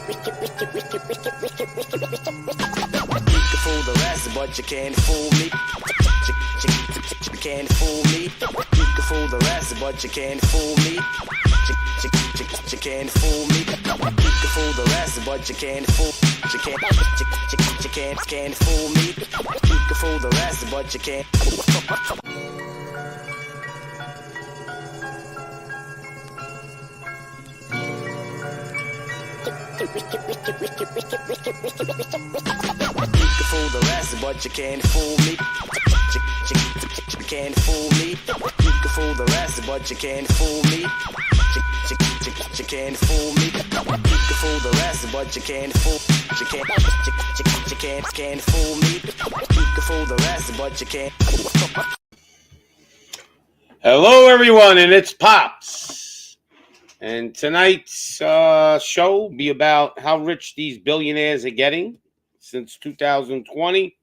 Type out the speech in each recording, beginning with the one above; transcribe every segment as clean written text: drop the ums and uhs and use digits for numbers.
can fool the rest, but you can't fool me. You can't fool me. You can fool the rest, but you can't fool me. You can't fool me. You can fool the rest, but you can't fool. You can't fool me. You can fool the rest, but you can't. You can fool the rest, but you can't fool me. You can't fool me. You can fool the rest, but you can't fool me. You can't fool me. You can fool the rest, but you can't fool. You can't fool me. You can fool the rest, but you can't. Hello, everyone, and it's Pops. And tonight's show will be about how rich these billionaires are getting since 2020.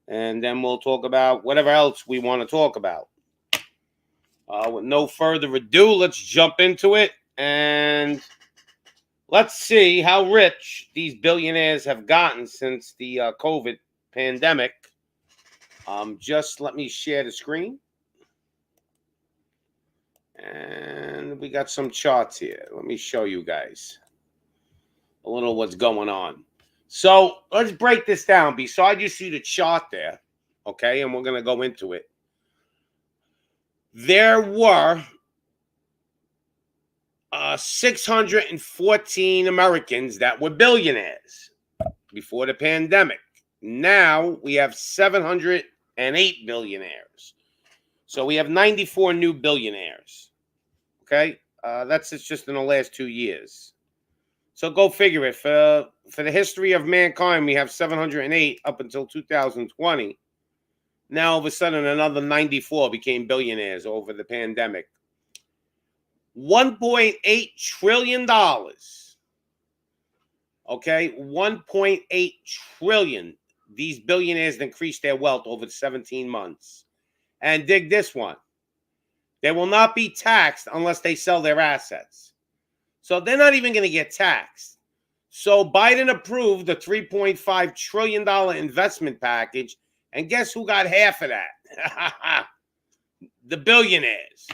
And then we'll talk about whatever else we want to talk about. With no further ado, let's jump into it. And let's see how rich these billionaires have gotten since the COVID pandemic. Just let me share the screen. And we got some charts here. Let me show you guys a little what's going on. So let's break this down. Beside you see the chart there, okay, and we're going to go into it. There were 614 Americans that were billionaires before the pandemic. Now we have 708 billionaires. So we have 94 new billionaires. Okay, that's just in the last 2 years. So go figure it. For the history of mankind, we have 708 up until 2020. Now, all of a sudden, another 94 became billionaires over the pandemic. $1.8 trillion. Okay, $1.8 trillion. These billionaires increased their wealth over 17 months. And dig this one. They will not be taxed unless they sell their assets. So they're not even going to get taxed. So Biden approved the $3.5 trillion investment package. And guess who got half of that? The billionaires.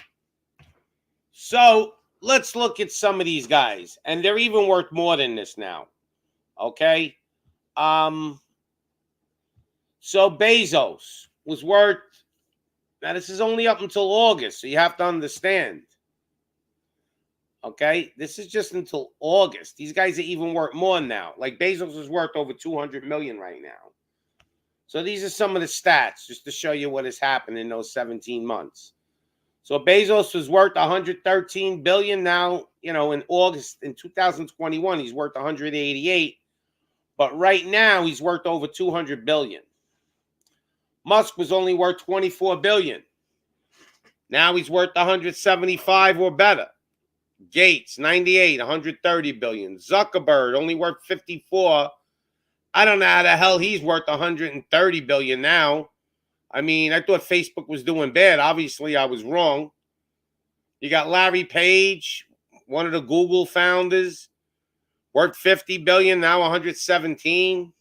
So let's look at some of these guys. And they're even worth more than this now. Okay? So Bezos was worth... Now, this is only up until August, so you have to understand. Okay? This is just until August. These guys are even worth more now. Like, Bezos is worth over $200 million right now. So these are some of the stats, just to show you what has happened in those 17 months. So Bezos was worth $113 billion. Now, you know, in August, in 2021, he's worth $188. But right now, he's worth over $200 billion. Musk was only worth $24 billion. Now he's worth $175 or better. Gates, $98, $130 billion. Zuckerberg, only worth $54. I don't know how the hell he's worth $130 billion now. I mean, I thought Facebook was doing bad. Obviously, I was wrong. You got Larry Page, one of the Google founders, worth $50 billion, now $117.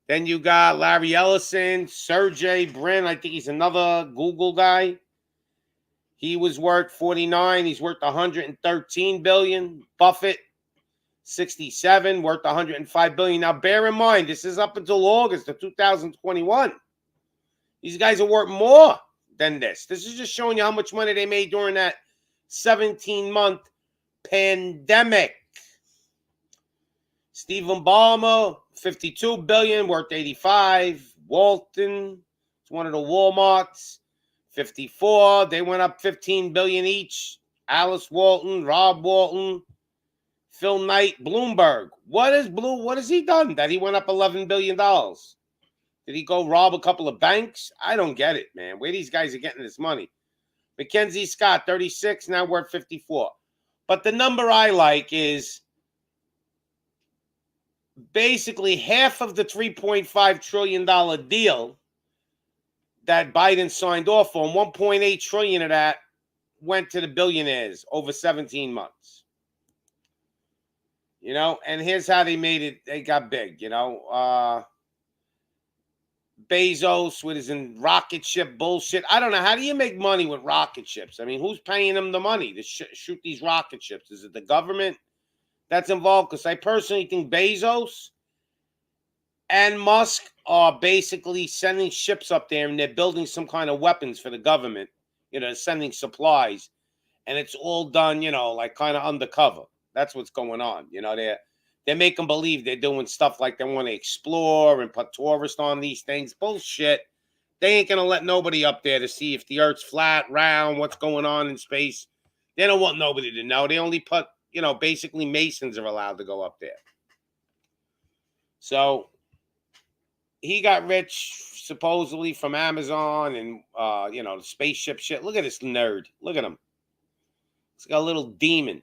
Then you got Larry Ellison, Sergey Brin. I think he's another Google guy. He was worth 49. He's worth 113 billion. Buffett, 67, worth 105 billion. Now, bear in mind, this is up until August of 2021. These guys are worth more than this. This is just showing you how much money they made during that 17-month pandemic. Stephen Ballmer, 52 billion, worth 85. Walton, it's one of the Walmarts, 54. They went up 15 billion each. Alice Walton, Rob Walton, Phil Knight, Bloomberg. What has he done that he went up $11 billion? Did he go rob a couple of banks? I don't get it, man. Where these guys are getting this money. Mackenzie Scott, 36, now worth 54. But the number I like is basically half of the $3.5 trillion deal that Biden signed off on. 1.8 trillion of that went to the billionaires over 17 months. And here's how they made it. They got big, Bezos with his rocket ship bullshit. I don't know. How do you make money with rocket ships? I mean, who's paying them the money to shoot these rocket ships? Is it the government that's involved? Because I personally think Bezos and Musk are basically sending ships up there, and they're building some kind of weapons for the government, sending supplies. And it's all done, like kind of undercover. That's what's going on. They're making believe they're doing stuff like they want to explore and put tourists on these things. Bullshit. They ain't going to let nobody up there to see if the Earth's flat, round, what's going on in space. They don't want nobody to know. They only put, basically Masons are allowed to go up there. So he got rich supposedly from Amazon and, the spaceship shit. Look at this nerd. Look at him. He's got a little demon.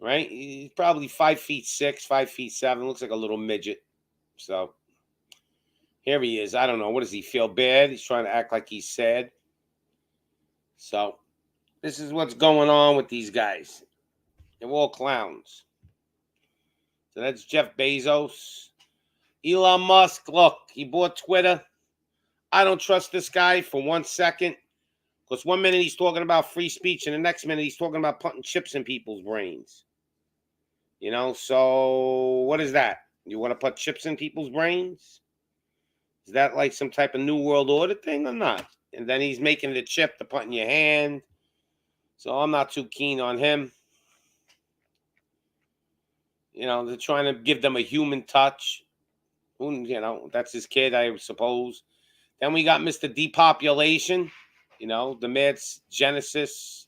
Right? He's probably 5'6", 5'7". Looks like a little midget. So here he is. I don't know. What does he feel bad? He's trying to act like he's sad. So this is what's going on with these guys. They're all clowns. So that's Jeff Bezos. Elon Musk, look, he bought Twitter. I don't trust this guy for 1 second. Because 1 minute he's talking about free speech, and the next minute he's talking about putting chips in people's brains. So what is that? You want to put chips in people's brains? Is that like some type of New World Order thing or not? And then he's making the chip to put in your hand. So I'm not too keen on him. They're trying to give them a human touch. That's his kid, I suppose. Then we got Mr. Depopulation. The mad Genesis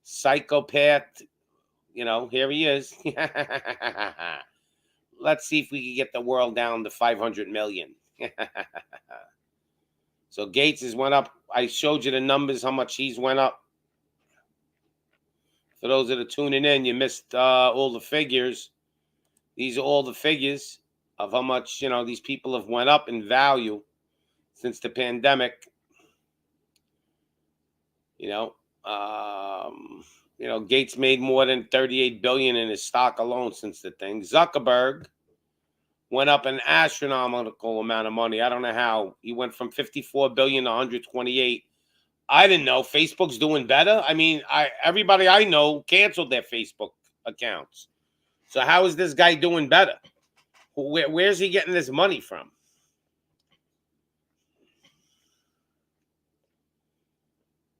psychopath. Here he is. Let's see if we can get the world down to 500 million. So Gates has went up. I showed you the numbers, how much he's went up. For those that are tuning in, you missed all the figures. These are all the figures of how much, these people have went up in value since the pandemic. Gates made more than $38 billion in his stock alone since the thing. Zuckerberg went up an astronomical amount of money. I don't know how. He went from $54 billion to $128. I didn't know. Facebook's doing better. I mean, everybody I know canceled their Facebook accounts. So how is this guy doing better? Where's he getting this money from?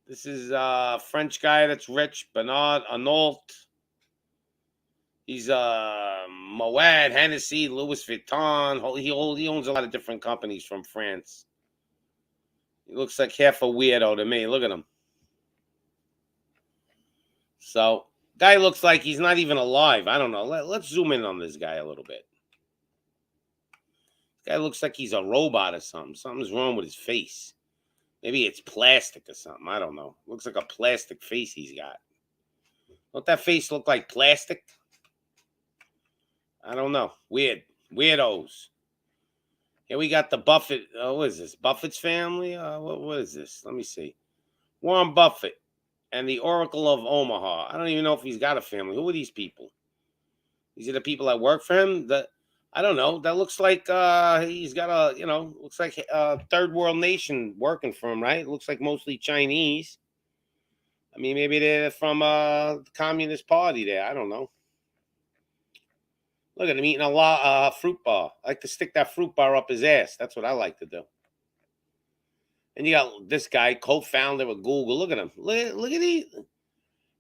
This is a French guy that's rich, Bernard Arnault. He's Moet, Hennessy, Louis Vuitton. He owns a lot of different companies from France. He looks like half a weirdo to me. Look at him. So, guy looks like he's not even alive. I don't know. Let's zoom in on this guy a little bit. This guy looks like he's a robot or something. Something's wrong with his face. Maybe it's plastic or something. I don't know. Looks like a plastic face he's got. Don't that face look like plastic? I don't know. Weird. Weirdos. Here we got the Buffett. What is this? Buffett's family? What is this? Let me see. Warren Buffett and the Oracle of Omaha. I don't even know if he's got a family. Who are these people? These are the people that work for him? I don't know. That looks like he's got looks like a third world nation working for him, right? It looks like mostly Chinese. I mean, maybe they're from the Communist Party there. I don't know. Look at him eating a fruit bar. I like to stick that fruit bar up his ass. That's what I like to do. And you got this guy, co-founder of Google. Look at him. Look at these.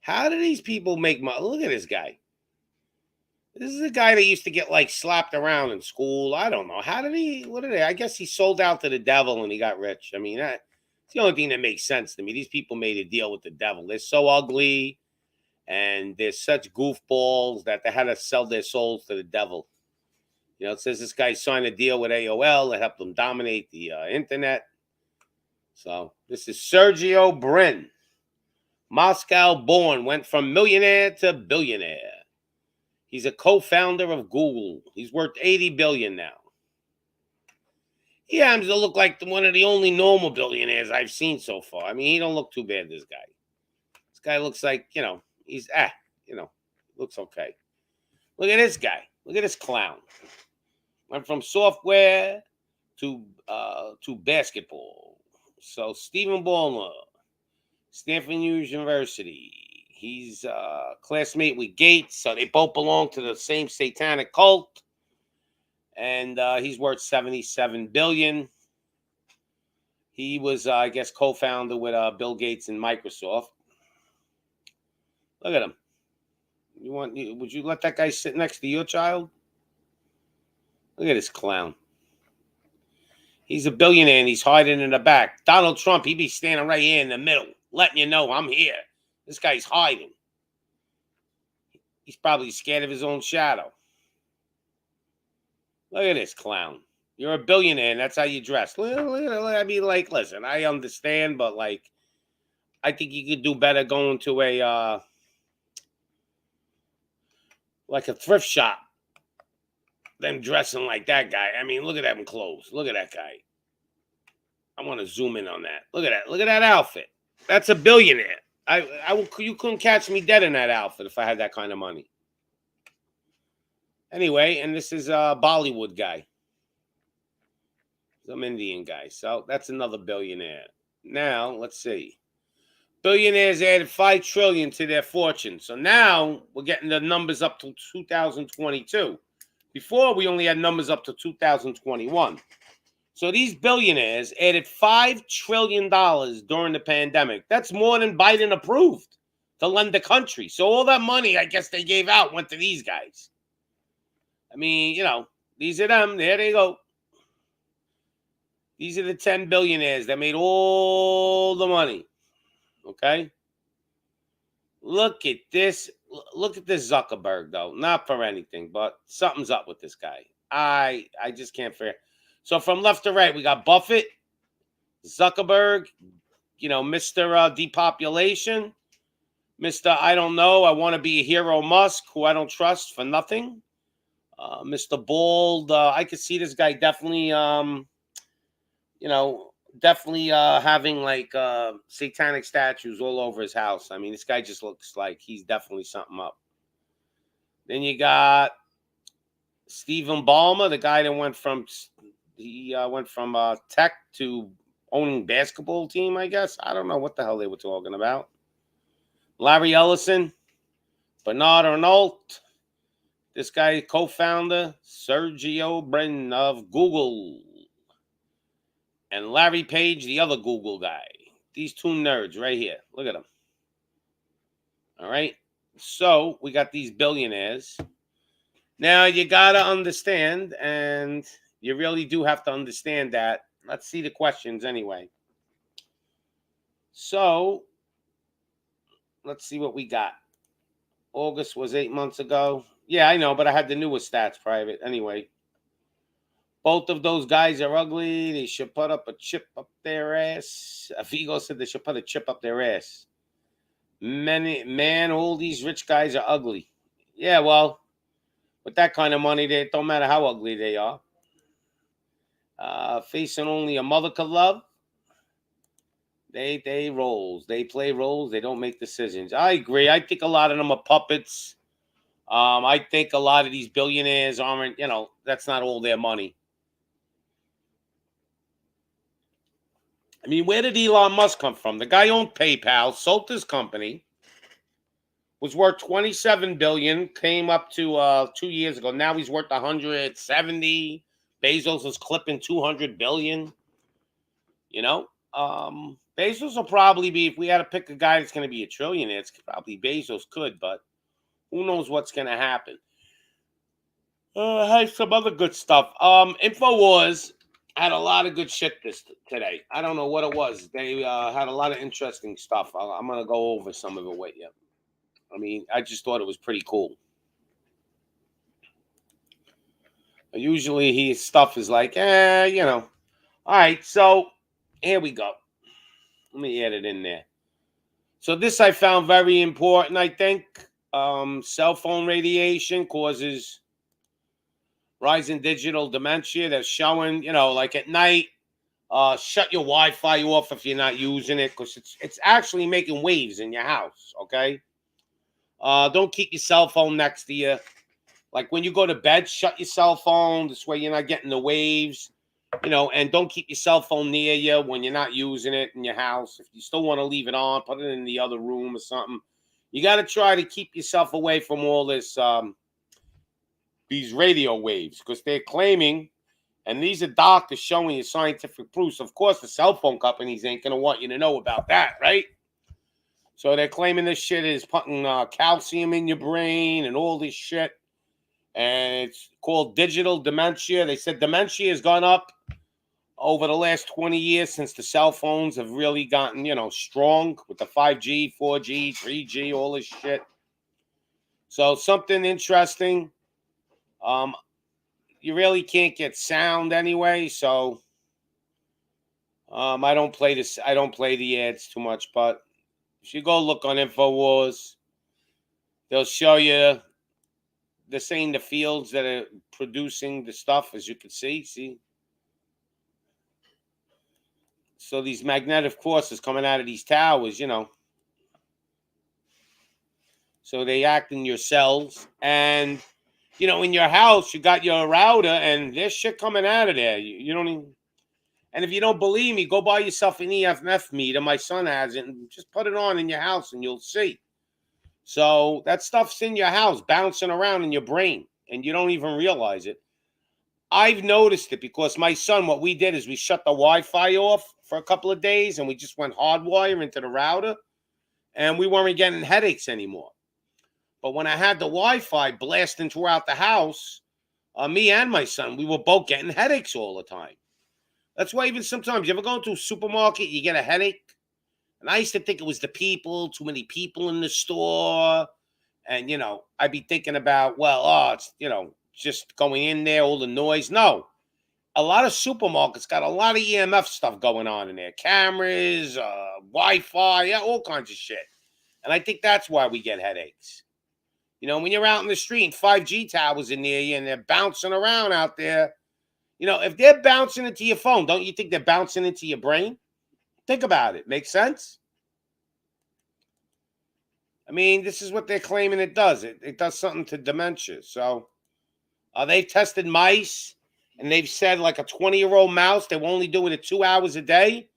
How do these people make money? Look at this guy. This is a guy that used to get slapped around in school. I don't know. What did they? I guess he sold out to the devil and he got rich. I mean, that's the only thing that makes sense to me. These people made a deal with the devil. They're so ugly and they're such goofballs that they had to sell their souls to the devil. It says this guy signed a deal with AOL that helped them dominate the internet. So this is Sergio Brin. Moscow born, went from millionaire to billionaire. He's a co-founder of Google. He's worth $80 billion now. He happens to look like one of the only normal billionaires I've seen so far. I mean, he don't look too bad, this guy. This guy looks like, he's, Looks okay. Look at this guy. Look at this clown. Went from software to basketball. So Stephen Ballmer, Stanford University. He's classmate with Gates, so they both belong to the same satanic cult. And he's worth $77 billion. He was, I guess, co-founder with Bill Gates and Microsoft. Look at him. Would you let that guy sit next to your child? Look at this clown. He's a billionaire and he's hiding in the back. Donald Trump, he'd be standing right here in the middle, letting you know I'm here. This guy's hiding. He's probably scared of his own shadow. Look at this clown. You're a billionaire and that's how you dress. I mean, like, listen, I understand, but like, I think you could do better going to a like a thrift shop than dressing like that guy. I mean, look at them clothes. Look at that guy. I want to zoom in on that. Look at that. Look at that outfit. That's a billionaire. You couldn't catch me dead in that outfit if I had that kind of money. Anyway, and this is a Bollywood guy. Some Indian guy. So that's another billionaire. Now, let's see. Billionaires added $5 trillion to their fortune. So now we're getting the numbers up to 2022. Before, we only had numbers up to 2021. So these billionaires added $5 trillion during the pandemic. That's more than Biden approved to lend the country. So all that money, I guess they gave out, went to these guys. I mean, these are them. There they go. These are the 10 billionaires that made all the money. Okay? Look at this. Look at this Zuckerberg, though. Not for anything, but something's up with this guy. I just can't figure. So from left to right, we got Buffett, Zuckerberg, Mr. Depopulation, Mr. I don't know, I want to be a hero Musk, who I don't trust for nothing. Mr. Bald, I could see this guy definitely, having like satanic statues all over his house. I mean, this guy just looks like he's definitely something up. Then you got Stephen Ballmer, the guy that went from tech to owning basketball team, I guess. I don't know what the hell they were talking about. Larry Ellison, Bernard Arnault, this guy, co-founder, Sergey Brin of Google. And Larry Page, the other Google guy. These two nerds right here. Look at them. All right. So we got these billionaires. Now you got to understand, and you really do have to understand that. Let's see the questions anyway. So let's see what we got. August was 8 months ago. Yeah, I know, but I had the newest stats private. Anyway. Both of those guys are ugly. They should put up a chip up their ass. Vigo said they should put a chip up their ass. Man, all these rich guys are ugly. Yeah, well, with that kind of money, it don't matter how ugly they are. Facing only a mother could love. They roles. They play roles. They don't make decisions. I agree. I think a lot of them are puppets. I think a lot of these billionaires aren't, that's not all their money. I mean, where did Elon Musk come from? The guy owned PayPal, sold his company, was worth $27 billion, came up to 2 years ago. Now he's worth $170. Bezos is clipping $200 billion. Bezos will probably be, if we had to pick a guy that's going to be a trillionaire, it's probably Bezos could, but who knows what's going to happen. I have some other good stuff. InfoWars had a lot of good shit today. I don't know what it was. They had a lot of interesting stuff. I'm going to go over some of it with you. I mean, I just thought it was pretty cool. Usually his stuff is like, All right, so here we go. Let me add it in there. So this I found very important, I think. Cell phone radiation causes rising digital dementia. They're showing, like at night, shut your Wi-Fi off if you're not using it, because it's actually making waves in your house, okay? Don't keep your cell phone next to you. Like when you go to bed, shut your cell phone. This way you're not getting the waves. And don't keep your cell phone near you when you're not using it in your house. If you still want to leave it on, put it in the other room or something. You got to try to keep yourself away from all this, these radio waves, because they're claiming, and these are doctors showing you scientific proofs. Of course, the cell phone companies ain't going to want you to know about that, right? So they're claiming this shit is putting calcium in your brain and all this shit. And it's called digital dementia. They said dementia has gone up over the last 20 years since the cell phones have really gotten, strong with the 5G, 4G, 3G, all this shit. So something interesting. You really can't get sound anyway, so I don't play this. I don't play the ads too much, but if you go look on InfoWars, they'll show you the fields that are producing the stuff, as you can see. See? So these magnetic forces coming out of these towers, So they act in your cells. And, in your house, you got your router, and there's shit coming out of there. You don't even... And if you don't believe me, go buy yourself an EMF meter. My son has it. And just put it on in your house, and you'll see. So that stuff's in your house, bouncing around in your brain, and you don't even realize it. I've noticed it because my son, what we did is we shut the Wi-Fi off for a couple of days, and we just went hardwire into the router, and we weren't getting headaches anymore. But when I had the Wi-Fi blasting throughout the house, me and my son, we were both getting headaches all the time. That's why even sometimes, you ever go into a supermarket, you get a headache? And I used to think it was the people, too many people in the store. And, I'd be thinking about, it's, just going in there, all the noise. No. A lot of supermarkets got a lot of EMF stuff going on in there. Cameras, Wi-Fi, all kinds of shit. And I think that's why we get headaches. When you're out in the street and 5G towers in near you and they're bouncing around out there, if they're bouncing into your phone, don't you think they're bouncing into your brain? Think about it. Make sense? I mean, this is what they're claiming it does. It does something to dementia. So they've tested mice, and they've said like a 20-year-old mouse, they will only do it at 2 hours a day,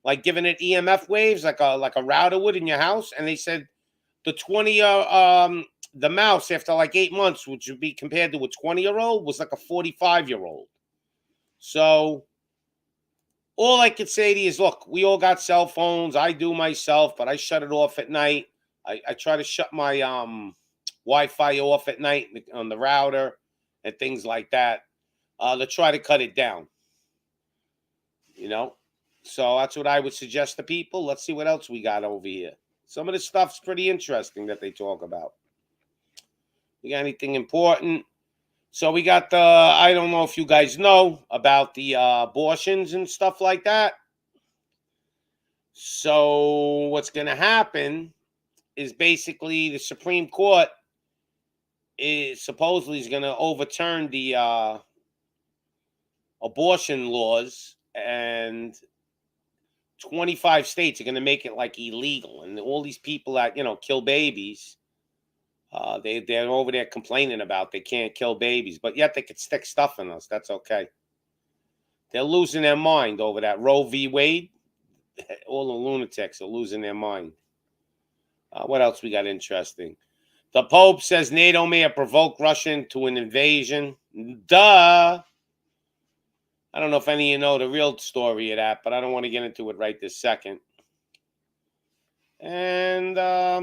like giving it EMF waves like a router would in your house. And they said the mouse, after like 8 months, which would be compared to a 20-year-old, was like a 45-year-old. So all I could say to you is, look, we all got cell phones. I do myself, but I shut it off at night. I try to shut my Wi-Fi off at night on the router and things like that to try to cut it down. So that's what I would suggest to people. Let's see what else we got over here. Some of the stuff's pretty interesting that they talk about. We got anything important? So we got I don't know if you guys know about the abortions and stuff like that. So what's going to happen is basically the Supreme Court is supposedly going to overturn the abortion laws, and 25 states are going to make it like illegal. And all these people that, kill babies, they're over there complaining about they can't kill babies, but yet they could stick stuff in us. That's okay. They're losing their mind over that Roe v. Wade. All the lunatics are losing their mind. What else we got interesting? The Pope says NATO may have provoked Russia into an invasion. Duh. I don't know if any of you know the real story of that, but I don't want to get into it right this second. And I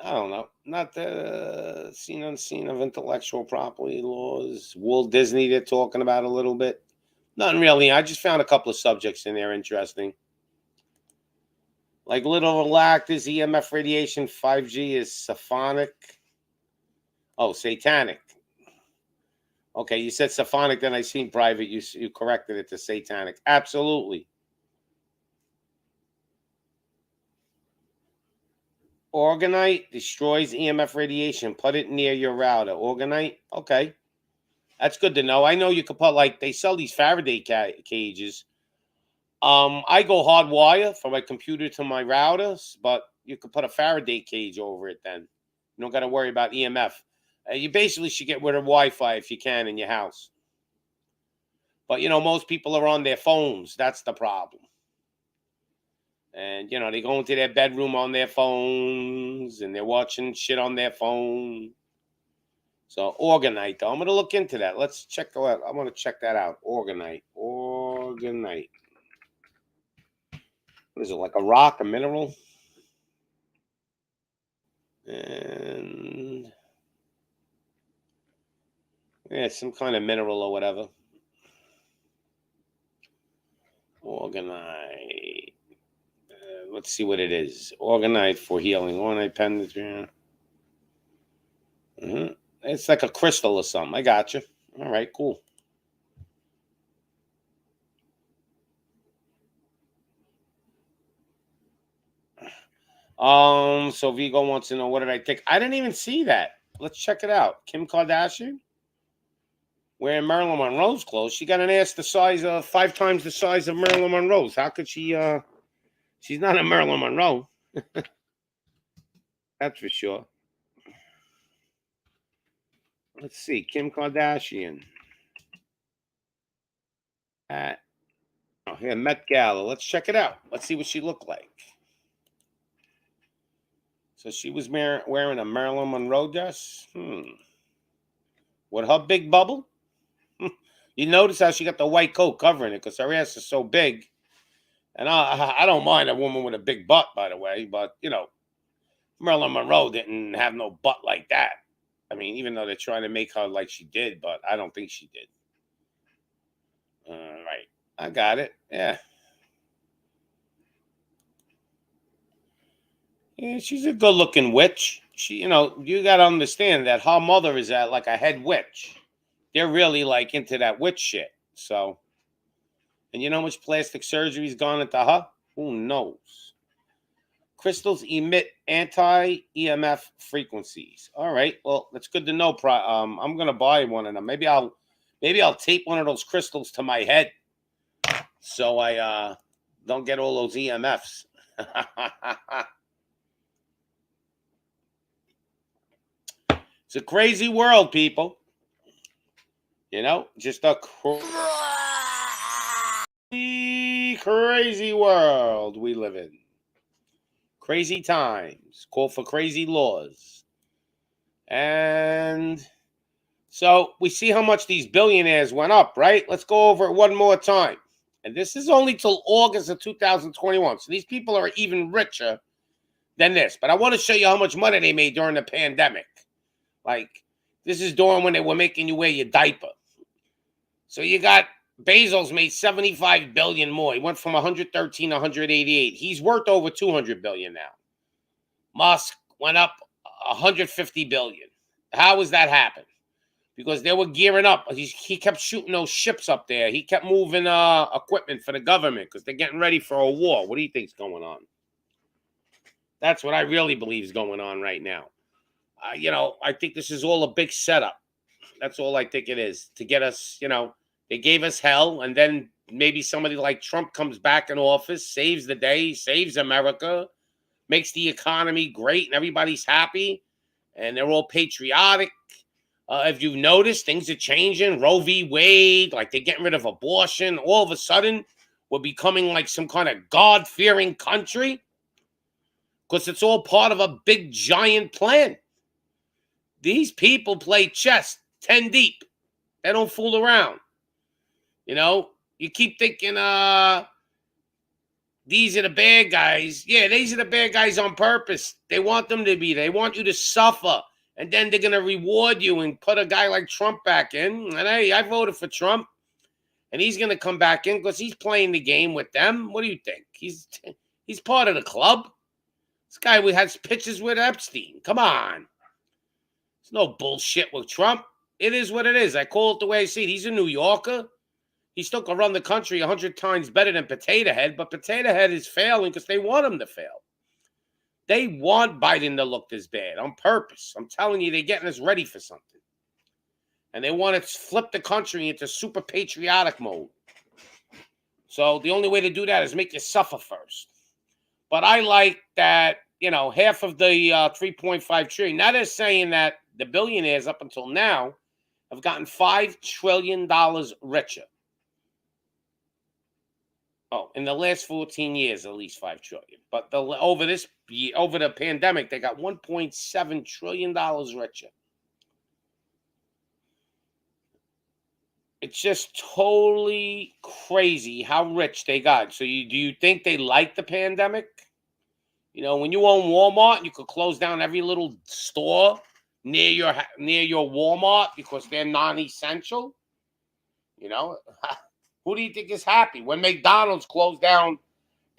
don't know. Not the seen unseen of intellectual property laws. Walt Disney, they're talking about a little bit. Nothing really. I just found a couple of subjects in there interesting. Like little relactors, EMF radiation, 5G is saphonic. Oh, satanic. Okay, you said saphonic, then I seen private. You corrected it to satanic. Absolutely. Organite destroys EMF radiation. Put it near your router. Organite? Okay. That's good to know. I know you could put, like, they sell these Faraday cages. I go hardwire from my computer to my routers, but you could put a Faraday cage over it then. You don't got to worry about EMF. You basically should get rid of Wi-Fi if you can in your house. But, most people are on their phones. That's the problem. And, they go into their bedroom on their phones, and they're watching shit on their phone. So, Organite, though. I'm going to look into that. Let's check that out. I want to check that out. Organite. What is it, like a rock, a mineral? And yeah, some kind of mineral or whatever. Organite. Let's see what it is. Organite for healing. Organite pendant. It's like a crystal or something. I got you. All right, cool. So Vigo wants to know, what did I take? I didn't even see that. Let's check it out. Kim Kardashian wearing Marilyn Monroe's clothes. She got an ass the size of 5 times the size of Marilyn Monroe's. How could she? She's not a Marilyn Monroe. That's for sure. Let's see, Kim Kardashian. Here, Met Gala. Let's check it out. Let's see what she looked like. So she was wearing a Marilyn Monroe dress. With her big bubble. You notice how she got the white coat covering it because her ass is so big. And I don't mind a woman with a big butt, by the way. But, Marilyn Monroe didn't have no butt like that. I mean, even though they're trying to make her like she did, but I don't think she did. All right. I got it. Yeah. Yeah, she's a good-looking witch. She, you got to understand that her mother is like a head witch. They're really like into that witch shit. So, and you know how much plastic surgery's gone into her? Who knows? Crystals emit anti-EMF frequencies. All right. Well, that's good to know. I'm gonna buy one of them. Maybe I'll tape one of those crystals to my head so I don't get all those EMFs. It's a crazy world, people. Just a crazy world we live in. Crazy times. Call for crazy laws. And so we see how much these billionaires went up, right? Let's go over it one more time. And this is only till August of 2021. So these people are even richer than this. But I want to show you how much money they made during the pandemic. Like, this is during when they were making you wear your diaper. So you got Bezos made 75 billion more. He went from 113 to 188. He's worth over 200 billion now. Musk went up 150 billion. How has that happened? Because they were gearing up. He kept shooting those ships up there. He kept moving equipment for the government because they're getting ready for a war. What do you think's going on? That's what I really believe is going on right now. I think this is all a big setup. That's all I think it is, to get us, they gave us hell, and then maybe somebody like Trump comes back in office, saves the day, saves America, makes the economy great, and everybody's happy, and they're all patriotic. If you've noticed, things are changing. Roe v. Wade, like they're getting rid of abortion. All of a sudden, we're becoming like some kind of God-fearing country because it's all part of a big, giant plan. These people play chess 10 deep. They don't fool around. You keep thinking, these are the bad guys. Yeah, these are the bad guys on purpose. They want them to be. They want you to suffer. And then they're going to reward you and put a guy like Trump back in. And hey, I voted for Trump. And he's going to come back in because he's playing the game with them. What do you think? He's part of the club. This guy has pictures with Epstein. Come on. There's no bullshit with Trump. It is what it is. I call it the way I see it. He's a New Yorker. He still can run the country 100 times better than Potato Head, but Potato Head is failing because they want him to fail. They want Biden to look this bad on purpose. I'm telling you, they're getting us ready for something. And they want to flip the country into super patriotic mode. So the only way to do that is make you suffer first. But I like that, half of the 3.5 trillion. Now they're saying that the billionaires up until now have gotten $5 trillion richer. Oh, in the last 14 years, at least 5 trillion. But over the pandemic, they got $1.7 trillion richer. It's just totally crazy how rich they got. So do you think they like the pandemic? When you own Walmart, you could close down every little store near your Walmart because they're non-essential. Who do you think is happy when McDonald's closed down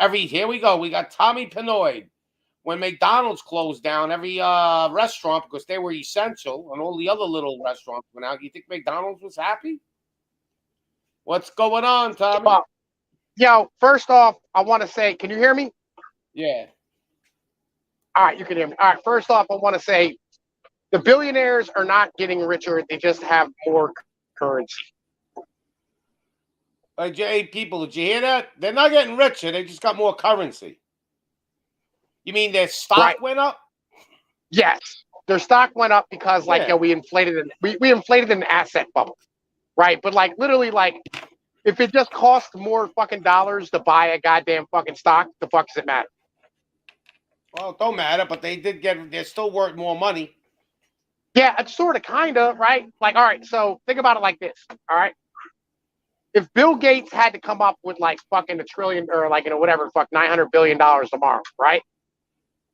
here we go. We got Tommy Pinoy. When McDonald's closed down every restaurant because they were essential and all the other little restaurants went out, you think McDonald's was happy? What's going on, Tommy? First off, I want to say, can you hear me? Yeah. All right, you can hear me. All right, first off, I want to say the billionaires are not getting richer. They just have more currency. Hey, people, did you hear that? They're not getting richer. They just got more currency. You mean their stock went up? Yes. Their stock went up because, we inflated we inflated an asset bubble, right? But, literally, if it just costs more fucking dollars to buy a goddamn fucking stock, the fuck does it matter? Well, it don't matter, but they're still worth more money. Yeah, it's sort of, kind of, right? All right, so think about it like this, all right? If Bill Gates had to come up with, fucking $1 trillion or, whatever, $900 billion tomorrow, right?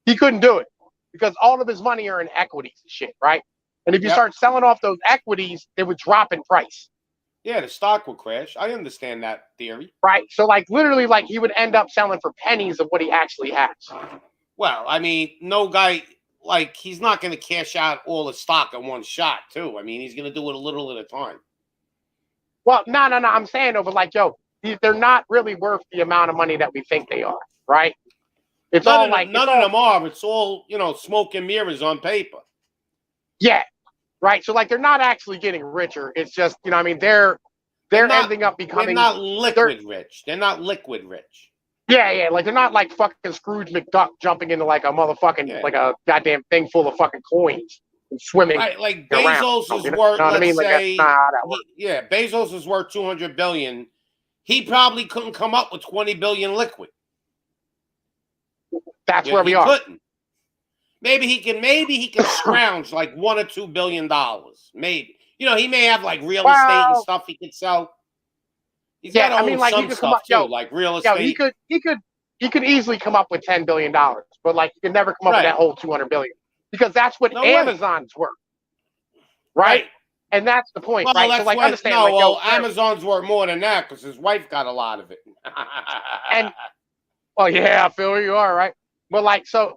He couldn't do it because all of his money are in equities and shit, right? And if you start selling off those equities, they would drop in price. Yeah, the stock will crash. I understand that theory. Right, so, literally, he would end up selling for pennies of what he actually has. Well, I mean, no guy, he's not going to cash out all the stock in one shot, too. I mean, he's going to do it a little at a time. Well, no. I'm saying, but they're not really worth the amount of money that we think they are, right? It's none of them are. It's all, smoke and mirrors on paper. Yeah, right. So, they're not actually getting richer. It's just, they're ending up becoming. They're not liquid rich. They're not liquid rich. Yeah. They're not fucking Scrooge McDuck jumping into a motherfucking a goddamn thing full of fucking coins. Swimming, right? Bezos is worth. Bezos is worth $200 billion. He probably couldn't come up with $20 billion liquid. That's where we are. Couldn't. Maybe he can scrounge $1 or $2 billion. Maybe he may have real estate and stuff he could sell. He's got to own some stuff too, real estate. He could easily come up with $10 billion, but he could never come up with that whole $200 billion. Because that's what Amazon's worth, right? And that's the point, right? That's understand. Amazon's worth more than that because his wife got a lot of it. I feel where you are, right? But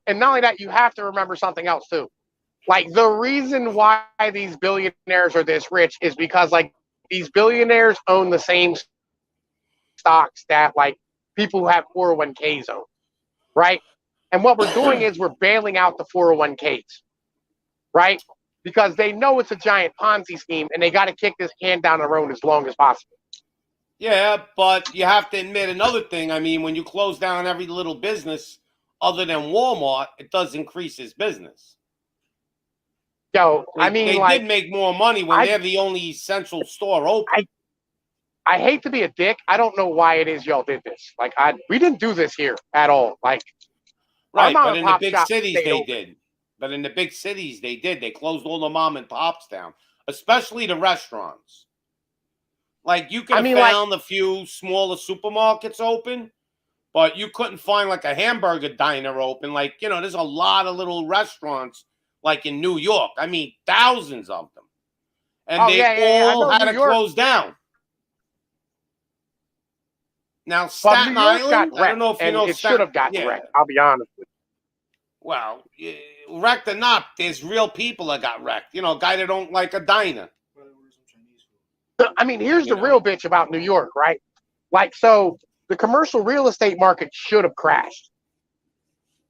and not only that, you have to remember something else too. The reason why these billionaires are this rich is because these billionaires own the same stocks that people who have 401ks own, right? And what we're doing is we're bailing out the 401ks, right? Because they know it's a giant Ponzi scheme and they got to kick this can down the road as long as possible. Yeah, but you have to admit another thing. I mean, when you close down every little business other than Walmart, it does increase his business. They did make more money when they're the only essential store open. I hate to be a dick. I don't know why it is y'all did this. We didn't do this here at all. Right, but in the big cities they did. But in the big cities they did. They closed all the mom and pops down, especially the restaurants. You could have found a few smaller supermarkets open, but you couldn't find a hamburger diner open. There's a lot of little restaurants in New York. I mean, thousands of them. And they all had to close down. Now, Staten Island, I don't know if you know. It should have gotten wrecked, I'll be honest with you. Well, wrecked or not, there's real people that got wrecked. A guy that don't like a diner. I mean, here's the real bitch about New York, right? So the commercial real estate market should have crashed,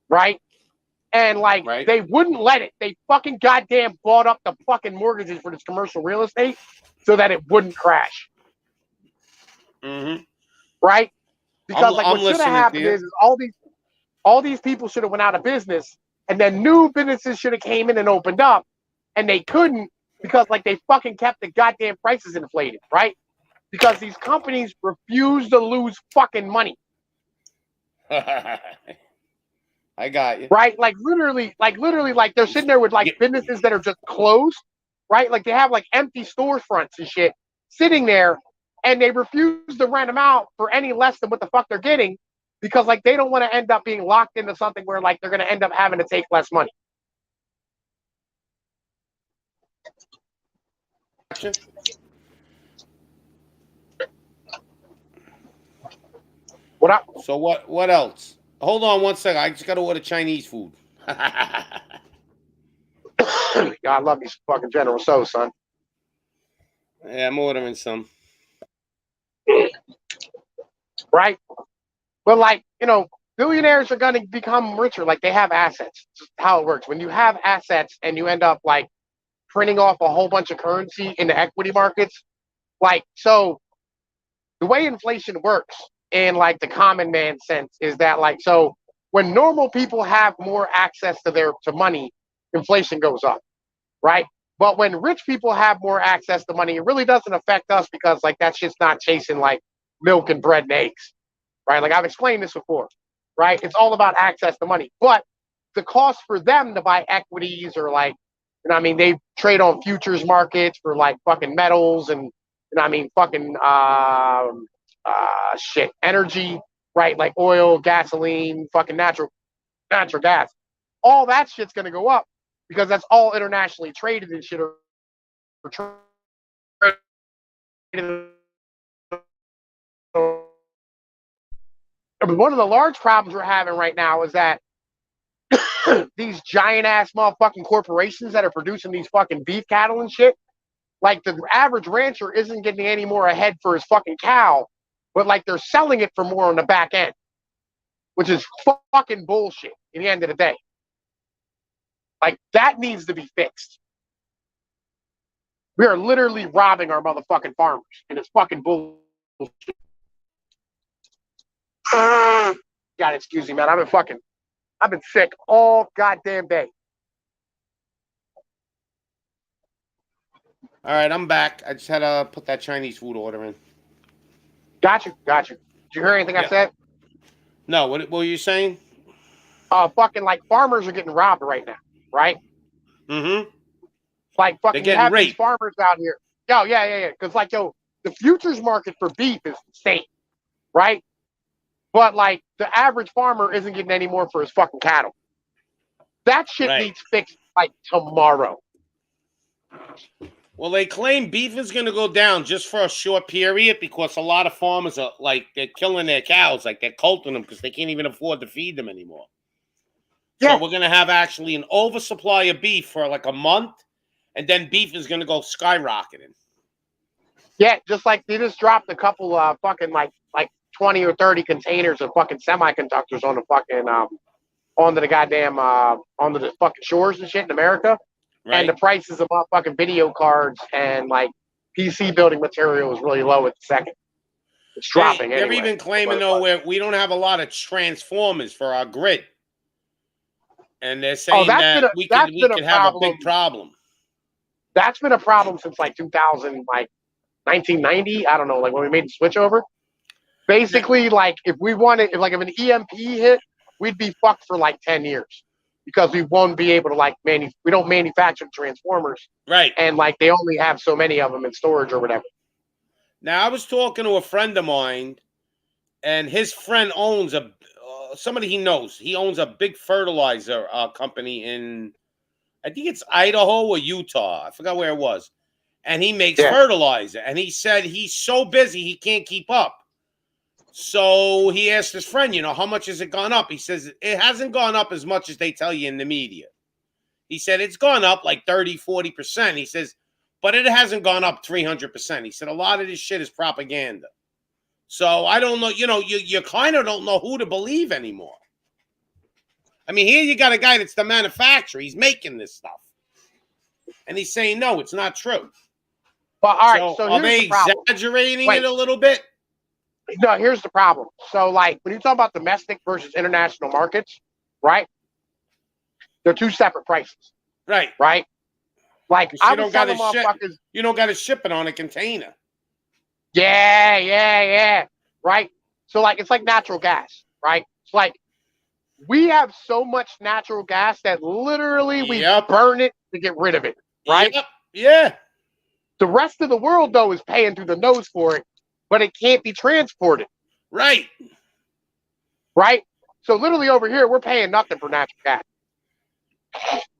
right? And they wouldn't let it. They fucking goddamn bought up the fucking mortgages for this commercial real estate so that it wouldn't crash. Mm-hmm. Right? Because like what should have happened is all these people should have went out of business, and then new businesses should have came in and opened up, and they couldn't because like they fucking kept the goddamn prices inflated, right? Because these companies refuse to lose fucking money. I got you. Right? Like literally, they're sitting there with like businesses that are just closed, right? Like they have like empty storefronts and shit sitting there, and they refuse to rent them out for any less than what the fuck they're getting because like they don't want to end up being locked into something where like they're going to end up having to take less money. What up? So what else? Hold on one second. I just got to order Chinese food. God love you, fucking General So, son. Yeah, I'm ordering some. Right? But like, you know, billionaires are going to become richer. Like they have assets. That's how it works. When you have assets and you end up like printing off a whole bunch of currency in the equity markets, like, so the way inflation works in like the common man sense is that like, so when normal people have more access to money, inflation goes up, right? But when rich people have more access to money, it really doesn't affect us because like that's just not chasing like milk and bread and eggs, right? Like I've explained this before, right? It's all about access to money. But the cost for them to buy equities or like, you know what I mean, they trade on futures markets for like fucking metals and, you know what I mean, fucking shit, energy, right? Like oil, gasoline, fucking natural gas. All that shit's gonna go up because that's all internationally traded and shit. One of the large problems we're having right now is that these giant ass motherfucking corporations that are producing these fucking beef cattle and shit, like the average rancher isn't getting any more ahead for his fucking cow, but like they're selling it for more on the back end, which is fucking bullshit at the end of the day. Like that needs to be fixed. We are literally robbing our motherfucking farmers, and it's fucking bullshit. God, excuse me, man. I've been sick all goddamn day. All right, I'm back. I just had to put that Chinese food order in. Got you. Did you hear anything I said? No, what were you saying? Fucking like farmers are getting robbed right now, right? Mm-hmm. Like fucking you have raped. these farmers out here. Yo, yeah. Because like the futures market for beef is insane, right? But like the average farmer isn't getting any more for his fucking cattle. That shit needs fixed like tomorrow. Well, they claim beef is going to go down just for a short period because a lot of farmers are like they're killing their cows, like they're culting them because they can't even afford to feed them anymore. Yeah. So we're going to have actually an oversupply of beef for like a month, and then beef is going to go skyrocketing. Yeah, just like they just dropped a couple fucking like 20 or 30 containers of fucking semiconductors on the fucking onto the goddamn onto the fucking shores and shit in America. Right. And the prices of fucking video cards and like PC building material is really low at the second. It's dropping. They're even claiming though we don't have a lot of transformers for our grid, and they're saying that we could have a big problem. That's been a problem since like 2000, like 1990. I don't know, like when we made the switch over. Basically, like if an EMP hit, we'd be fucked for like 10 years. Because we won't be able to we don't manufacture transformers, right? And like they only have so many of them in storage or whatever. Now I was talking to a friend of mine, and his friend owns somebody he knows. He owns a big fertilizer company in, I think it's Idaho or Utah. I forgot where it was, and he makes fertilizer. And he said he's so busy he can't keep up. So he asked his friend, how much has it gone up? He says, it hasn't gone up as much as they tell you in the media. He said, it's gone up like 30, 40%. He says, but it hasn't gone up 300%. He said, a lot of this shit is propaganda. So I don't know, you kind of don't know who to believe anymore. I mean, here you got a guy that's the manufacturer. He's making this stuff. And he's saying, no, it's not true. But all right, so are they exaggerating it a little bit? No, here's the problem. So, like, when you talk about domestic versus international markets, right? They're two separate prices, Right. right? Like, 'Cause I you was don't got to telling ship. motherfuckers, You don't got to ship it on a container. yeah, right? So, like, it's like natural gas, right? It's like we have so much natural gas that literally we Yep. burn it to get rid of it, right? Yep. Yeah. The rest of the world, though, is paying through the nose for it, but it can't be transported, Right. right? So, literally over here, we're paying nothing for natural gas.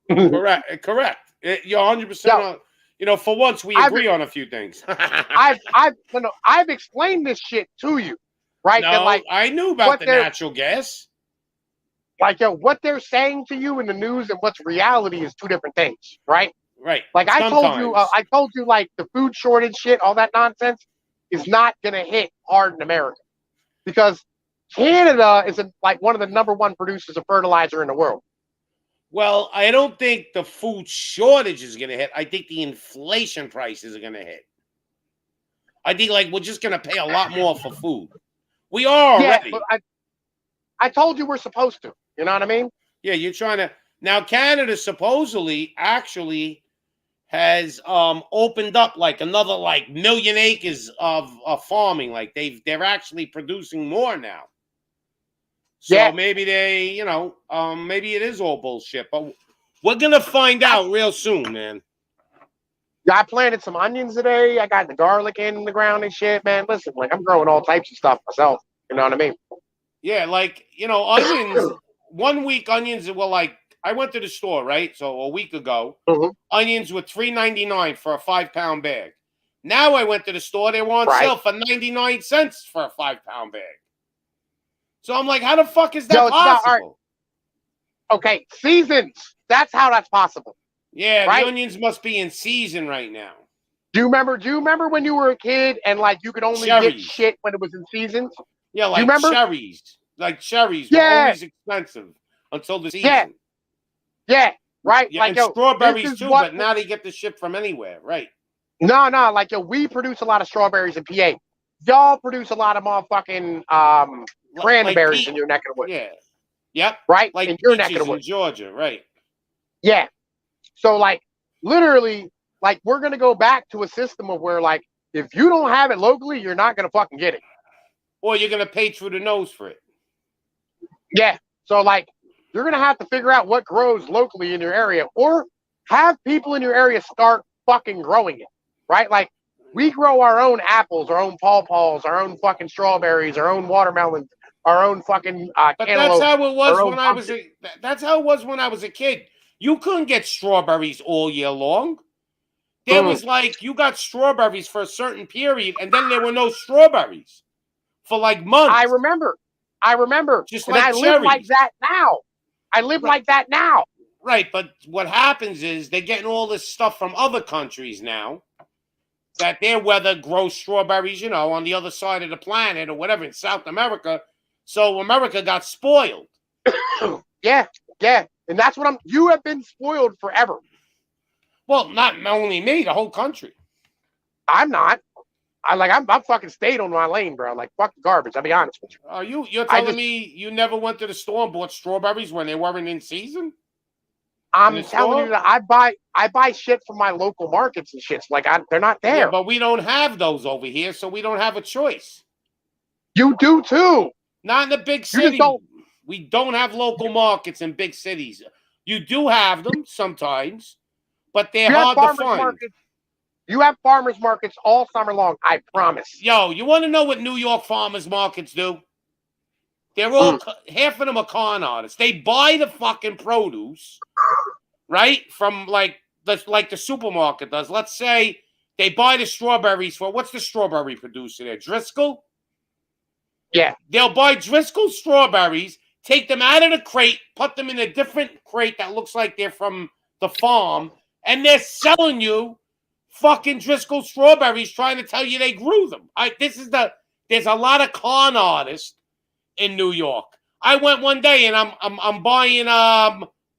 Correct. Correct. You're 100% on. You know, for once we agree on a few things. I've explained this shit to you, right? No, that, like, I knew about the natural gas. Like, yo, what they're saying to you in the news and what's reality is two different things, right? Right. Like Sometimes. I told you, like the food shortage shit, all that nonsense is not gonna hit hard in America because Canada is like one of the number one producers of fertilizer in the world. Well, I don't think the food shortage is going to hit. I think the inflation prices are going to hit. I think like we're just going to pay a lot more for food. We are already. Yeah, but I told you we're supposed to. You know what I mean? Yeah, you're trying to. Now Canada supposedly actually has opened up like another like million acres of farming. Like they're actually producing more now. So Yeah. maybe they, you know, maybe it is all bullshit, but we're gonna find out real soon, man. Yeah, I planted some onions today. I got the garlic in the ground and shit, man. Listen, like I'm growing all types of stuff myself. You know what I mean? Yeah, like, you know, onions. 1 week onions were like, I went to the store, right? So a week ago, onions were $3.99 for a 5-pound bag. Now I went to the store, they were on sale for 99 cents for a 5-pound bag. So I'm like, how the fuck is that possible? Okay, seasons. That's how that's possible. Yeah, right? The onions must be in season right now. Do you remember when you were a kid and like you could only get shit when it was in seasons? Yeah, like cherries. Like cherries were always expensive until the season. Yeah, right. Yeah, like, and strawberries too, but now they get the shit from anywhere, right? No, like, yo, we produce a lot of strawberries in PA. Y'all produce a lot of motherfucking cranberries like in your neck of the woods. Yeah. Yep. Right? Like in your neck of the woods. In Georgia, right. Yeah. So, like, literally, like, we're going to go back to a system of where, like, if you don't have it locally, you're not going to fucking get it. Or you're going to pay through the nose for it. Yeah. So, like, you're going to have to figure out what grows locally in your area or have people in your area start fucking growing it, right? Like, we grow our own apples, our own pawpaws, our own fucking strawberries, our own watermelons, our own fucking but cantaloupe. That's how it was when I was that's how it was when I was a kid. You couldn't get strawberries all year long. There was like, you got strawberries for a certain period, and then there were no strawberries for like months. I remember. Just and like I cherries. live like that now. I live like that now. Right, but what happens is they're getting all this stuff from other countries now that their weather grows strawberries, you know, on the other side of the planet or whatever, in South America. So America got spoiled. Yeah. And that's what you have been spoiled forever. Well, not only me, the whole country. I'm not. I'm fucking stayed on my lane, bro. Like, fuck the garbage. I'll be honest with you. You're telling me you never went to the store and bought strawberries when they weren't in season? I'm telling you that I buy shit from my local markets and shit. Like, they're not there. Yeah, but we don't have those over here, so we don't have a choice. You do too. Not in the big city. We don't have local markets in big cities. You do have them sometimes, but they're hard to find. You have farmers markets all summer long, I promise. Yo, you want to know what New York farmers markets do? They're all half of them are con artists. They buy the fucking produce, right, from like the supermarket does. Let's say they buy the strawberries for, what's the strawberry producer there? Driscoll? Yeah. They'll buy Driscoll strawberries, take them out of the crate, put them in a different crate that looks like they're from the farm, and they're selling you fucking Driscoll strawberries, trying to tell you they grew them. There's a lot of con artists in New York. I went one day and I'm buying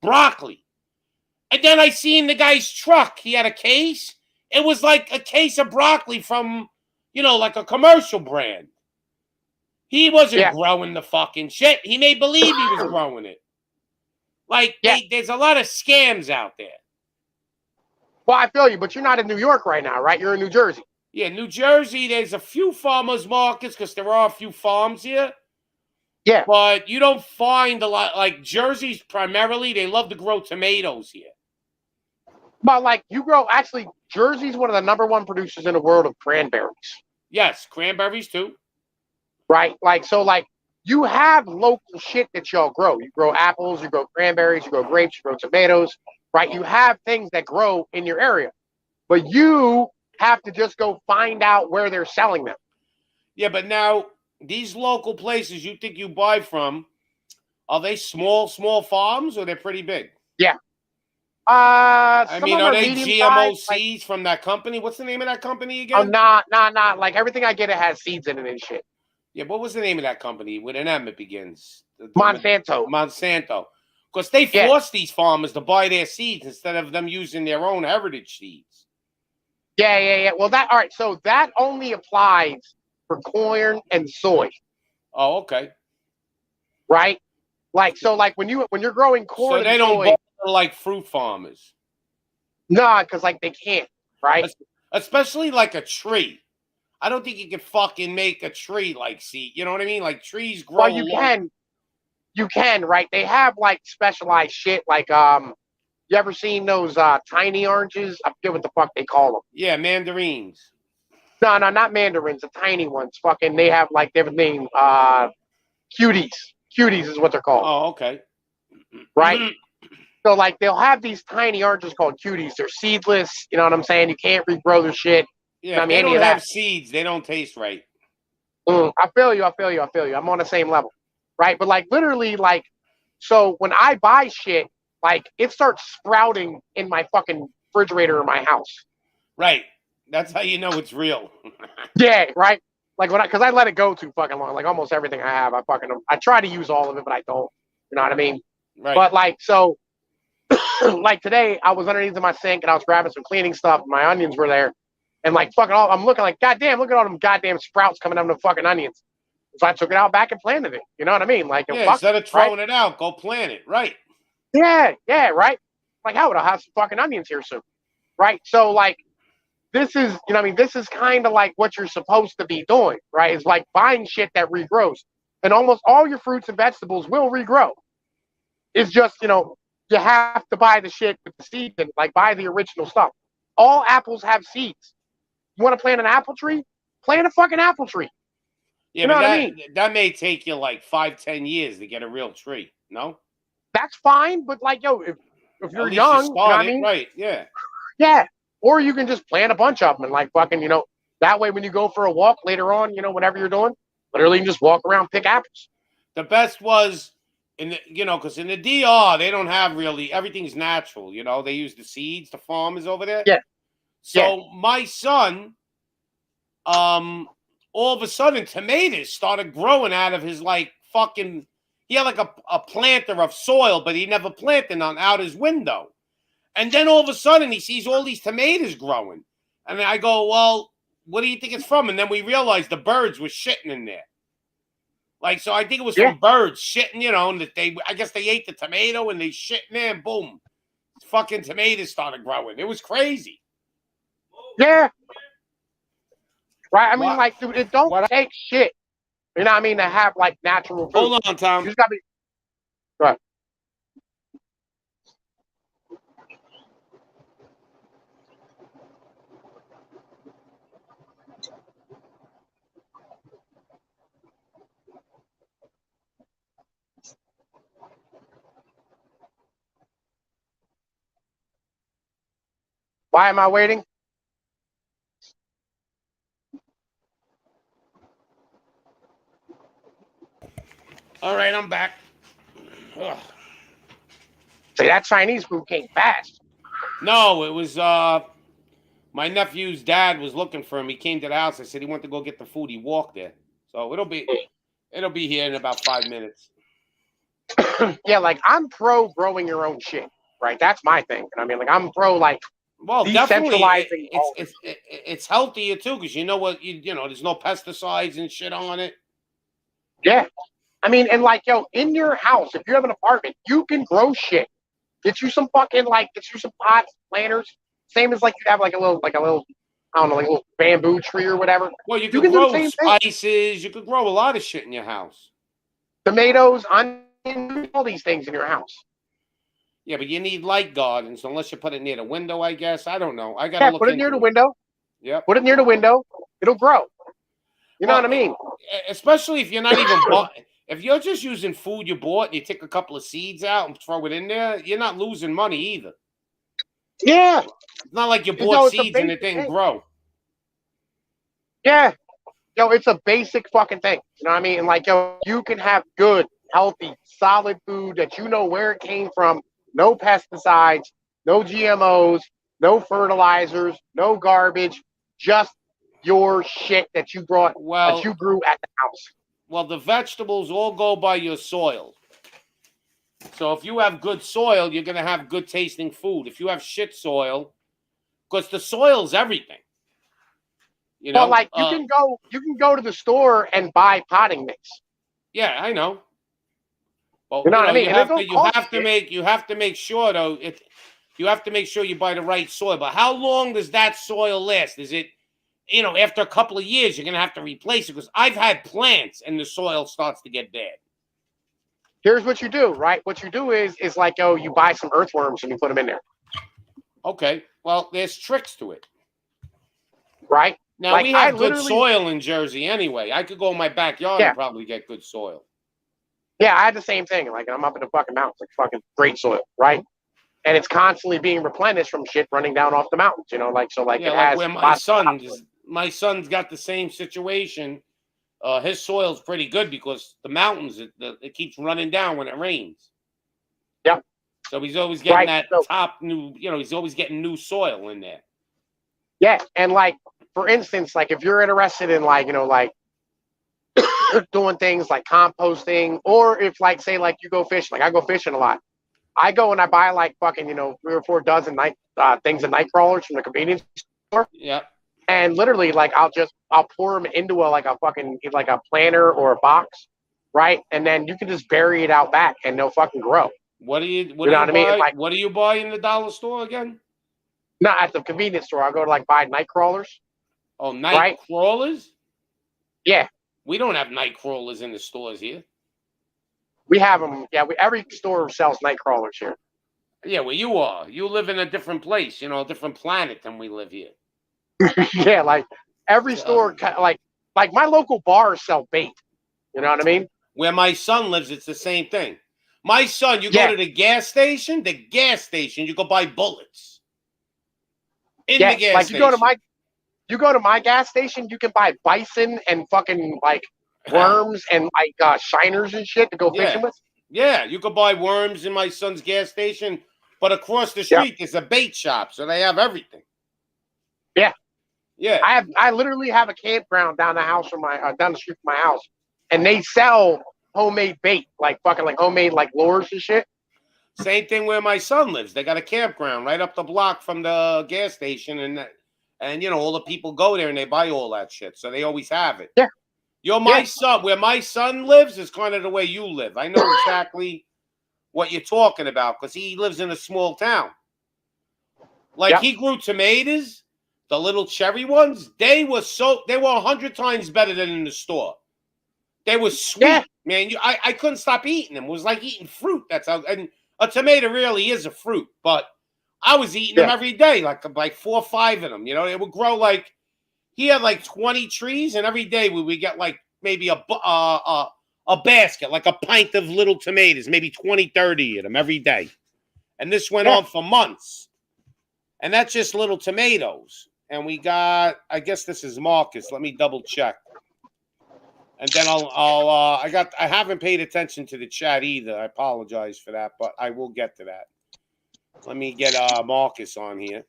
broccoli, and then I seen the guy's truck. He had a case. It was like a case of broccoli from, you know, like a commercial brand. He wasn't growing the fucking shit. He made believe he was growing it. Like, there's a lot of scams out there. Well, I feel you, but you're not in New York right now, right? You're in New Jersey. Yeah, New Jersey, there's a few farmers markets because there are a few farms here. Yeah. But you don't find a lot. Like, Jersey's primarily, they love to grow tomatoes here. But, like, actually, Jersey's one of the #1 producers in the world of cranberries. Yes, cranberries too. Right? Like, so, like, you have local shit that y'all grow. You grow apples, you grow cranberries, you grow grapes, you grow tomatoes, right? You have things that grow in your area. But you have to just go find out where they're selling them. Yeah, but now, these local places you think you buy from, are they small farms or they're pretty big? Yeah. I mean, are they GMO seeds from that company? What's the name of that company again? Oh, nah. Like, everything I get, it has seeds in it and shit. Yeah, what was the name of that company? With an M it begins. Monsanto. Because they force these farmers to buy their seeds instead of them using their own heritage seeds. Yeah. Well, all right. So that only applies for corn and soy. Oh, okay. Right? Like, so, like, when you're growing corn and soy. So they don't bother like fruit farmers. Nah, because, like, they can't, right? Especially like a tree. I don't think you can fucking make a tree like seed. You know what I mean? Like, trees grow. Well, you can. You can, right? They have, like, specialized shit. Like, you ever seen those tiny oranges? I forget what the fuck they call them. Yeah, mandarins. No, not mandarins. The tiny ones. Fucking, they have, like, their name. Cuties. Cuties is what they're called. Oh, okay. Right? So, like, they'll have these tiny oranges called cuties. They're seedless. You know what I'm saying? You can't regrow their shit. Yeah, they don't have seeds. They don't taste right. I feel you. I'm on the same level. Right? But, like, literally, like, so when I buy shit, like, it starts sprouting in my fucking refrigerator in my house. Right. That's how you know it's real. Yeah, right? Like, because I let it go too fucking long. Like, almost everything I have, I try to use all of it, but I don't. You know what I mean? Right. But, like, so, like, today, I was underneath my sink, and I was grabbing some cleaning stuff, and my onions were there. And, like, fucking I'm looking like, goddamn, look at all them goddamn sprouts coming out of the fucking onions. So I took it out back and planted it. You know what I mean? Like, instead of throwing it out, go plant it. Right. Yeah, right? Like, how would I have some fucking onions here soon? Right? So, like, this is, you know what I mean? This is kind of like what you're supposed to be doing, right? It's like buying shit that regrows. And almost all your fruits and vegetables will regrow. It's just, you know, you have to buy the shit with the seeds in, like, buy the original stuff. All apples have seeds. You want to plant an apple tree? Plant a fucking apple tree. Yeah, you know what I mean? That may take you like 5-10 years to get a real tree. No? That's fine, but, like, yo, if you're young, you know what I mean? Right, yeah. Yeah. Or you can just plant a bunch of them and, like, fucking, you know, that way when you go for a walk later on, you know, whatever you're doing, literally you can just walk around, pick apples. The best was because in the DR, they don't have really, everything's natural, you know, they use the seeds, the farmers over there. Yeah. So my son, all of a sudden, tomatoes started growing out of his, like, fucking, he had like a planter of soil, but he never planted none out his window. And then all of a sudden, he sees all these tomatoes growing. And I go, well, what do you think it's from? And then we realized the birds were shitting in there. Like, so I think it was from birds shitting, you know, and that I guess they ate the tomato and they shit in there and boom, fucking tomatoes started growing. It was crazy. Yeah. Right? I mean, like, dude, it don't take shit. You know what I mean? To have, like, natural food. Hold on, Tom. You just gotta be. Right. Why am I waiting? All right, I'm back. Ugh. See, that Chinese food came fast. No, it was my nephew's dad was looking for him. He came to the house. I said he went to go get the food. He walked there. So it'll be here in about 5 minutes. Yeah, like, I'm pro growing your own shit, right? That's my thing. I mean, like, I'm pro, like, definitely it's healthier too, because you know what, you know, there's no pesticides and shit on it. Yeah. I mean, and like, yo, in your house, if you have an apartment, you can grow shit. Get you some fucking, like, get you some pots, planters. Same as, like, you'd have, like, a little, I don't know, like a little bamboo tree or whatever. Well, you You could can do the grow same thing. spices. You could grow a lot of shit in your house. Tomatoes, onions, all these things in your house. Yeah, but you need light gardens unless you put it near the window, I guess. I don't know. I got to look put it into near the window. Yep. Put it near the window. It'll grow. You know what I mean? Especially if you're not even if you're just using food you bought and you take a couple of seeds out and throw it in there, you're not losing money either. Yeah. It's not like you bought seeds and it didn't grow. Yeah. Yo, it's a basic fucking thing. You know what I mean? And like, yo, you can have good, healthy, solid food that you know where it came from. No pesticides, no GMOs, no fertilizers, no garbage, just your shit that you brought, that you grew at the house. Well, the vegetables all go by your soil. So if you have good soil, you're going to have good tasting food. If you have shit soil, because the soil's everything. You know, well, like you can go to the store and buy potting mix. Yeah, I know. But you know what I mean? You have to make sure though. You have to make sure you buy the right soil. But how long does that soil last? Is it, you know, after a couple of years, you're going to have to replace it? Because I've had plants and the soil starts to get bad. Here's what you do, right? What you do is like, oh, you buy some earthworms and you put them in there. Okay. Well, there's tricks to it. Right? Now, like, we have good soil in Jersey anyway. I could go in my backyard and probably get good soil. Yeah, I had the same thing. Like, I'm up in the fucking mountains, like fucking great soil, right? And it's constantly being replenished from shit running down off the mountains, you know? Like, so, like, yeah, it like has where my son's got the same situation. His soil's pretty good because the mountains, it keeps running down when it rains. Yep. So he's always getting top new, you know, he's always getting new soil in there. Yeah, and like, for instance, like if you're interested in like, you know, like doing things like composting, or if like, say like you go fishing, like I go fishing a lot. I go and I buy like fucking, you know, 3 or 4 dozen things of night crawlers from the convenience store. Yeah. And literally like, I'll pour them into a planter or a box. Right. And then you can just bury it out back and they'll fucking grow. What do you buy in the dollar store again? Not at the convenience store. I'll go to like buy night crawlers. Oh, night crawlers? Yeah. We don't have night crawlers in the stores here. We have them. Yeah, every store sells night crawlers here. Yeah, well, you are. You live in a different place, you know, a different planet than we live here. Yeah, like every store, like my local bars sell bait. You know what I mean? Where my son lives, it's the same thing. My son, you go to the gas station, you go buy bullets. In the gas station. You go to my gas station, you can buy bison and fucking like worms and like shiners and shit to go fishing with. Yeah, you could buy worms in my son's gas station, but across the street there's a bait shop, so they have everything. Yeah. Yeah. I literally have a campground down the street from my house, and they sell homemade bait, like fucking like homemade like lures and shit. Same thing where my son lives. They got a campground right up the block from the gas station, and you know all the people go there and they buy all that shit, so they always have it. Yeah. My son, where my son lives is kind of the way you live. I know exactly what you're talking about because he lives in a small town. Like he grew tomatoes, the little cherry ones. They were 100 times better than in the store. They were sweet, man. I couldn't stop eating them. It was like eating fruit. That's how. And a tomato really is a fruit, but I was eating them every day, like 4 or 5 of them. You know, they would grow like. He had like 20 trees, and every day we would get like maybe a basket, like a pint of little tomatoes, maybe 20, 30 of them every day. And this went on for months. And that's just little tomatoes. And we got, I guess this is Marcus. Let me double check. And then I haven't paid attention to the chat either. I apologize for that, but I will get to that. Let me get Marcus on here.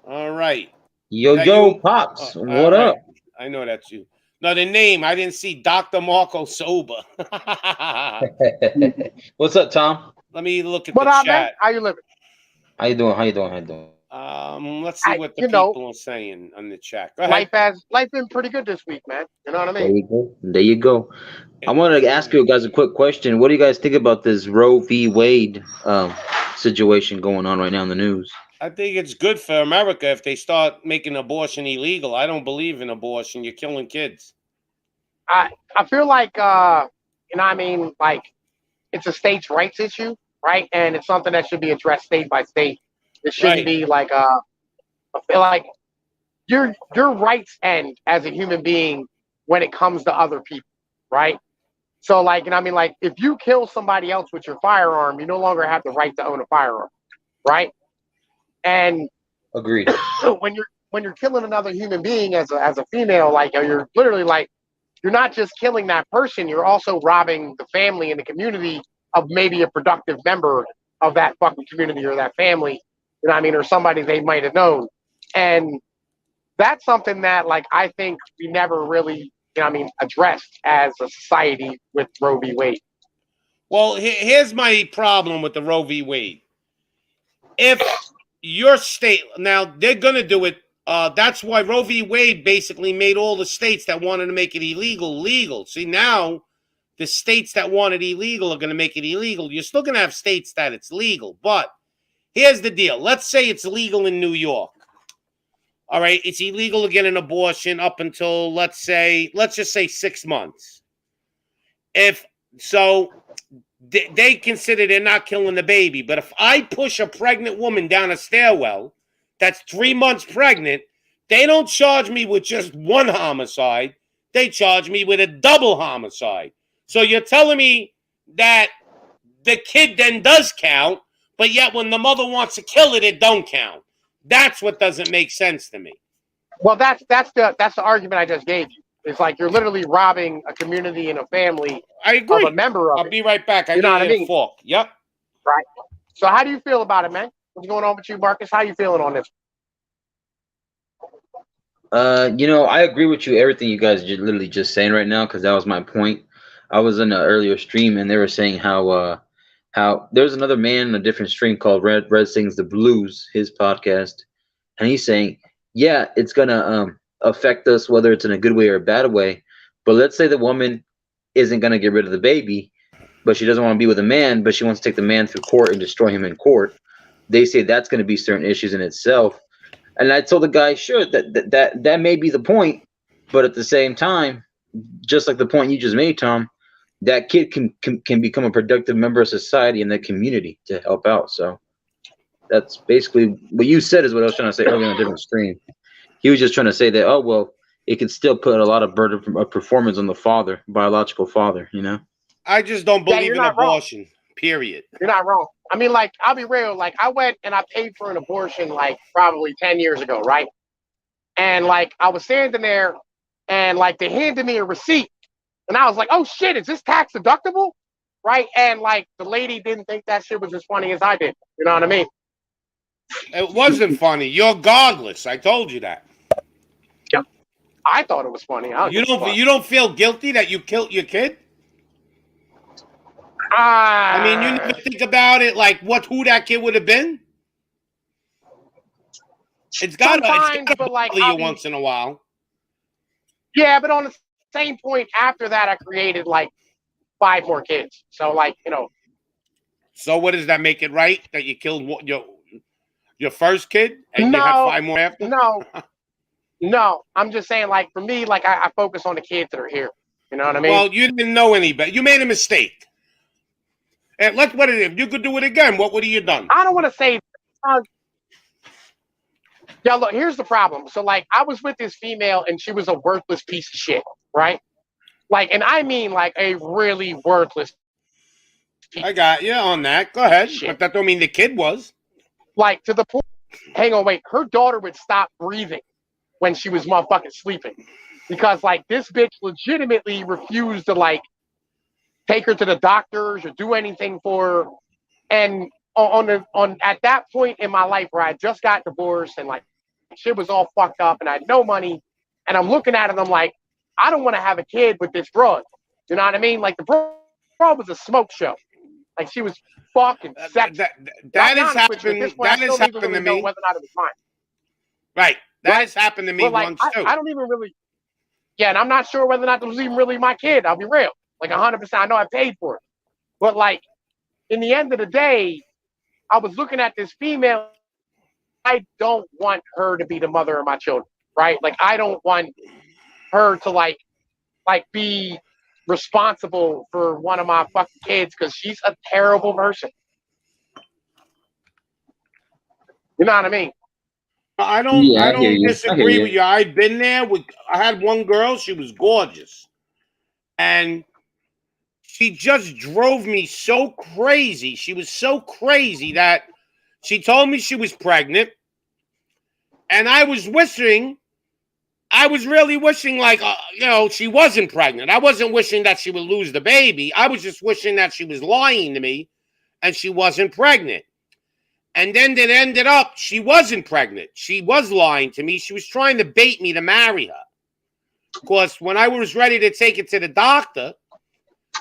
All right. Yo, Pops, what up? I know that's you. No, the name, I didn't see Dr. Marco Soba. What's up, Tom? Let me look at the chat. Man? How you living? How you doing? Let's see what the people are saying on the chat. Go ahead. Life been pretty good this week, man. You know what I mean? There you go. There you go. I wanted to ask you guys a quick question. What do you guys think about this Roe v. Wade situation going on right now in the news? I think it's good for America if they start making abortion illegal. I don't believe in abortion. You're killing kids. I feel like you know what I mean, like it's a states' rights issue, right? And it's something that should be addressed state by state. It shouldn't be like I feel like your rights end as a human being when it comes to other people, right? So like, you know what I mean, like if you kill somebody else with your firearm, you no longer have the right to own a firearm, right? And agreed. when you're killing another human being as a female, like you're literally like, you're not just killing that person, you're also robbing the family and the community of maybe a productive member of that fucking community or that family, you know what I mean, or somebody they might have known. And that's something that like I think we never really, you know what I mean, addressed as a society with Roe v. Wade. Well, here's my problem with the Roe v. Wade. If your state, now they're going to do it. That's why Roe v. Wade basically made all the states that wanted to make it illegal, legal. See, now the states that want it illegal are going to make it illegal. You're still going to have states that it's legal. But here's the deal. Let's say it's legal in New York. All right. It's illegal to get an abortion up until, let's just say 6 months. If so, they consider they're not killing the baby. But if I push a pregnant woman down a stairwell that's 3 months pregnant, they don't charge me with just one homicide. They charge me with a double homicide. So you're telling me that the kid then does count, but yet when the mother wants to kill it, it don't count. That's what doesn't make sense to me. Well, that's the argument I just gave you. It's like you're literally robbing a community and a family. I agree. Of a member of I'll be right back. You know what I mean? Fork. Yep. Right. So how do you feel about it, man? What's going on with you, Marcus? How you feeling on this? I agree with you, everything you guys are literally just saying right now, because that was my point. I was in an earlier stream and they were saying how there's another man in a different stream called Red Sings the Blues, his podcast, and he's saying, yeah, it's gonna affect us whether it's in a good way or a bad way. But let's say the woman isn't gonna get rid of the baby, but she doesn't want to be with a man, but she wants to take the man through court and destroy him in court. They say that's going to be certain issues in itself. And I told the guy, sure, that may be the point, but at the same time, just like the point you just made, Tom, that kid can become a productive member of society and the community to help out. So that's basically what you said is what I was trying to say earlier on a different stream. He was just trying to say that, oh, well, it can still put a lot of burden of performance on the father, biological father, you know? I just don't believe in abortion, wrong. Period. You're not wrong. I mean, like, I'll be real. Like, I went and I paid for an abortion, like, probably 10 years ago, right? And, like, I was standing there, and, like, they handed me a receipt. And I was like, oh, shit, is this tax deductible? Right? And, like, the lady didn't think that shit was as funny as I did. You know what I mean? It wasn't funny. You're godless. I told you that. Yeah. I thought it was funny. You don't feel guilty that you killed your kid? I mean, you never think about it, like who that kid would have been. It's gotta bother you once in a while. Yeah, but on the same point, after that, I created like 5 more kids. So, like, you know. So, what does that make it right that you killed your first kid and you have 5 more after? No. I'm just saying, like, for me, like, I focus on the kids that are here. You know what I mean? Well, you didn't know any better. You made a mistake. And if you could do it again, what would you have done? I don't want to say. Yeah, look, here's the problem. So, like, I was with this female, and she was a worthless piece of shit, right? Like, and I mean, like, a really worthless piece. I got you on that. Go ahead. But that don't mean the kid was. Like, to the point. Hang on, wait. Her daughter would stop breathing when she was motherfucking sleeping, because, like, this bitch legitimately refused to, like, take her to the doctors or do anything for her. And at that point in my life where I just got divorced and like shit was all fucked up and I had no money, and I'm looking at it and I'm like, I don't want to have a kid with this broad. You know what I mean? Like, the broad was a smoke show. Like she was fucking sexy. That has happened. That has happened to me. Whether or not it was mine. Right. That has happened to me once too. I don't even really. Yeah, and I'm not sure whether or not it was even really my kid. I'll be real. Like 100%. I know I paid for it, but like in the end of the day, I was looking at this female. I don't want her to be the mother of my children, right? Like I don't want her to like be responsible for one of my fucking kids because she's a terrible person. You know what I mean? I don't disagree with you. I've been there. I had one girl. She was gorgeous, and she just drove me so crazy. She was so crazy that she told me she was pregnant, and I was really wishing, like, she wasn't pregnant. I wasn't wishing that she would lose the baby. I was just wishing that she was lying to me and she wasn't pregnant. And then it ended up she wasn't pregnant. She was lying to me. She was trying to bait me to marry her. Because when I was ready to take it to the doctor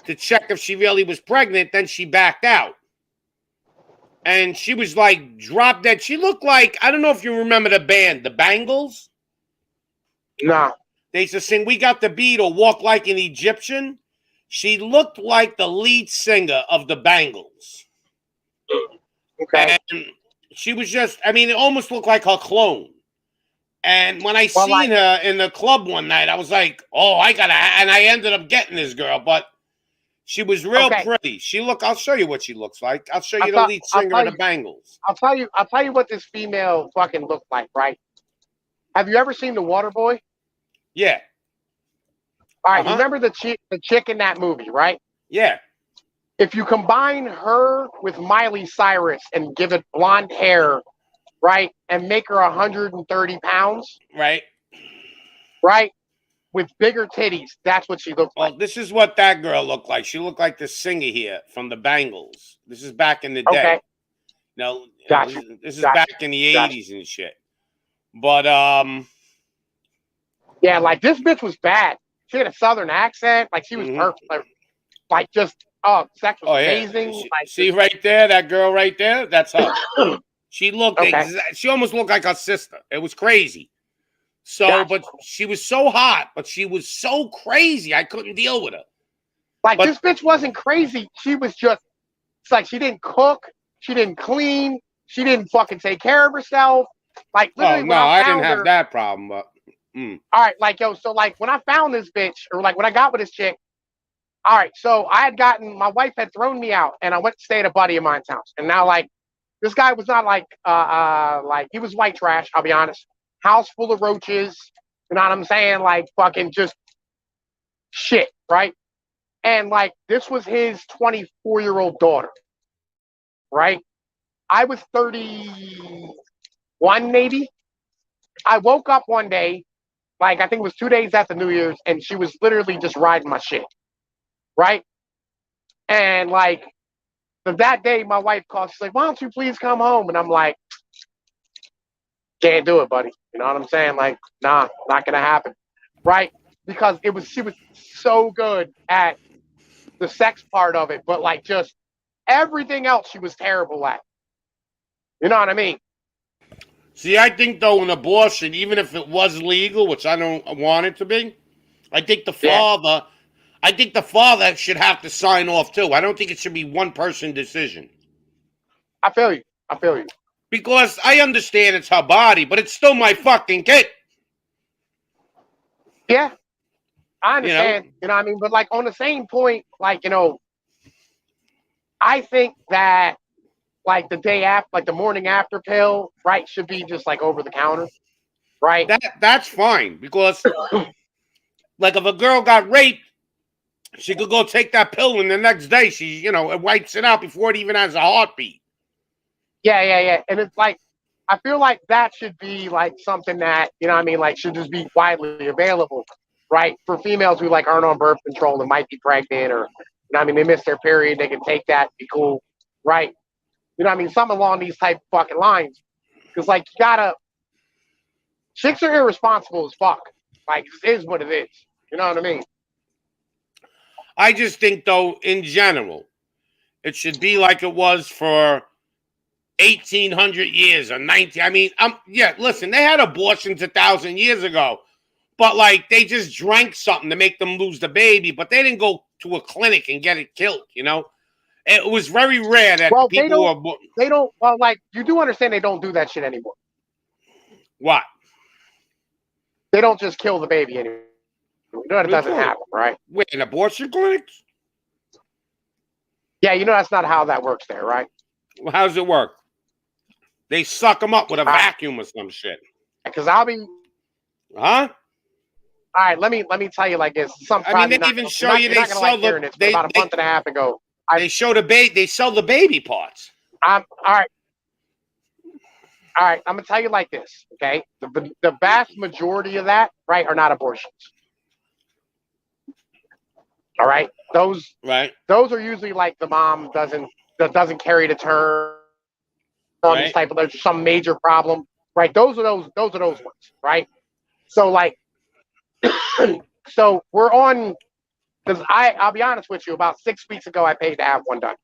to check if she really was pregnant, then she backed out. And she was like drop dead. She looked like, I don't know if you remember the band, the Bangles. Nah. They used to sing, "We Got the Beat" or "Walk Like an Egyptian." She looked like the lead singer of the Bangles. Okay. And she was just, it almost looked like her clone. And when I seen her in the club one night, I was like, oh, and I ended up getting this girl, but she was real pretty. I'll show you what she looks like. I'll show you the lead singer of the Bangles. I'll tell you what this female fucking looked like, right? Have you ever seen The Waterboy? Yeah. All right, you remember the chick in that movie, right? Yeah. If you combine her with Miley Cyrus and give it blonde hair, right, and make her 130 pounds, right, with bigger titties, that's what she looked like. Well, this is what that girl looked like. She looked like the singer here from the Bangles. This is back in the day. Okay. This is back in the 80s and shit. But yeah, like this bitch was bad. She had a southern accent. Like she was perfect. Like just sex was amazing. Yeah. Like, see right there, that girl right there? That's her. She looked she almost looked like her sister. It was crazy. So, but she was so hot, but she was so crazy. I couldn't deal with her. Like this bitch wasn't crazy. She was just, it's like she didn't cook. She didn't clean. She didn't fucking take care of herself. Like literally, I didn't have that problem, but all right, like so like when I found this bitch, or like when I got with this chick, all right, so my wife had thrown me out, and I went to stay at a buddy of mine's house, and now like this guy was not like he was white trash. I'll be honest, house full of roaches. You know what I'm saying? Like fucking just shit, right? And like this was his 24-year-old daughter, right? I was 31, maybe. I woke up one day, like I think it was 2 days after New Year's, and she was literally just riding my shit, right? And like that day, my wife called. She's like, "Why don't you please come home?" And I'm like, "Can't do it, buddy." You know what I'm saying? Like, nah, not gonna happen, right? Because she was so good at the sex part of it, but like just everything else she was terrible at. You know what I mean? See, I think though an abortion, even if it was legal, which I don't want it to be, I think the father should have to sign off too. I don't think it should be one person decision. I feel you. Because I understand it's her body, but it's still my fucking kid. Yeah. I understand. You know what I mean? But like on the same point, like, I think that like the day after, like the morning after pill, right, should be just like over the counter, right? That's fine because, like, if a girl got raped, she could go take that pill, and the next day she, it wipes it out before it even has a heartbeat. Yeah. And it's like, I feel like that should be like something that, like should just be widely available, right? For females who like aren't on birth control and might be pregnant or, they miss their period, they can take that, be cool, right? Something along these type of fucking lines. Because, like, chicks are irresponsible as fuck. Like, it is what it is. You know what I mean? I just think, though, in general, It should be like it was for 1,800 years or 19. I mean, yeah, listen, they had abortions 1,000 years ago, but like they just drank something to make them lose the baby, but they didn't go to a clinic and get it killed, you know? It was very rare that people they don't, well, like, you do understand they don't do that shit anymore. What? They don't just kill the baby anymore. You know that doesn't happen, right? Wait, in abortion clinics? Yeah, you know that's not how that works there, right? Well, how does it work? They suck them up with a vacuum or some shit. Because I'll be... Huh? All right, let me tell you like this. I mean, they even show you they sell the... About a month and a half ago. They show the baby. They sell the baby parts. All right. I'm gonna tell you like this, okay? The vast majority of that, right, are not abortions. All right, those are usually like the mom doesn't carry to term, these type of, there's some major problem, right? Those are those ones, right? So like, so we're on, because I'll be honest with you, about 6 weeks ago I paid to have one done,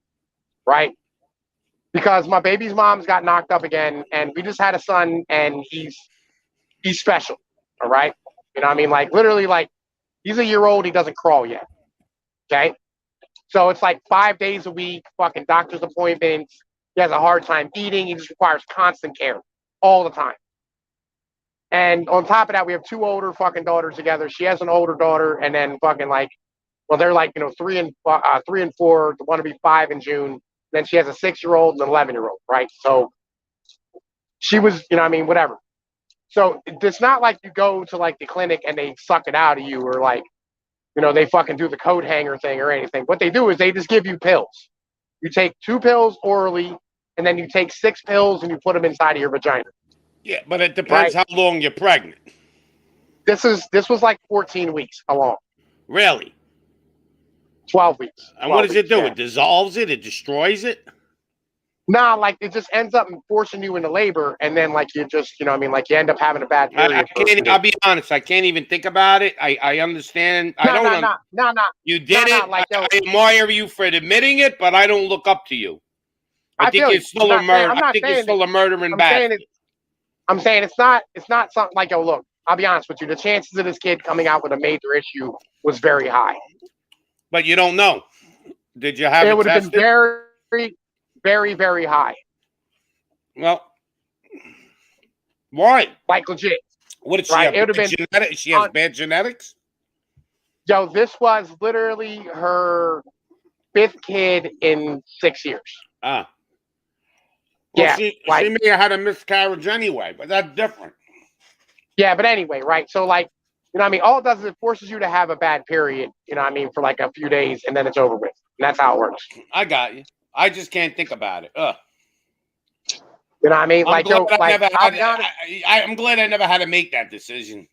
right? Because my baby's mom's got knocked up again, and we just had a son, and he's special, all right? You know what I mean? Like, literally, like, he's a year old, he doesn't crawl yet, okay? So it's like 5 days a week, fucking doctor's appointments. He has a hard time eating. He just requires constant care all the time. And on top of that, we have 2 older fucking daughters together. She has an older daughter, and then fucking like, well, they're like, you know, 3 and 4, the one to be 5 in June. Then she has a 6-year-old and an 11-year-old, right? So she was, you know what I mean, whatever. So it's not like you go to like the clinic and they suck it out of you, or like, you know, they fucking do the coat hanger thing or anything. What they do is they just give you pills. You take 2 pills orally, and then you take 6 pills and you put them inside of your vagina. Yeah, but it depends how long you're pregnant. This was like 14 weeks along. Really? 12 weeks. And what does it do? Yeah. It dissolves it? It destroys it? Nah, like it just ends up forcing you into labor, and then like you just, you know what I mean, like you end up having a bad period. I'll be honest, I can't even think about it. I understand. No. You did it. Like, I admire you for admitting it, but I don't look up to you. I think you're still a murderer. I think you're still a murdering bastard. I'm saying it's not something like, yo, look, I'll be honest with you. The chances of this kid coming out with a major issue was very high. But you don't know. Did you have it? It would have been very, very, very high. Well, why? Like legit. What did she have? It would have been genetics. She has bad genetics? Yo, this was literally her 5th kid in 6 years. Ah. Well, yeah. She may have had a miscarriage anyway, but that's different. Yeah, but anyway, right? So like, you know what I mean? All it does is it forces you to have a bad period, you know what I mean, for like a few days, and then it's over with. And that's how it works. I got you. I just can't think about it. Ugh. You know what I mean? I'm glad I never had to make that decision.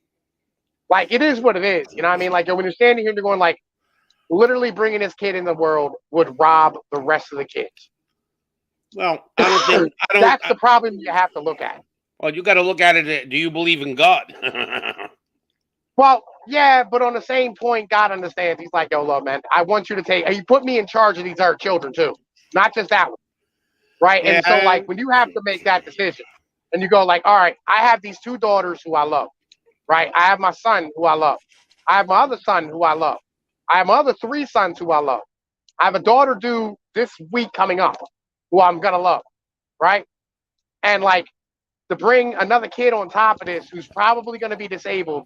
Like, it is what it is. You know what I mean? Like, when you're standing here and you're going, like, literally bringing this kid in the world would rob the rest of the kids. Well, That's the problem you have to look at. Well, you got to look at it. Do you believe in God? Well, yeah, but on the same point, God understands. He's like, yo, look, man, I want you to you put me in charge of these other children too, not just that one, right? Yeah. And so, like, when you have to make that decision, and you go, like, all right, I have these 2 daughters who I love, right? I have my son who I love. I have my other son who I love. I have my other 3 sons who I love. I have a daughter due this week coming up who I'm gonna love, right? And like, to bring another kid on top of this who's probably gonna be disabled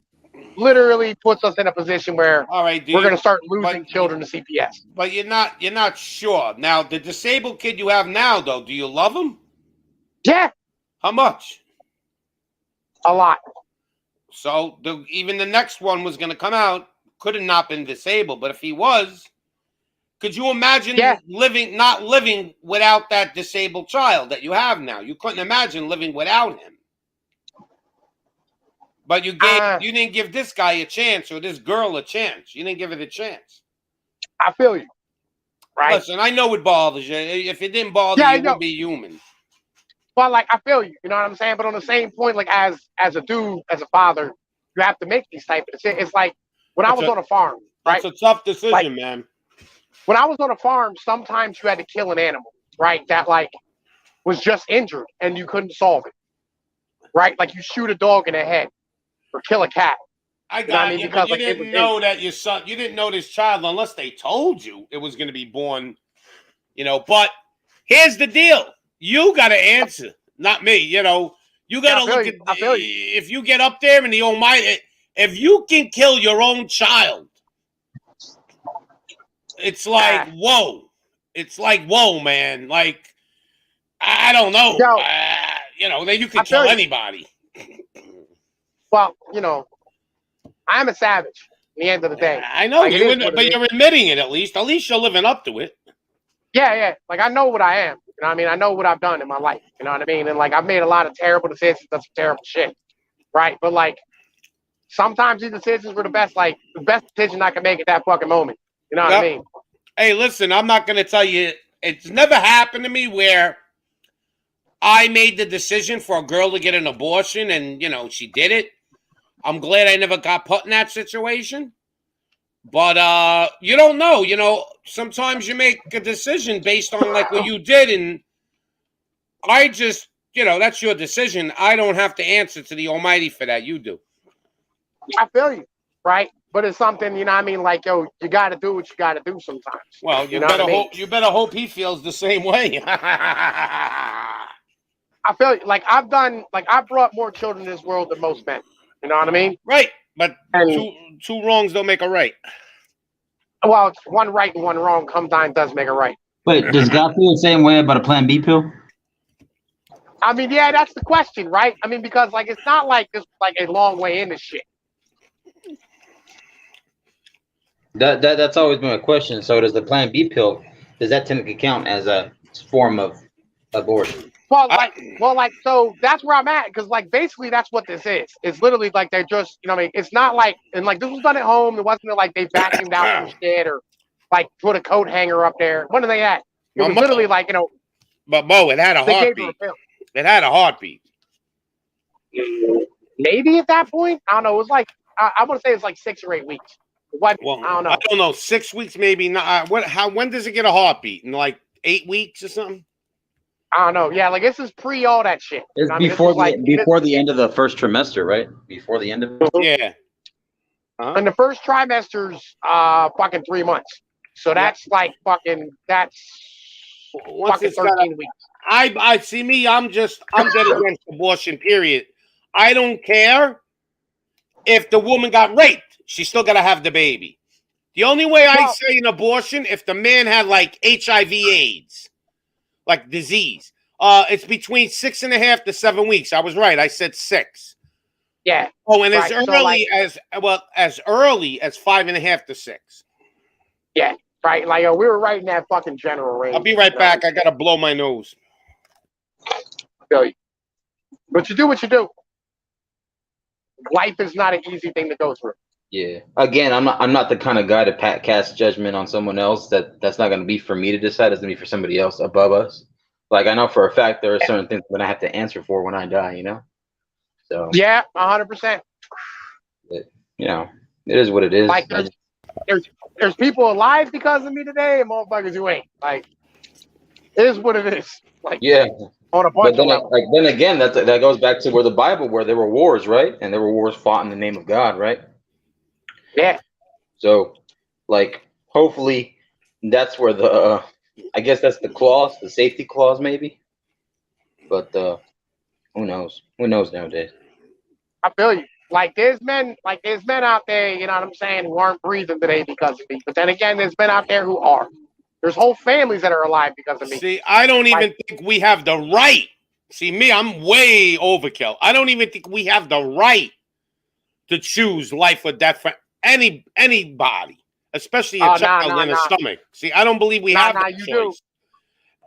literally puts us in a position where we're going to start losing children to CPS. But you're not sure. Now, the disabled kid you have now, though, do you love him? Yeah. How much? A lot. So even the next one was going to come out, could have not been disabled. But if he was, could you imagine not living without that disabled child that you have now? You couldn't imagine living without him. But you didn't give this guy a chance, or this girl a chance. You didn't give it a chance. I feel you. Right. Listen, I know it bothers you. If it didn't bother you, you would be human. Well, like, I feel you. You know what I'm saying? But on the same point, like, as a dude, as a father, you have to make these type of decisions. It's like when I was on a farm, right? It's a tough decision, man. when I was on a farm, sometimes you had to kill an animal, right? That like was just injured and you couldn't solve it, right? Like you shoot a dog in the head or kill a cat. I You know what I got mean? you, Because but you like it was didn't know that your son, you didn't know this child unless they told you it was going to be born, you know. But here's the deal: you got to answer, not me. You know, you got to look at if you get up there and the Almighty, if you can kill your own child, it's like whoa, it's like whoa, man. Like I don't know, you know, then you can kill anybody. Well, you know, I'm a savage. At the end of the day, I know like, but you're admitting it at least. At least you're living up to it. Yeah. Like I know what I am. You know what I mean? I know what I've done in my life. You know what I mean? And like I've made a lot of terrible decisions. That's terrible shit. Right? But like sometimes these decisions were the best decision I can make at that fucking moment. You know what I mean? Hey, listen, I'm not gonna tell you it's never happened to me where I made the decision for a girl to get an abortion and you know she did it. I'm glad I never got put in that situation. But you don't know, you know, sometimes you make a decision based on like what you did, and I just, you know, that's your decision. I don't have to answer to the Almighty for that. You do. I feel you, right? But it's something, you know what I mean? Like, yo, you got to do what you got to do sometimes. Well, you better hope. You better hope he feels the same way. I feel like I've brought more children to this world than most men. You know what I mean? Right, but two wrongs don't make a right. Well, it's one right and one wrong. Sometimes does make a right. Wait, does God feel the same way about a Plan B pill? I mean, yeah, that's the question, right? I mean, because like it's not like this like a long way into shit. That's always been a question. So does the Plan B pill, does that technically count as a form of abortion? Well, so that's where I'm at, because like basically that's what this is. It's literally like they're just, you know what I mean? It's not like, and like this was done at home. It wasn't like they vacuumed out some shit or like put a coat hanger up there. What are they at? It was literally like, you know. But Mo, it had a heartbeat. It had a heartbeat. Maybe at that point, I don't know. It was like I want to say it's like 6 or 8 weeks. What? Well, I don't know. I don't know. 6 weeks, maybe not. When does it get a heartbeat? In like 8 weeks or something? I don't know. Yeah, like this is pre all that shit. It's before the end of the first trimester, right? Before the end of it. Yeah. And the first trimester's fucking 3 months. So that's like fucking fucking 13 weeks. I see me. I'm dead against abortion. Period. I don't care if the woman got raped. She's still got to have the baby. The only way I say an abortion, if the man had like HIV/AIDS, like disease, it's between 6.5 to 7 weeks. I was right. I said 6. Yeah. Oh, and as early as 5.5 to 6. Yeah. Right. Like we were right in that fucking general range. I'll be right back. I gotta blow my nose. But you do what you do. Life is not an easy thing to go through. Yeah. Again, I'm not the kind of guy to cast judgment on someone else. That's not going to be for me to decide. It's going to be for somebody else above us. Like I know for a fact there are certain things that I have to answer for when I die. You know. So. Yeah, 100%. You know, it is what it is. Like there's people alive because of me today, and motherfuckers who ain't. Like it is what it is. Like yeah. On a bunch of levels. Then again, that goes back to where the Bible, where there were wars, right? And there were wars fought in the name of God, right? Yeah. So, like, hopefully, that's where the I guess that's the clause, the safety clause, maybe. But who knows? Who knows nowadays? I feel you. Like there's men out there, you know what I'm saying, who aren't breathing today because of me. But then again, there's men out there who are. There's whole families that are alive because of me. See, I don't even think we have the right. See, me, I'm way overkill. I don't even think we have the right to choose life or death for anybody, especially a child in a stomach. See, I don't believe we have that choice. Do.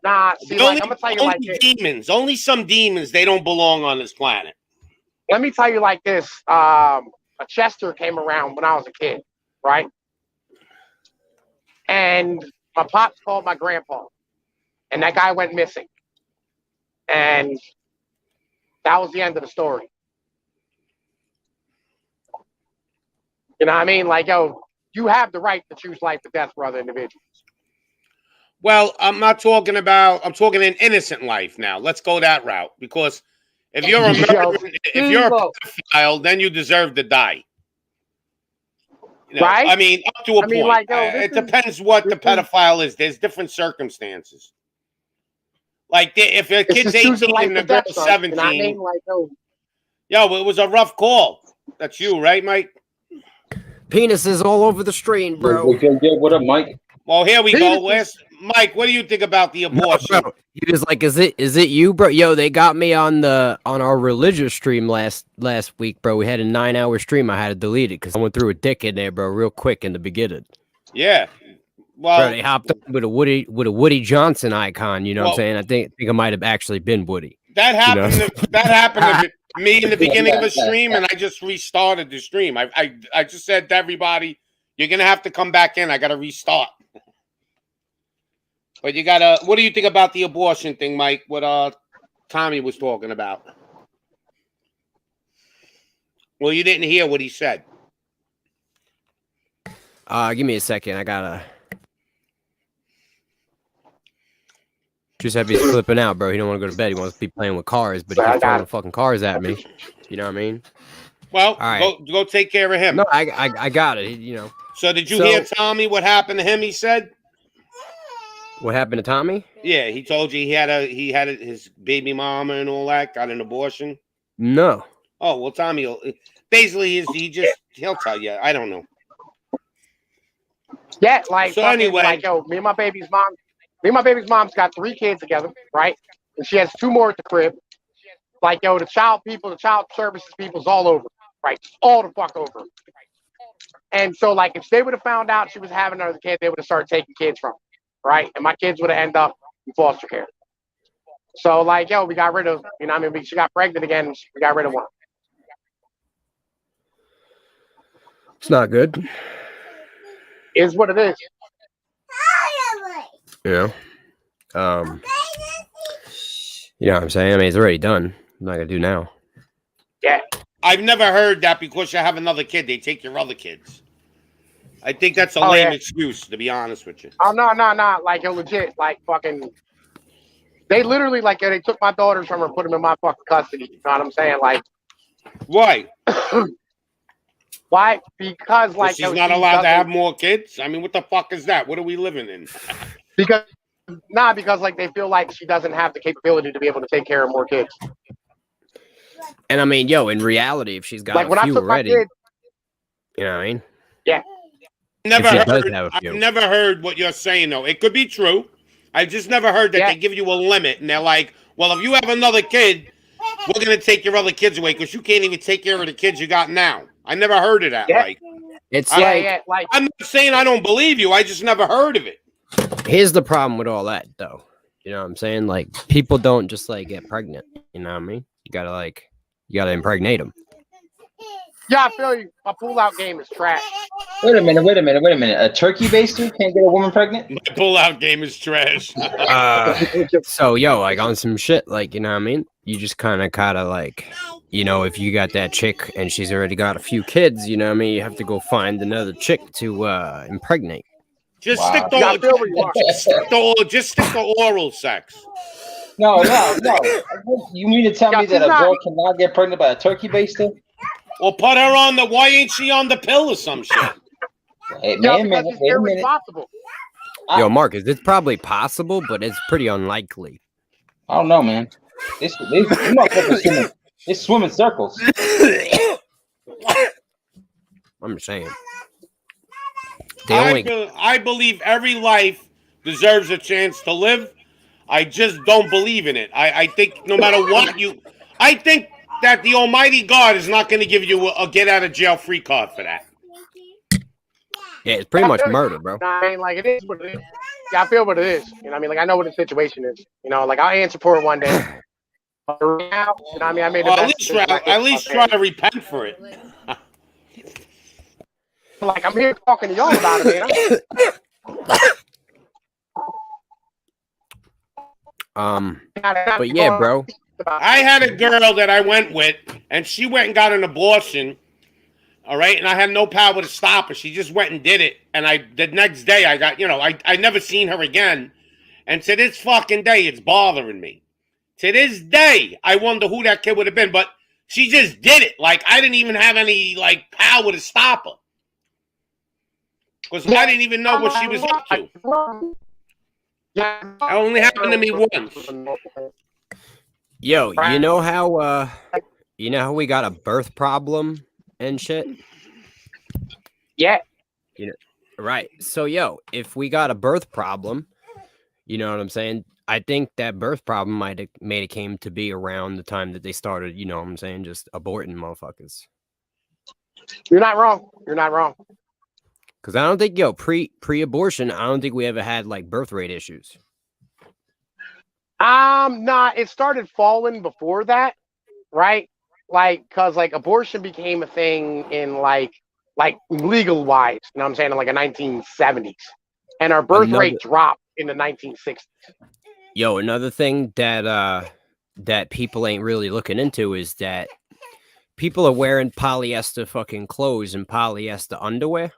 Nah, see, I'm gonna tell you like this. Demons, only some demons, they don't belong on this planet. Let me tell you like this. A Chester came around when I was a kid, right? And my pops called my grandpa, and that guy went missing. And that was the end of the story. You know what I mean? Like, yo, you have the right to choose life or death for other individuals. Well, I'm not talking about. I'm talking in innocent life now. Let's go that route because if you're a murderer, if you're a pedophile, then you deserve to die. You know, Right? I mean, up to a point. Like, It depends what the pedophile is. There's different circumstances. Like if a kid's 18 and the girl's 17. You know what I mean? Like, yo, it was a rough call. That's you, right, Mike? Penises all over the screen, bro. What up, Mike? Well, here we go. Mike, what do you think about the abortion? No, bro. He was like, "Is it you, bro?" Yo, they got me on our religious stream last week, bro. We had a 9-hour stream. I had to delete it because I went through a dick in there, bro, real quick in the beginning. Yeah. Well, bro, they hopped up with a Woody Johnson icon. You know what I'm saying? I think it might have actually been Woody. That happened. You know? That happened to me in the beginning of the stream, and I just restarted the stream. I just said to everybody, "You're gonna have to come back in. I got to restart." But you gotta. What do you think about the abortion thing, Mike? What Tommy was talking about? Well, you didn't hear what he said. Give me a second. I gotta. Giuseppe's flipping out, bro. He don't want to go to bed. He wants to be playing with cars, but he keeps throwing fucking cars at me. You know what I mean? Well, right. go take care of him. No, I got it. You know. So did you hear Tommy? What happened to him? He said. What happened to Tommy? Yeah, he told you he had his baby mama and all that, got an abortion. No. Oh well, Tommy basically he'll tell you. I don't know. Yeah, like so anyway, like yo, me and my baby's mom's got 3 kids together, right? And she has 2 more at the crib. Like yo, the child services people's all over, right? All the fuck over. And so like if they would have found out she was having another kid, they would have started taking kids from her. Right, and my kids would have ended up in foster care. So, like, yo, we got rid of, you know what I mean? She got pregnant again, we got rid of one. It's not good. Is what it is. You know? You know what I'm saying? I mean, it's already done. I'm not going to do now. Yeah. I've never heard that because you have another kid, they take your other kids. I think that's a lame excuse, to be honest with you. Oh, no. Like, yo, legit. Like, fucking. They literally, like, they took my daughters from her and put them in my fucking custody. You know what I'm saying? Like. Why? Why? Because, like. She's not allowed to have more kids? I mean, what the fuck is that? What are we living in? Because, like, they feel like she doesn't have the capability to be able to take care of more kids. And, I mean, yo, in reality, if she's got like, a when few I took already. My kid, you know what I mean? Yeah. I've never heard what you're saying, though. It could be true. I just never heard that they give you a limit. And they're like, well, if you have another kid, we're going to take your other kids away because you can't even take care of the kids you got now. I never heard of that. Yeah. Like, it's like, I'm not saying I don't believe you. I just never heard of it. Here's the problem with all that, though. You know what I'm saying? Like, people don't just, like, get pregnant. You know what I mean? You got to impregnate them. Yeah, I feel you. My pull-out game is trash. Wait a minute. A turkey baster can't get a woman pregnant? My pull-out game is trash. So, yo, like, on some shit, like, you know what I mean? You just kind of, like, you know, if you got that chick and she's already got a few kids, you know what I mean? You have to go find another chick to impregnate. Just stick to oral sex. No. You mean to tell me that a girl cannot get pregnant by a turkey baster? Or put her on the. Why ain't she on the pill or some shit? Hey, wait a minute. Yo, Marcus, it's probably possible, but it's pretty unlikely. I don't know, man. It's swimming circles. I'm just saying. I believe every life deserves a chance to live. I just don't believe in it. I think no matter what I think that the Almighty God is not going to give you a get out of jail free card for that. Yeah, it's pretty much murder, bro. I mean, like, it is what it is. Yeah, I feel what it is. You know what I mean? Like, I know what the situation is. You know, like, I'll answer for it one day. But now, you know what I mean? I made at least try to repent for it. Like, I'm here talking to y'all about it, man. But yeah, bro. I had a girl that I went with, and she went and got an abortion. All right, and I had no power to stop her. She just went and did it, and the next day I got, I never seen her again. And to this fucking day, it's bothering me. To this day, I wonder who that kid would have been. But she just did it. Like, I didn't even have any, like, power to stop her. Because I didn't even know what she was up to. It only happened to me once. Yo, you know how we got a birth problem and shit? Yeah. You know, right. So, yo, if we got a birth problem, you know what I'm saying? I think that birth problem might have made it came to be around the time that they started, you know what I'm saying, just aborting motherfuckers. You're not wrong. You're not wrong. Because I don't think, yo, pre-abortion, I don't think we ever had, like, birth rate issues. Nah, it started falling before that, right? Like, cause like abortion became a thing in like legal wise, you know what I'm saying, in like the 1970s. And our birth rate dropped in the 1960s. Yo, another thing that that people ain't really looking into is that people are wearing polyester fucking clothes and polyester underwear.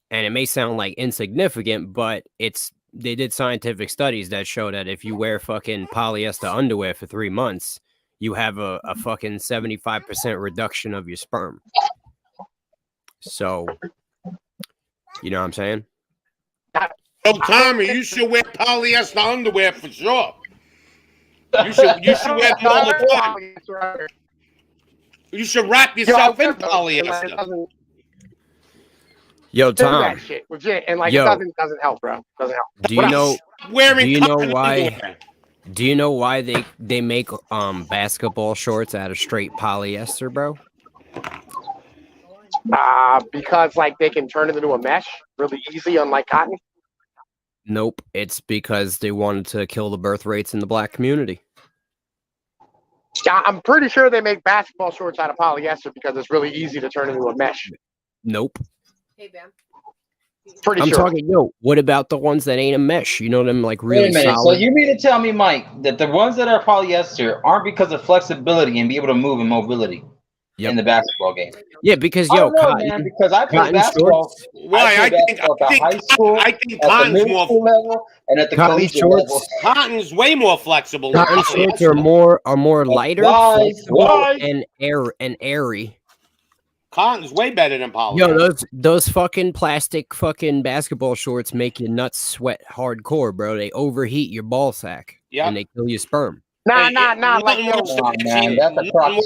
And it may sound like insignificant, but they did scientific studies that show that if you wear fucking polyester underwear for 3 months, you have a fucking 75% reduction of your sperm. So, you know what I'm saying? Oh, Tommy, you should wear polyester underwear for sure. You should wear them all the time. You should wrap yourself in polyester. Yo, Tom. That shit legit, and like it doesn't help, bro. Doesn't help. Do you know why they make basketball shorts out of straight polyester, bro? Because like they can turn it into a mesh really easy, unlike cotton. Nope, it's because they wanted to kill the birth rates in the black community. I'm pretty sure they make basketball shorts out of polyester because it's really easy to turn into a mesh. Nope. Hey, Bam. I'm talking, yo, what about the ones that ain't a mesh? You know them, like, really Wait a minute. solid? So you mean to tell me, Mike, that the ones that are polyester aren't because of flexibility and be able to move and mobility in the basketball game? Yeah, because, yo, cotton, man, because I played basketball. Why? I think high school, I think cotton's more level, and at the collegiate level. Cotton's way more flexible. Cotton shorts are more lighter, and airy. Cotton's way better than polyester. Yo, those fucking plastic fucking basketball shorts make your nuts sweat hardcore, bro. They overheat your ball sack, and they kill your sperm. Nah. Nothing worse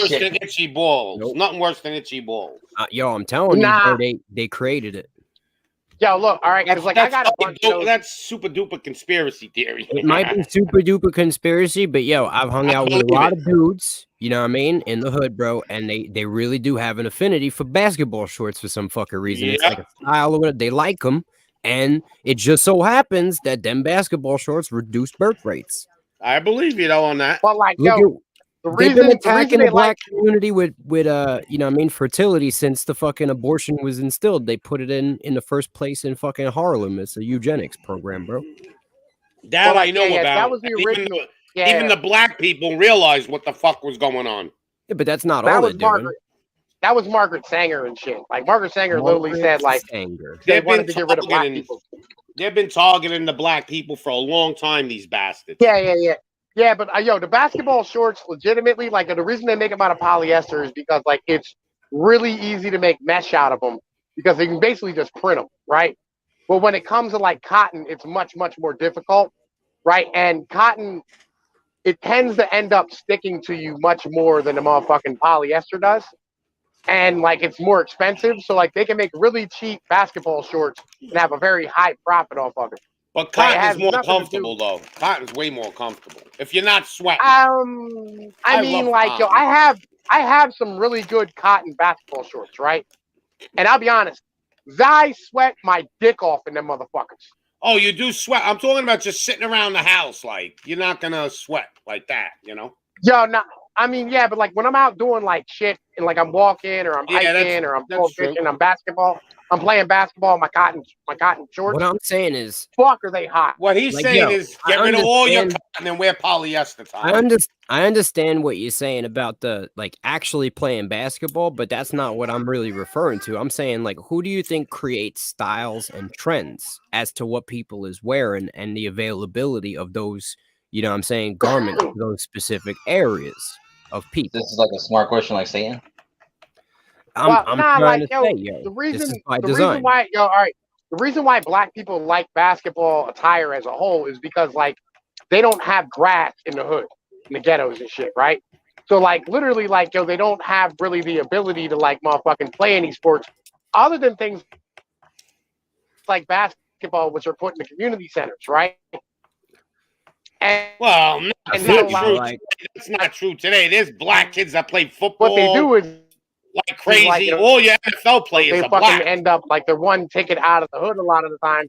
than itchy balls. Nope. Nothing worse than itchy balls. Yo, I'm telling you, bro, they created it. Yo, look, all right, because like I got a bunch of that's super duper conspiracy theory. It might be super duper conspiracy, but yo, I've hung out with a lot of dudes, you know what I mean, in the hood, bro, and they really do have an affinity for basketball shorts for some fucking reason. It's like a style of it. They like them, and it just so happens that them basketball shorts reduce birth rates. I believe you though on that. Well, like, they've been attacking the black community with you know what I mean, fertility since the fucking abortion was instilled. They put it in the first place in fucking Harlem. It's a eugenics program, bro. That I know about. That was the original. Even the black people realized what the fuck was going on. Yeah, but that's not all they're doing. That was Margaret Sanger and shit. Like Margaret Sanger literally said, like, they wanted to get rid of black people. They've been targeting the black people for a long time. These bastards. Yeah, but the basketball shorts, legitimately, like the reason they make them out of polyester is because like it's really easy to make mesh out of them because they can basically just print them, right? But when it comes to like cotton, it's much more difficult, right? And cotton, it tends to end up sticking to you much more than the motherfucking polyester does. And like it's more expensive, so like they can make really cheap basketball shorts and have a very high profit off of it. But cotton is more comfortable though. Cotton's way more comfortable if you're not sweating. I mean, like I have some really good cotton basketball shorts, right? And I'll be honest, I sweat my dick off in them motherfuckers. Oh, you do sweat? I'm talking about just sitting around the house, like you're not gonna sweat like that, you know? Yo, I mean, yeah, but like when I'm out doing like shit and like I'm walking or I'm hiking or I'm fishing, I'm playing basketball, my cotton shorts. What I'm saying is, fuck, are they hot? What he's Like, saying yo, is get rid of all your understand- cotton and wear polyester top. I understand what you're saying about the like actually playing basketball, but that's not what I'm really referring to. I'm saying like, who do you think creates styles and trends as to what people is wearing and the availability of those, you know what I'm saying, garments for those specific areas of people? This is like a smart question, like Satan. I'm trying like, to yo, say, yo, the reason design. why, yo, all right, the reason why black people like basketball attire as a whole is because like they don't have grass in the hood, in the ghettos and shit, right? So like literally, like, yo, they don't have really the ability to like motherfucking play any sports other than things like basketball, which are put in the community centers, right? And Well, no, and that's so, not true. like- It's not true today. There's black kids that play football. what they do is like crazy. like, you know, all your NFL players they are fucking black. end up like they're one ticket out of the hood a lot of the time.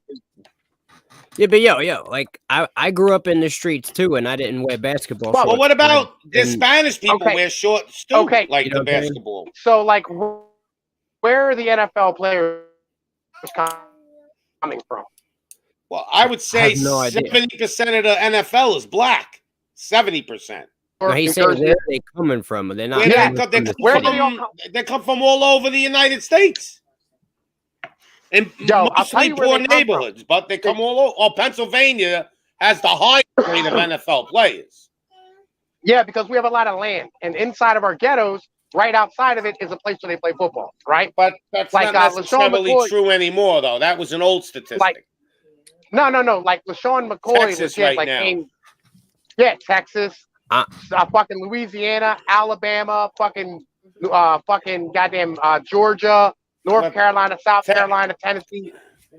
Yeah, but yo, like I grew up in the streets too, and I didn't wear basketball Well, shorts. But what about the And- Spanish people Okay. wear shorts too, Okay. like You know the what I'm saying? basketball? So like, where are the NFL players coming from? Well, I would say have no idea. 70% of the NFL is black. 70%. No, he's New saying Jersey? where are they coming from? They're not. Where Yeah. coming they, from the Where city. they all come- they come from all over the United States. In Yo, I'll tell mostly you where poor they come from. neighborhoods, but they come all over. Oh, Pennsylvania has the highest rate of NFL players. Yeah, because we have a lot of land, and inside of our ghettos, right outside of it, is a place where they play football, right? But that's Like, not LaShawn necessarily McCoy- true anymore, though. That was an old statistic. Like, No. Like LaShawn McCoy Texas was shit, right like now. Texas, fucking Louisiana, Alabama, fucking goddamn Georgia, North But- Carolina, South Carolina, Tennessee.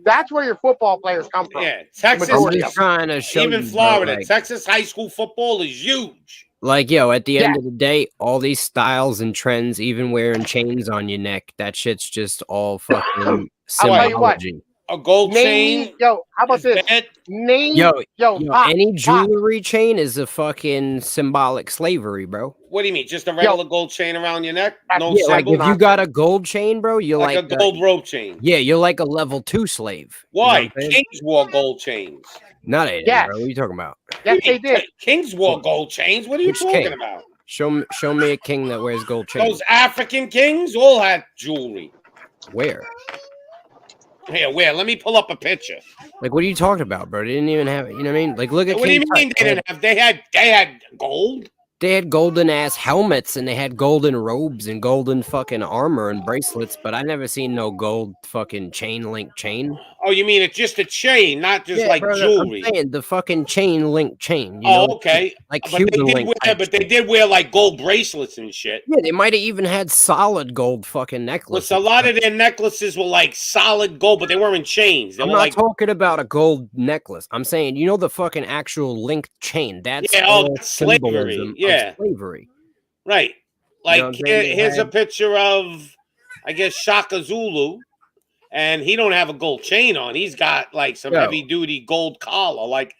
That's where your football players come from. Yeah, Texas, I'm Majority just trying to show even you, bro, Florida, like- Texas high school football is huge. Like, yo, at the end Yeah. of the day, all these styles and trends, even wearing chains on your neck, that shit's just all fucking I'll tell you what. symbology. A gold Name chain. me, yo, how about is this? bad. Name, Yo, Pop, any Pop. jewelry chain is a fucking symbolic slavery, bro. What do you mean? Just a regular gold chain around your neck? No Yeah, like symbol? if you got a gold chain, bro, you're like like a gold rope chain. yeah, you're like a level 2 slave. You know Why? what I'm saying? Kings wore gold chains. Not it, Yes. bro. What are you talking about? Yes, they did. Kings wore gold chains. What are you Which talking king? about? Show me a king that wears gold chains. Those African kings all had jewelry. Where? Here, where? Let me pull up a picture. Like, what are you talking about, bro? They didn't even have it. You know what I mean? Like, look at What do you King mean Tut. they didn't have? They had gold. They had golden ass helmets and they had golden robes and golden fucking armor and bracelets, but I never seen no gold fucking chain link chain. Oh, you mean it's just a chain, not just like bro, jewelry? I'm saying the fucking chain link chain. You Oh, know? okay. Like But they Cuban did link. wear, type but they shit. did wear like gold bracelets and shit. Yeah, they might have even had solid gold fucking But necklaces. a lot of their necklaces were like solid gold, but they weren't chains. They I'm were not like, talking about a gold necklace. I'm saying, you know, the fucking actual linked chain. That's Yeah, all that's slavery. symbolism of Yeah. slavery. right. know Like what I'm saying? They here's a had- picture of, I guess, Shaka Zulu, and he don't have a gold chain on. He's got like some Yo. heavy duty gold collar. Like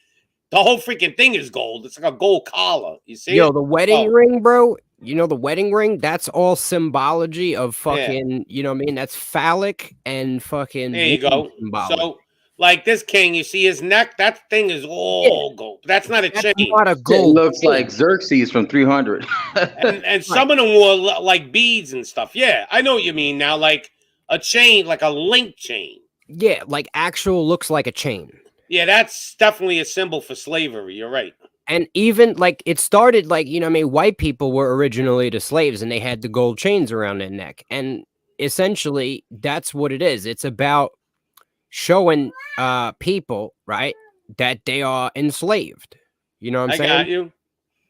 the whole freaking thing is gold. It's like a gold collar. You see? Yo, it? the wedding Oh. ring, bro. You know the wedding ring? That's all symbology of fucking, you know what I mean? That's phallic and fucking There you woman go. symbology. So, like this king, you see his neck? That thing is all gold. That's not a That's chain. not a It gold. looks chain. like Xerxes from 300. And some of them wore like beads and stuff. Yeah, I know what you mean now. Like a chain, like a link chain. Yeah, like actual looks like a chain. Yeah, that's definitely a symbol for slavery. You're right. And even like it started like, you know what I mean, white people were originally the slaves and they had the gold chains around their neck. And essentially that's what it is. It's about showing people, right, that they are enslaved. You know what I'm I saying? got you.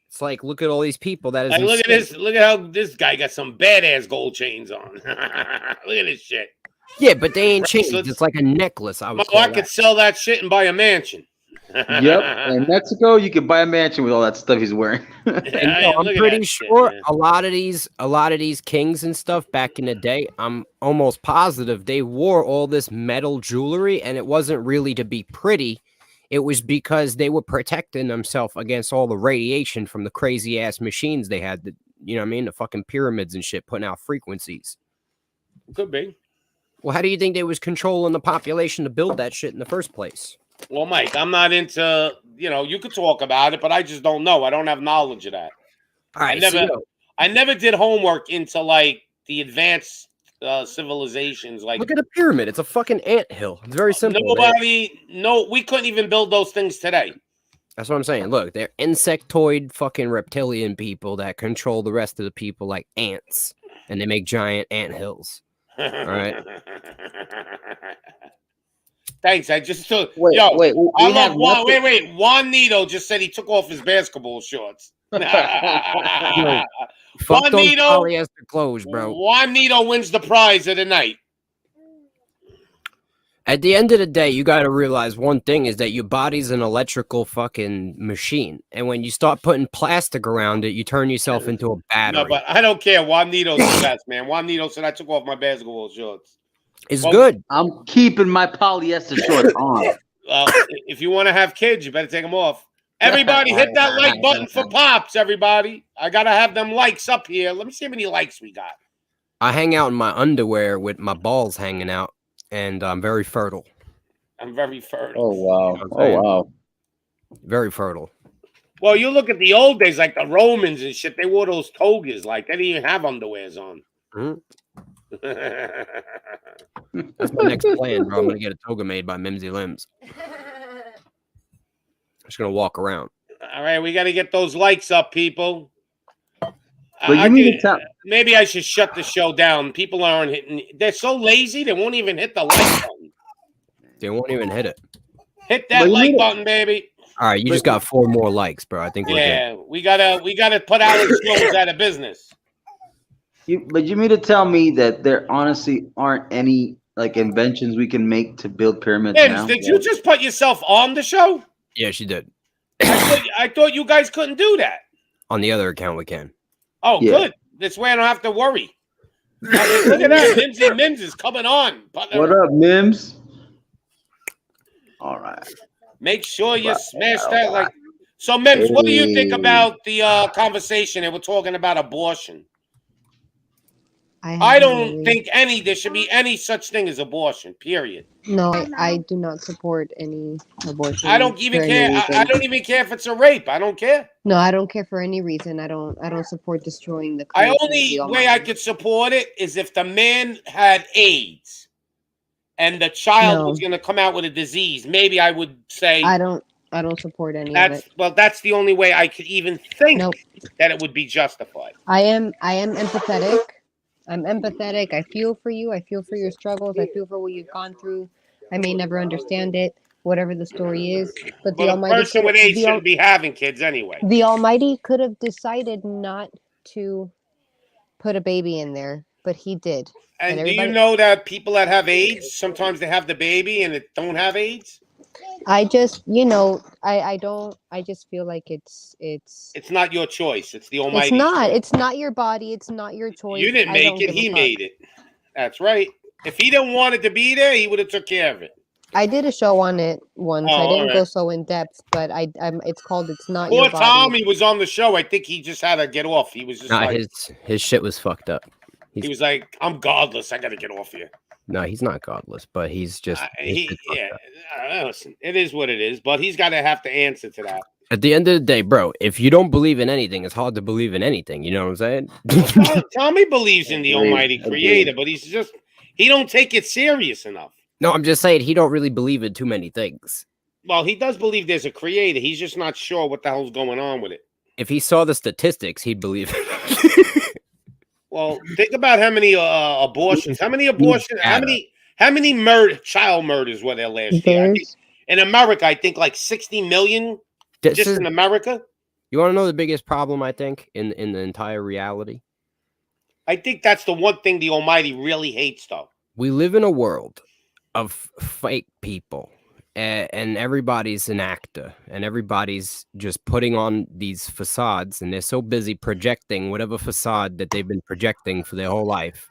It's like, look at all these people that is Like, look at enslaved. this. Look at how this guy got some badass gold chains on. Look at this shit. Yeah, but they ain't chains. Bracelets. It's like a necklace. I would Oh, I call could that. sell that shit and buy a mansion. Yep. In Mexico, you could buy a mansion with all that stuff he's wearing. And Yeah, yo, I'm look at pretty that shit, sure man. a lot of these kings and stuff back in the day, I'm almost positive they wore all this metal jewelry, and it wasn't really to be pretty. It was because they were protecting themselves against all the radiation from the crazy ass machines they had you know what I mean? The fucking pyramids and shit putting out frequencies. Could be. Well, how do you think they was controlling the population to build that shit in the first place? Well, Mike, I'm not into, you could talk about it, but I just don't know. I don't have knowledge of that. All right, I never did homework into like the advanced civilizations. Like, look at a pyramid. It's a fucking anthill. It's very simple. We couldn't even build those things today. That's what I'm saying. Look, they're insectoid fucking reptilian people that control the rest of the people like ants, and they make giant anthills. All right. Thanks. I just took. Wait. Juan Nito just said he took off his basketball shorts. Fuck Juan those Nito, polyester clothes, bro. Juan Nito wins the prize of the night. At the end of the day, you got to realize one thing is that your body's an electrical fucking machine. And when you start putting plastic around it, you turn yourself into a battery. No, but I don't care. Juan Nito's the best, man. Juan Nito said I took off my basketball shorts. It's good. I'm keeping my polyester shorts on. If you want to have kids, you better take them off. Everybody hit that like button for Pops, everybody. I got to have them likes up here. Let me see how many likes we got. I hang out in my underwear with my balls hanging out. And I'm very fertile. I'm very fertile. Oh, wow. Wow. Very fertile. Well, you look at the old days, like the Romans and shit, they wore those togas. Like, they didn't even have underwears on. Mm-hmm. That's my next plan, bro. I'm going to get a toga made by Mimsy Limbs. I'm just going to walk around. All right, we got to get those likes up, people. But maybe I should shut the show down. People aren't hitting. They're so lazy, they won't even hit the like button. They won't even hit it. Hit that like button, baby. All right, you just got 4 more likes, bro. I think we're good. We gotta put Alex Jones out of business. But you mean to tell me that there honestly aren't any like inventions we can make to build pyramids now? Did you just put yourself on the show? Yeah, she did. I thought you guys couldn't do that. On the other account, we can. Oh, yeah. Good. This way I don't have to worry. Look at that. Mims is coming on. What up, Mims? All right. Make sure you smash that like. So, Mims, what do you think about the conversation? They were talking about abortion. I don't think there should be any such thing as abortion, period. No, I do not support any abortion. I don't even care. I don't even care if it's a rape. I don't care. No, I don't care for any reason. I don't support destroying the creation. The only way I could support it is if the man had AIDS and the child was going to come out with a disease. Maybe I would say I don't support any of it. Well, that's the only way I could even think that it would be justified. I am empathetic. I'm empathetic. I feel for you. I feel for your struggles. I feel for what you've gone through. I may never understand it, whatever the story is. But the Almighty, person with AIDS shouldn't be having kids anyway. The Almighty could have decided not to put a baby in there, but He did. And do you know that people that have AIDS, sometimes they have the baby and it don't have AIDS? I just, I just feel like it's not your choice. It's the Almighty. It's not your body. It's not your choice. You didn't make it. He made it. That's right. If he didn't want it to be there, he would have took care of it. I did a show on it once. I didn't go so in depth, but it's called "It's Not Your Body." Poor Tommy was on the show. I think he just had to get off. He was just his shit was fucked up. He was like, "I'm godless. I got to get off here." No, he's not godless, but he's just listen, it is what it is, but he's got to have to answer to that. At the end of the day, bro, if you don't believe in anything, it's hard to believe in anything. You know what I'm saying? Tommy believes in the Almighty Creator, but he don't take it serious enough. No, I'm just saying he don't really believe in too many things. Well, he does believe there's a creator. He's just not sure what the hell's going on with it. If he saw the statistics, he'd believe it. Well, think about how many abortions, how many child murders were there last year? In America, I think like 60 million in America. You want to know the biggest problem, I think, in the entire reality? I think that's the one thing the Almighty really hates, though. We live in a world of fake people, and everybody's an actor, and everybody's just putting on these facades, and they're so busy projecting whatever facade that they've been projecting for their whole life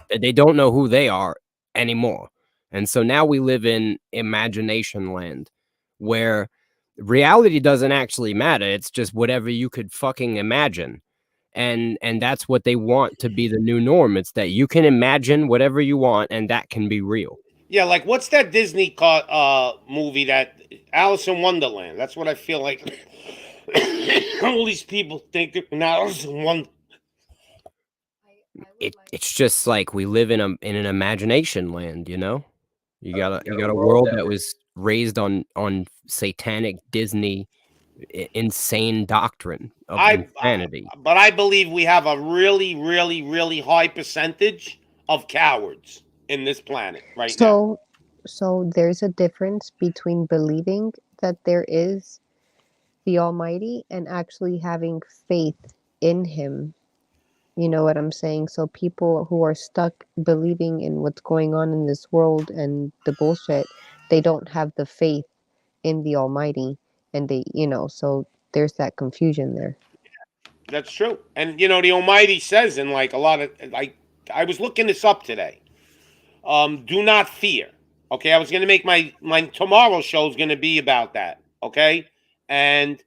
that they don't know who they are anymore. And so now we live in imagination land where reality doesn't actually matter. It's just whatever you could fucking imagine. and that's what they want to be the new norm. It's that you can imagine whatever you want, and that can be real. Yeah, like what's that Disney movie, that Alice in Wonderland? That's what I feel like. All these people think they're in Alice in Wonderland. It's just like we live in an imagination land, you know. You got a world that was raised on satanic Disney insane doctrine of insanity. But I believe we have a really, really, really high percentage of cowards in this planet right now. So there's a difference between believing that there is the Almighty and actually having faith in Him. You know what I'm saying? So people who are stuck believing in what's going on in this world and the bullshit, they don't have the faith in the Almighty, and they, so there's that confusion there. That's true. And the Almighty says in like a lot of, like, I was looking this up today. Do not fear. Okay, I was going to make my tomorrow show is going to be about that. Okay, and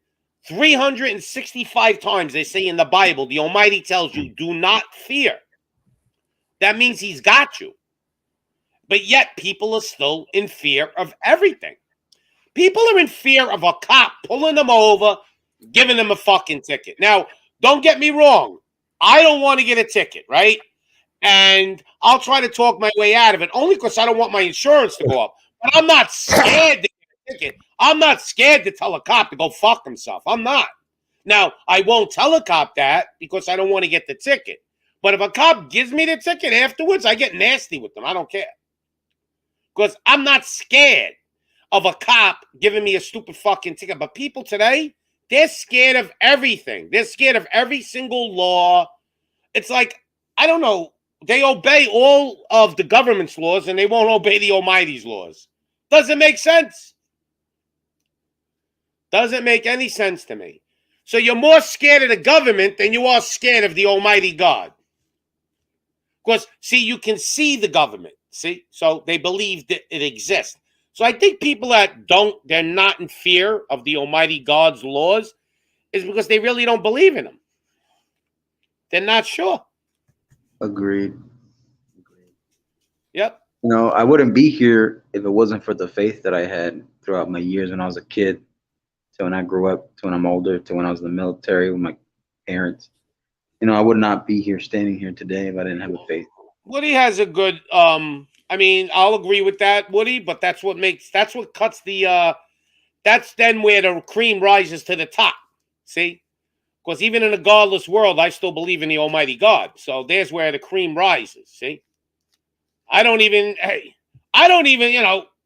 365 times they say in the Bible, the Almighty tells you, do not fear. That means He's got you. But yet people are still in fear of everything. People are in fear of a cop pulling them over, giving them a fucking ticket. Now, don't get me wrong. I don't want to get a ticket, right? And I'll try to talk my way out of it, only because I don't want my insurance to go up. But I'm not scared to get a ticket. I'm not scared to tell a cop to go fuck himself. I'm not. Now, I won't tell a cop that because I don't want to get the ticket. But if a cop gives me the ticket afterwards, I get nasty with them. I don't care. Because I'm not scared of a cop giving me a stupid fucking ticket. But people today, they're scared of everything. They're scared of every single law. It's like, I don't know, they obey all of the government's laws and they won't obey the Almighty's laws. Doesn't make sense. Doesn't make any sense to me. So you're more scared of the government than you are scared of the Almighty God. Because, see, you can see the government. See? So they believe that it exists. So I think people that they're not in fear of the Almighty God's laws is because they really don't believe in Him. They're not sure. Agreed. Yep. I wouldn't be here if it wasn't for the faith that I had throughout my years when I was a kid, to when I grew up, to when I'm older, to when I was in the military with my parents. I would not be here standing here today if I didn't have a faith. Woody has a good, I mean, I'll agree with that, Woody, but that's what cuts the, that's then where the cream rises to the top. See? Because even in a godless world, I still believe in the Almighty God. So there's where the cream rises. See? I don't even,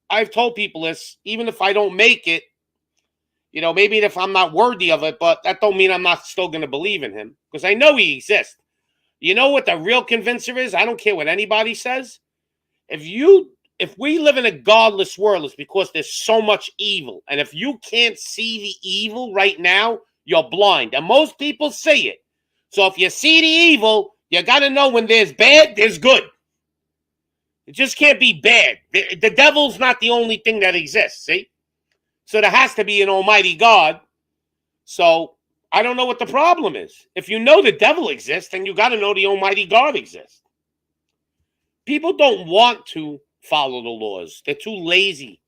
I've told people this, even if I don't make it, maybe if I'm not worthy of it, but that don't mean I'm not still going to believe in Him, because I know He exists. You know what the real convincer is? I don't care what anybody says. If we live in a godless world, it's because there's so much evil. And if you can't see the evil right now, you're blind. And most people see it. So if you see the evil, you got to know when there's bad, there's good. It just can't be bad. The devil's not the only thing that exists, see? So there has to be an Almighty God. So I don't know what the problem is. If you know the devil exists, then you got to know the Almighty God exists. People don't want to follow the laws. They're too lazy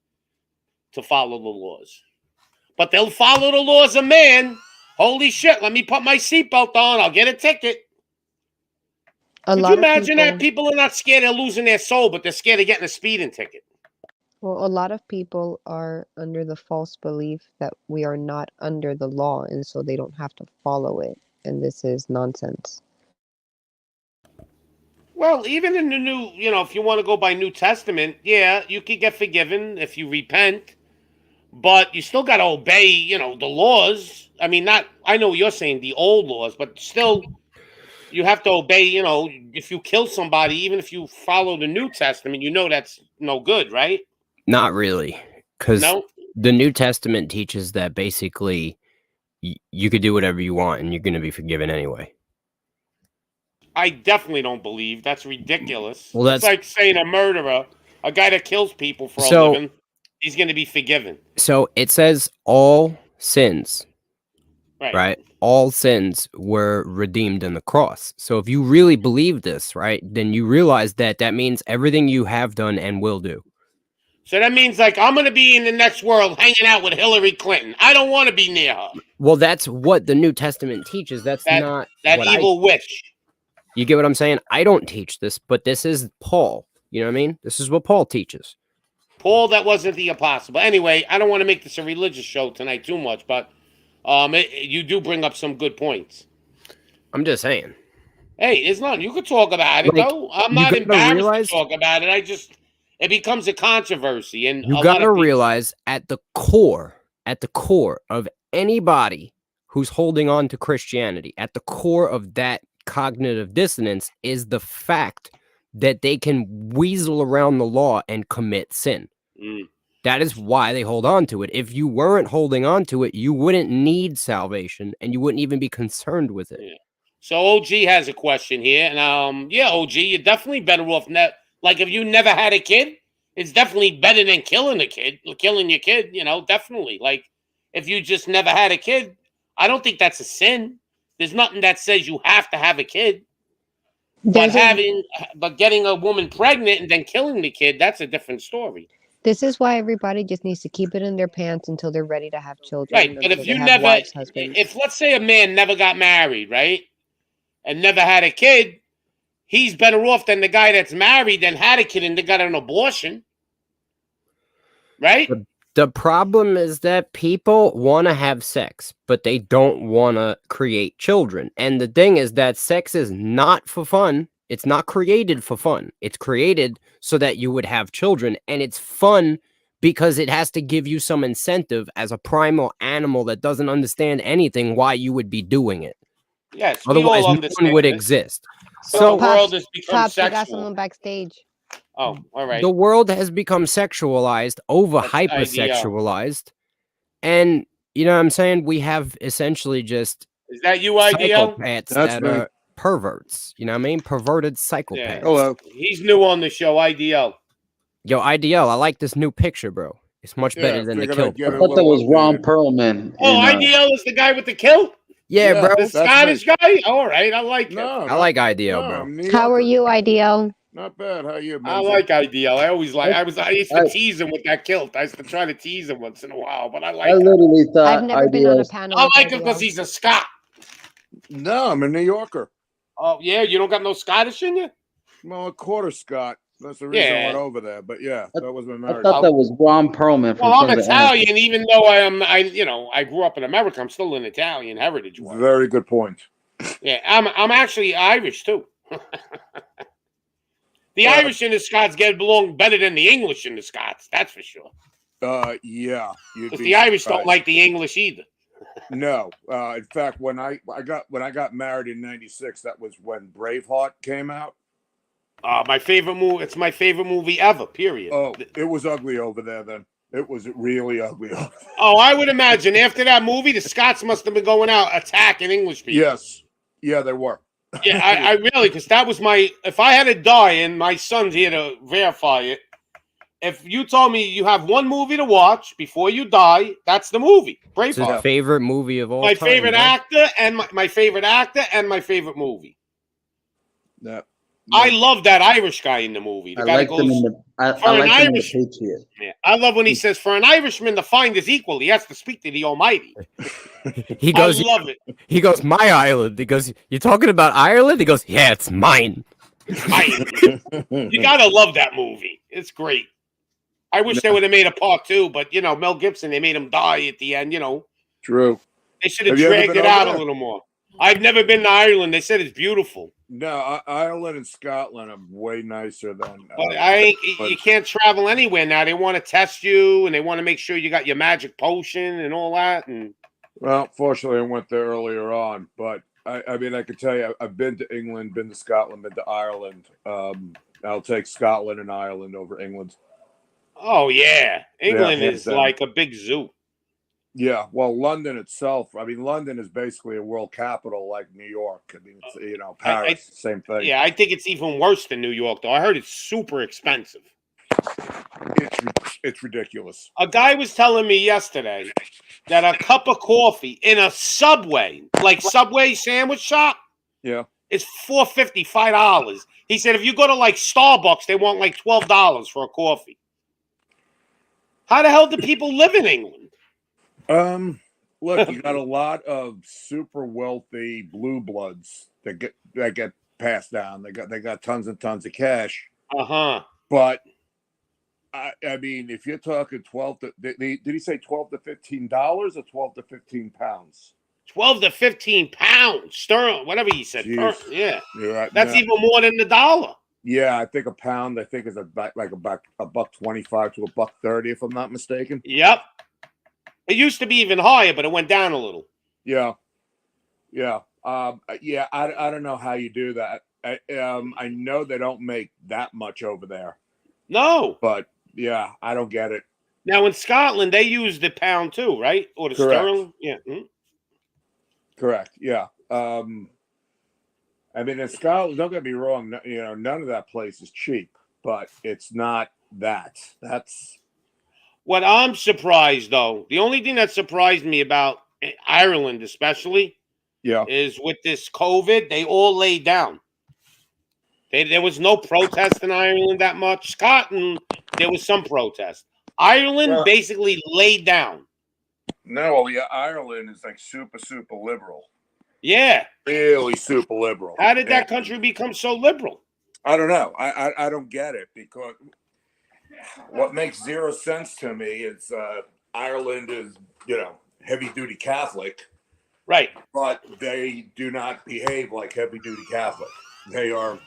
to follow the laws. But they'll follow the laws of man. Holy shit, let me put my seatbelt on. I'll get a ticket. Could you imagine that? People are not scared of losing their soul, but they're scared of getting a speeding ticket. Well, a lot of people are under the false belief that we are not under the law, and so they don't have to follow it. And this is nonsense. Well, even in the new, if you want to go by New Testament, yeah, you can get forgiven if you repent, but you still got to obey, the laws. I mean, I know you're saying the old laws, but still you have to obey, if you kill somebody, even if you follow the New Testament, that's no good, right? Not really, because the New Testament teaches that basically you could do whatever you want and you're going to be forgiven anyway. I definitely don't believe that's ridiculous. Well, it's like saying a murderer, a guy that kills people for a living, he's going to be forgiven. So it says all sins right? All sins were redeemed in the cross. So if you really believe this, right, then you realize that means everything you have done and will do. So that means, like, I'm going to be in the next world hanging out with Hillary Clinton. I don't want to be near her. Well, that's what the New Testament teaches. That's not that what evil wish. You get what I'm saying? I don't teach this, but this is Paul. You know what I mean? This is what Paul teaches. Paul, that wasn't the apostle. But anyway, I don't want to make this a religious show tonight too much, but you do bring up some good points. I'm just saying. Hey, it's not. You could talk about it, though. I'm not embarrassed to talk about it. It becomes a controversy, and you gotta realize at the core of anybody who's holding on to Christianity, at the core of that cognitive dissonance is the fact that they can weasel around the law and commit sin. That is why they hold on to it. If you weren't holding on to it, you wouldn't need salvation, and you wouldn't even be concerned with it. Yeah. So OG has a question here, and yeah, OG, you're definitely better off. Like, if you never had a kid, it's definitely better than killing your kid, definitely. Like, if you just never had a kid, I don't think that's a sin. There's nothing that says you have to have a kid. But getting a woman pregnant and then killing the kid, that's a different story. This is why everybody just needs to keep it in their pants until they're ready to have children. Right, but if let's say a man never got married, right, and never had a kid, he's better off than the guy that's married and had a kid and they got an abortion. Right? The problem is that people want to have sex, but they don't want to create children. And the thing is that sex is not for fun. It's not created for fun. It's created so that you would have children. And it's fun because it has to give you some incentive as a primal animal that doesn't understand anything why you would be doing it. Yes, otherwise no one would exist. So the world has become sexual. I got someone backstage. Oh, all right. The world has become sexualized, hypersexualized, and you know what I'm saying? We have essentially just is that you, IDL? Psychopaths that are perverts. You know what I mean? Perverted psychopaths. Yeah. Hello. He's new on the show, IDL. Yo, IDL, I like this new picture, bro. It's much better than the kilt. I thought that was Ron Perlman. Oh, IDL is the guy with the kilt? Yeah, bro. The Scottish guy? All right, I like him. I like IDL, bro. How are you, IDL? Not bad. How are you, man? I like IDL. I used to tease him with that kilt. I used to try to tease him once in a while, but I like him. Literally thought I've never been on a panel. I like him because he's a Scot. No, I'm a New Yorker. Oh, yeah? You don't got no Scottish in you? Well, a quarter Scot. That's the reason I went over there. But yeah, that was my marriage. I thought that was Ron Perlman. Well, I'm Italian, even though I grew up in America. I'm still an Italian heritage. Very good point. Yeah, I'm actually Irish too. The Irish and the Scots get along better than the English and the Scots. That's for sure. Yeah. Because the Irish don't like the English either. No. In fact, when I got married in '96, that was when Braveheart came out. My favorite movie. It's my favorite movie ever. Period. Oh, it was ugly over there then. It was really ugly. Oh, I would imagine after that movie, the Scots must have been going out attacking English people. Yes. Yeah, they were. Yeah, I really, because that was if I had to die, and my son's here to verify it, if you told me you have one movie to watch before you die, that's the movie. Braveheart. It's his favorite movie of all time. Favorite actor and my favorite actor and my favorite movie. Yeah. I love that Irish guy in the movie. The I guy like them in the Patriot. Yeah, I love when he says, for an Irishman to find his equal, he has to speak to the Almighty. He goes, I love it. He goes, my island. He goes, you're talking about Ireland? He goes, yeah, it's mine. You gotta love that movie. It's great. I wish they would have made a part 2, but Mel Gibson, they made him die at the end. True. They should have dragged it out a little more. I've never been to Ireland. They said it's beautiful. No, Ireland and Scotland are way nicer than. You can't travel anywhere now. They want to test you, and they want to make sure you got your magic potion and all that. And well, fortunately, I went there earlier on, but I mean, I could tell you, I've been to England, been to Scotland, been to Ireland. I'll take Scotland and Ireland over England. Oh yeah, England is like a big zoo. Yeah, well, London itself. I mean, London is basically a world capital like New York. I mean, it's, Paris, same thing. Yeah, I think it's even worse than New York, though. I heard it's super expensive. It's it's ridiculous. A guy was telling me yesterday that a cup of coffee in a Subway, like Subway sandwich shop, Yeah. is $4.50, $5. He said if you go to like Starbucks, they want like $12 for a coffee. How the hell do people live in England? Look, you got a lot of super wealthy blue bloods that get passed down. They got tons and tons of cash. But I mean, if you're talking 12 to did he say $12 to $15 or 12 to 15 pounds? 12 to 15 pounds sterling, whatever he said. Yeah, that's no. even more than the dollar. Yeah, I think a pound. I think is about $1.25 to $1.30, if I'm not mistaken. Yep. It used to be even higher, but it went down a little. Yeah. I don't know how you do that. I know they don't make that much over there. No. But yeah, I don't get it. Now in Scotland, they use the pound too, right? Or the sterling? Yeah. Mm-hmm. Correct. Yeah. I mean, in Scotland, don't get me wrong. None of that place is cheap, but it's not that. That's what I'm surprised, though. The only thing that surprised me about Ireland, especially, is with this COVID, they all laid down. There was no protest in Ireland that much. Scotland, there was some protest. Ireland basically laid down. No, well, yeah, Ireland is like super liberal. Yeah. Really super liberal. How did that country become so liberal? I don't know. I don't get it, because what makes zero sense to me is Ireland is, heavy duty Catholic. Right. But they do not behave like heavy duty Catholic. They are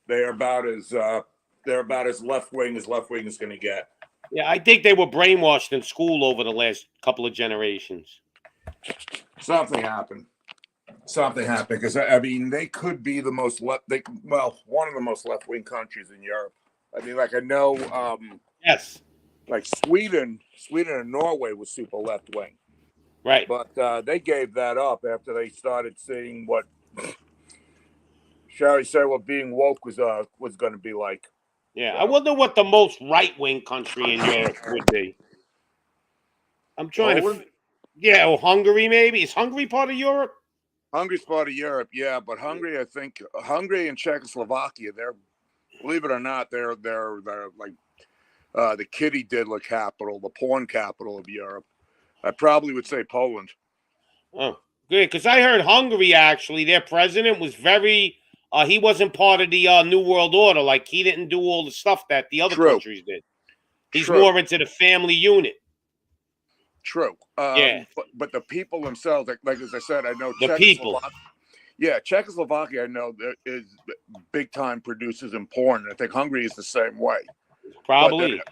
about as left wing as going to get. Yeah, I think they were brainwashed in school over the last couple of generations. Something happened because I mean they could be the most one of the most left wing countries in Europe. I mean, like I know, yes, like Sweden and Norway was super left wing, right? But they gave that up after they started seeing what, shall we say, what being woke was going to be like. Yeah, I wonder what the most right-wing country in Europe would be. I'm trying to... Yeah, or Hungary maybe? Is Hungary part of Europe? Hungary's part of Europe, yeah. But Hungary, I think... Hungary and Czechoslovakia, believe it or not, they're like the kitty diddler capital, the porn capital of Europe. I probably would say Poland. Oh, good. Because I heard Hungary, actually, their president was very... he wasn't part of the New World Order. Like, he didn't do all the stuff that the other countries did. He's more into the family unit. True. Yeah. But the people themselves, like as I said, I know the people. Yeah, Czechoslovakia, I know, is big time producers in porn. I think Hungary is the same way. Probably.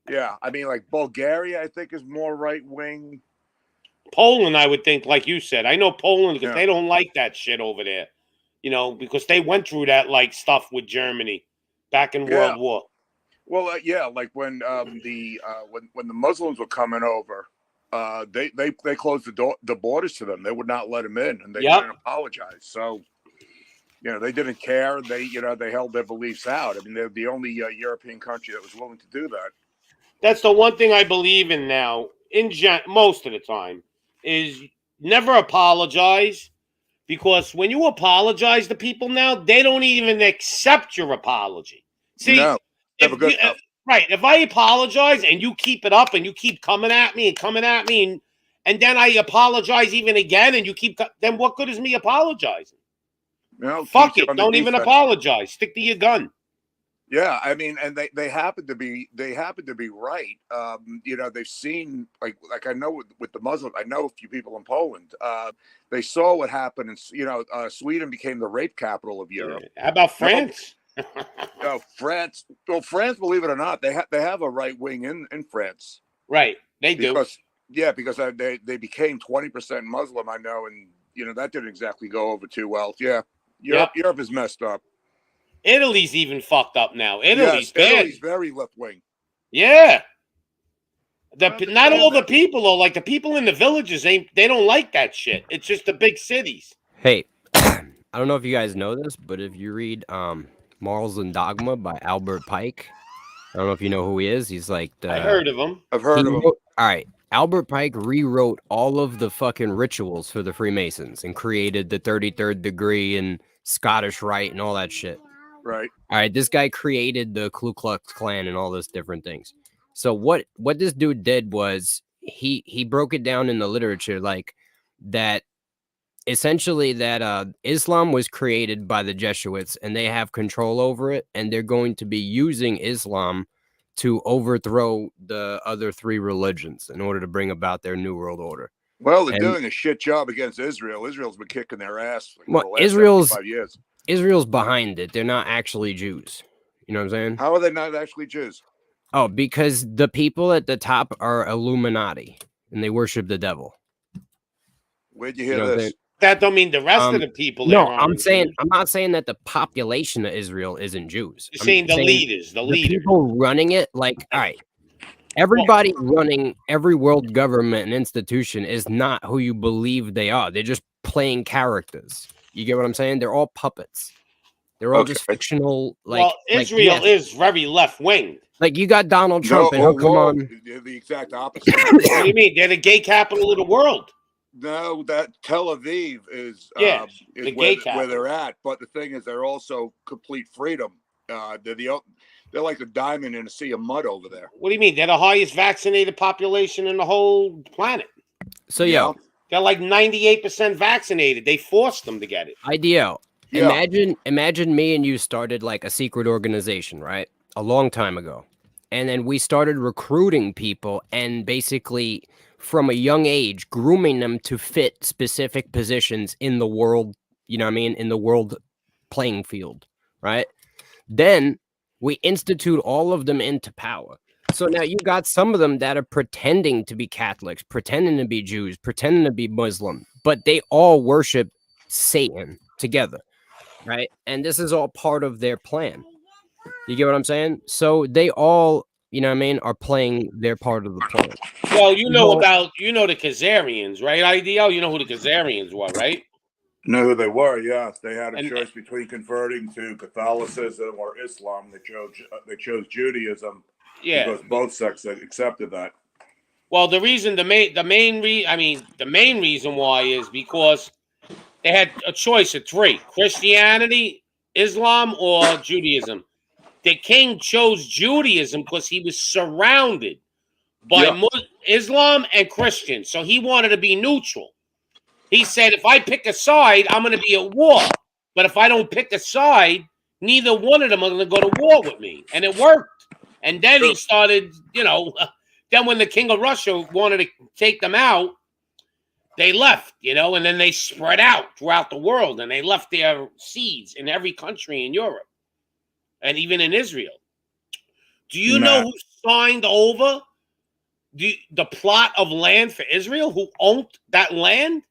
Yeah, I mean, like Bulgaria, I think is more right wing. Poland, I would think, like you said. I know Poland because they don't like that shit over there. Because they went through that like stuff with Germany back in World War. Well, like when when the Muslims were coming over, they closed the borders to them. They would not let them in, and they didn't apologize. So, they didn't care. They held their beliefs out. I mean, they're the only European country that was willing to do that. That's the one thing I believe in now. Most of the time, is never apologize. Because when you apologize to people now, they don't even accept your apology. See, right? If I apologize and you keep it up and you keep coming at me, and then I apologize even again, and you keep, then what good is me apologizing? Fuck it! Don't even apologize. Stick to your gun. Yeah, I mean, and they happen to be right. They've seen like I know with the Muslims, I know a few people in Poland. They saw what happened, and Sweden became the rape capital of Europe. How about France? France. Well, France, believe it or not, they have a right wing in France. Right, they do. Because they became 20% Muslim. I know, and that didn't exactly go over too well. Yeah, Europe is messed up. Italy's even fucked up now. Italy's bad. Italy's very left wing. Yeah. Not all the people, though. Like the people in the villages, they don't like that shit. It's just the big cities. Hey, I don't know if you guys know this, but if you read Morals and Dogma by Albert Pike, I don't know if you know who he is. He's like the. I heard of him. I've heard of him. All right. Albert Pike rewrote all of the fucking rituals for the Freemasons and created the 33rd degree and Scottish Rite and all that shit. Right. All right. This guy created the Ku Klux Klan and all those different things. So what this dude did was he broke it down in the literature like that. Essentially, that Islam was created by the Jesuits and they have control over it, and they're going to be using Islam to overthrow the other three religions in order to bring about their new world order. Well, they're doing a shit job against Israel. Israel's been kicking their ass for the last 5 years. Israel's behind it. They're not actually Jews. You know what I'm saying? How are they not actually Jews? Oh, because the people at the top are Illuminati and they worship the devil. Where'd you hear this? That don't mean the rest of the people. No, I'm not saying that the population of Israel isn't Jews. You're saying the leaders, the people running it. Like, all right, everybody running every world government and institution is not who you believe they are. They're just playing characters. You get what I'm saying? They're all puppets. They're all just fictional. Like, Israel is very left wing. Like you got Donald Trump, and he'll come on. They're the exact opposite. What do you mean? They're the gay capital of the world. No, that Tel Aviv is where they're at. But the thing is, they're also complete freedom. They're like the diamond in a sea of mud over there. What do you mean? They're the highest vaccinated population in the whole planet. So they're like 98% vaccinated. They forced them to get it. IDL. Imagine me and you started like a secret organization, right? A long time ago. And then we started recruiting people and basically from a young age, grooming them to fit specific positions in the world, you know what I mean? In the world playing field, right? Then we institute all of them into power. So now you got some of them that are pretending to be Catholics, pretending to be Jews, pretending to be Muslim, but they all worship Satan together, right? And this is all part of their plan. You get what I'm saying? So they all, you know what I mean, are playing their part of the plan. Well, you know the Khazarians, right, IDL? You know who the Khazarians were, right? Know who they were, yes. They had a choice between converting to Catholicism or Islam. They chose Judaism. Yeah. Because both sects accepted that. Well, the main reason why is because they had a choice of three: Christianity, Islam, or Judaism. The king chose Judaism because he was surrounded by Islam and Christians. So he wanted to be neutral. He said, if I pick a side, I'm going to be at war. But if I don't pick a side, neither one of them are going to go to war with me. And it worked. And then he started, then when the king of Russia wanted to take them out, they left, and then they spread out throughout the world. And they left their seeds in every country in Europe. And even in Israel. Do you know who signed over the plot of land for Israel? Who owned that land?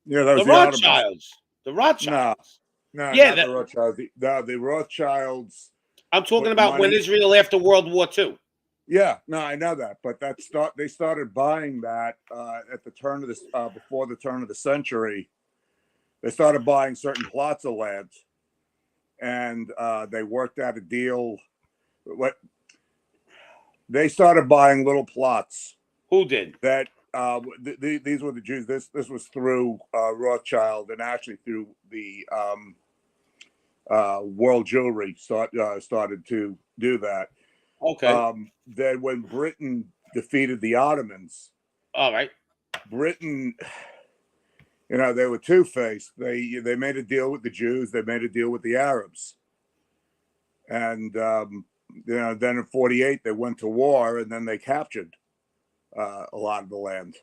Yeah, that was the Rothschilds. The Rothschilds. No, not the Rothschilds. The Rothschilds. I'm talking about when Israel after World War II. Yeah, no, I know that, but they started buying that at the turn of before the turn of the century. They started buying certain plots of land. And they worked out a deal. They started buying little plots. Who did that? These were the Jews. This was through Rothschild and actually through the World Jewelry started to do that. Okay. Then when Britain defeated the Ottomans, all right, Britain. They were two-faced. They made a deal with the Jews. They made a deal with the Arabs. And, then in 1948, they went to war, and then they captured a lot of the land.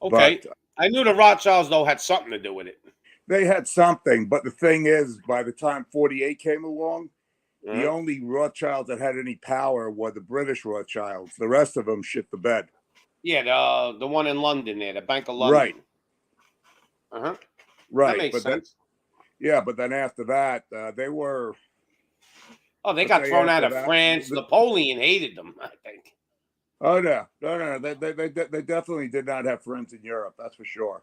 Okay. But I knew the Rothschilds, though, had something to do with it. They had something. But the thing is, by the time 1948 came along, the only Rothschilds that had any power were the British Rothschilds. The rest of them shit the bed. Yeah, the one in London there, the Bank of London. Right. Right. That makes sense. But then after that, they were. Oh, they got thrown out of France. Napoleon hated them, I think. Oh no! They definitely did not have friends in Europe. That's for sure.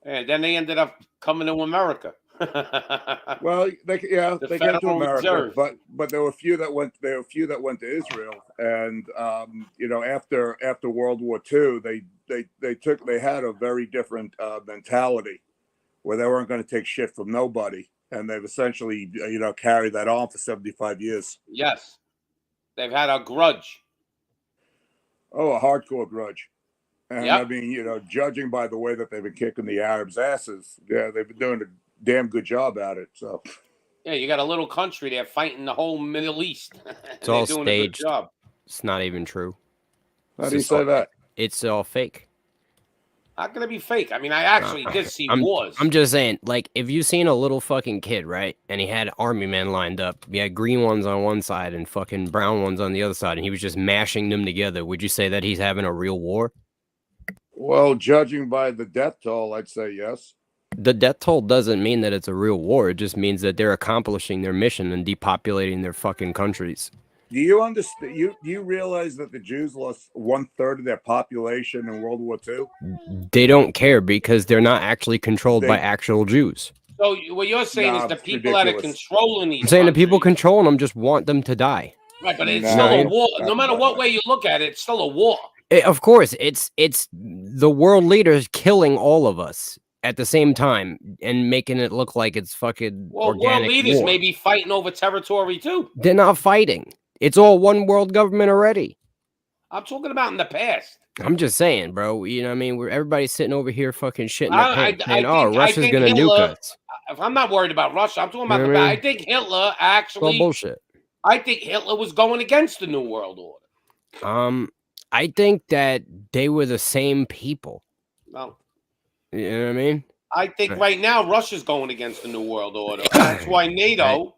And then they ended up coming to America. Well, they came to Federal America, Reserve. but there were a few that went. There were a few that went to Israel, and after World War II, they had a very different mentality, where they weren't going to take shit from nobody, and they've essentially carried that on for 75 years. Yes, they've had a grudge. Oh, a hardcore grudge. And Yep. I mean, judging by the way that they've been kicking the Arabs' asses, yeah, they've been doing a damn good job at it. So, yeah, you got a little country there fighting the whole Middle East. It's all doing staged. A good job. It's not even true. How do you say that? It's all fake. How can it be fake? I mean, I actually did see wars. I'm just saying, like, if you seen a little fucking kid, right, and he had army men lined up, he had green ones on one side and fucking brown ones on the other side, and he was just mashing them together, would you say that he's having a real war? Well, judging by the death toll, I'd say yes. The death toll doesn't mean that it's a real war. It just means that they're accomplishing their mission and depopulating their fucking countries. Do you understand? You realize that the Jews lost 1/3 of their population in World War II? They don't care because they're not actually controlled by actual Jews. So what you're saying is the people that are controlling these. I'm saying the people controlling them just want them to die. Right, but it's still a war. No matter what way you look at it, it's still a war. Of course, it's the world leaders killing all of us at the same time and making it look like it's fucking organic world leaders war. may be fighting over territory too. They're not fighting. It's all one world government already. I'm talking about in the past. I'm just saying, bro. You know what I mean? Everybody's sitting over here fucking shitting their pants saying, Russia's going to nuke us. If I'm not worried about Russia, I'm talking about I think Hitler actually... It's all bullshit. I think Hitler was going against the New World Order. I think that they were the same people. No. You know what I mean? I think right now Russia's going against the New World Order. That's why NATO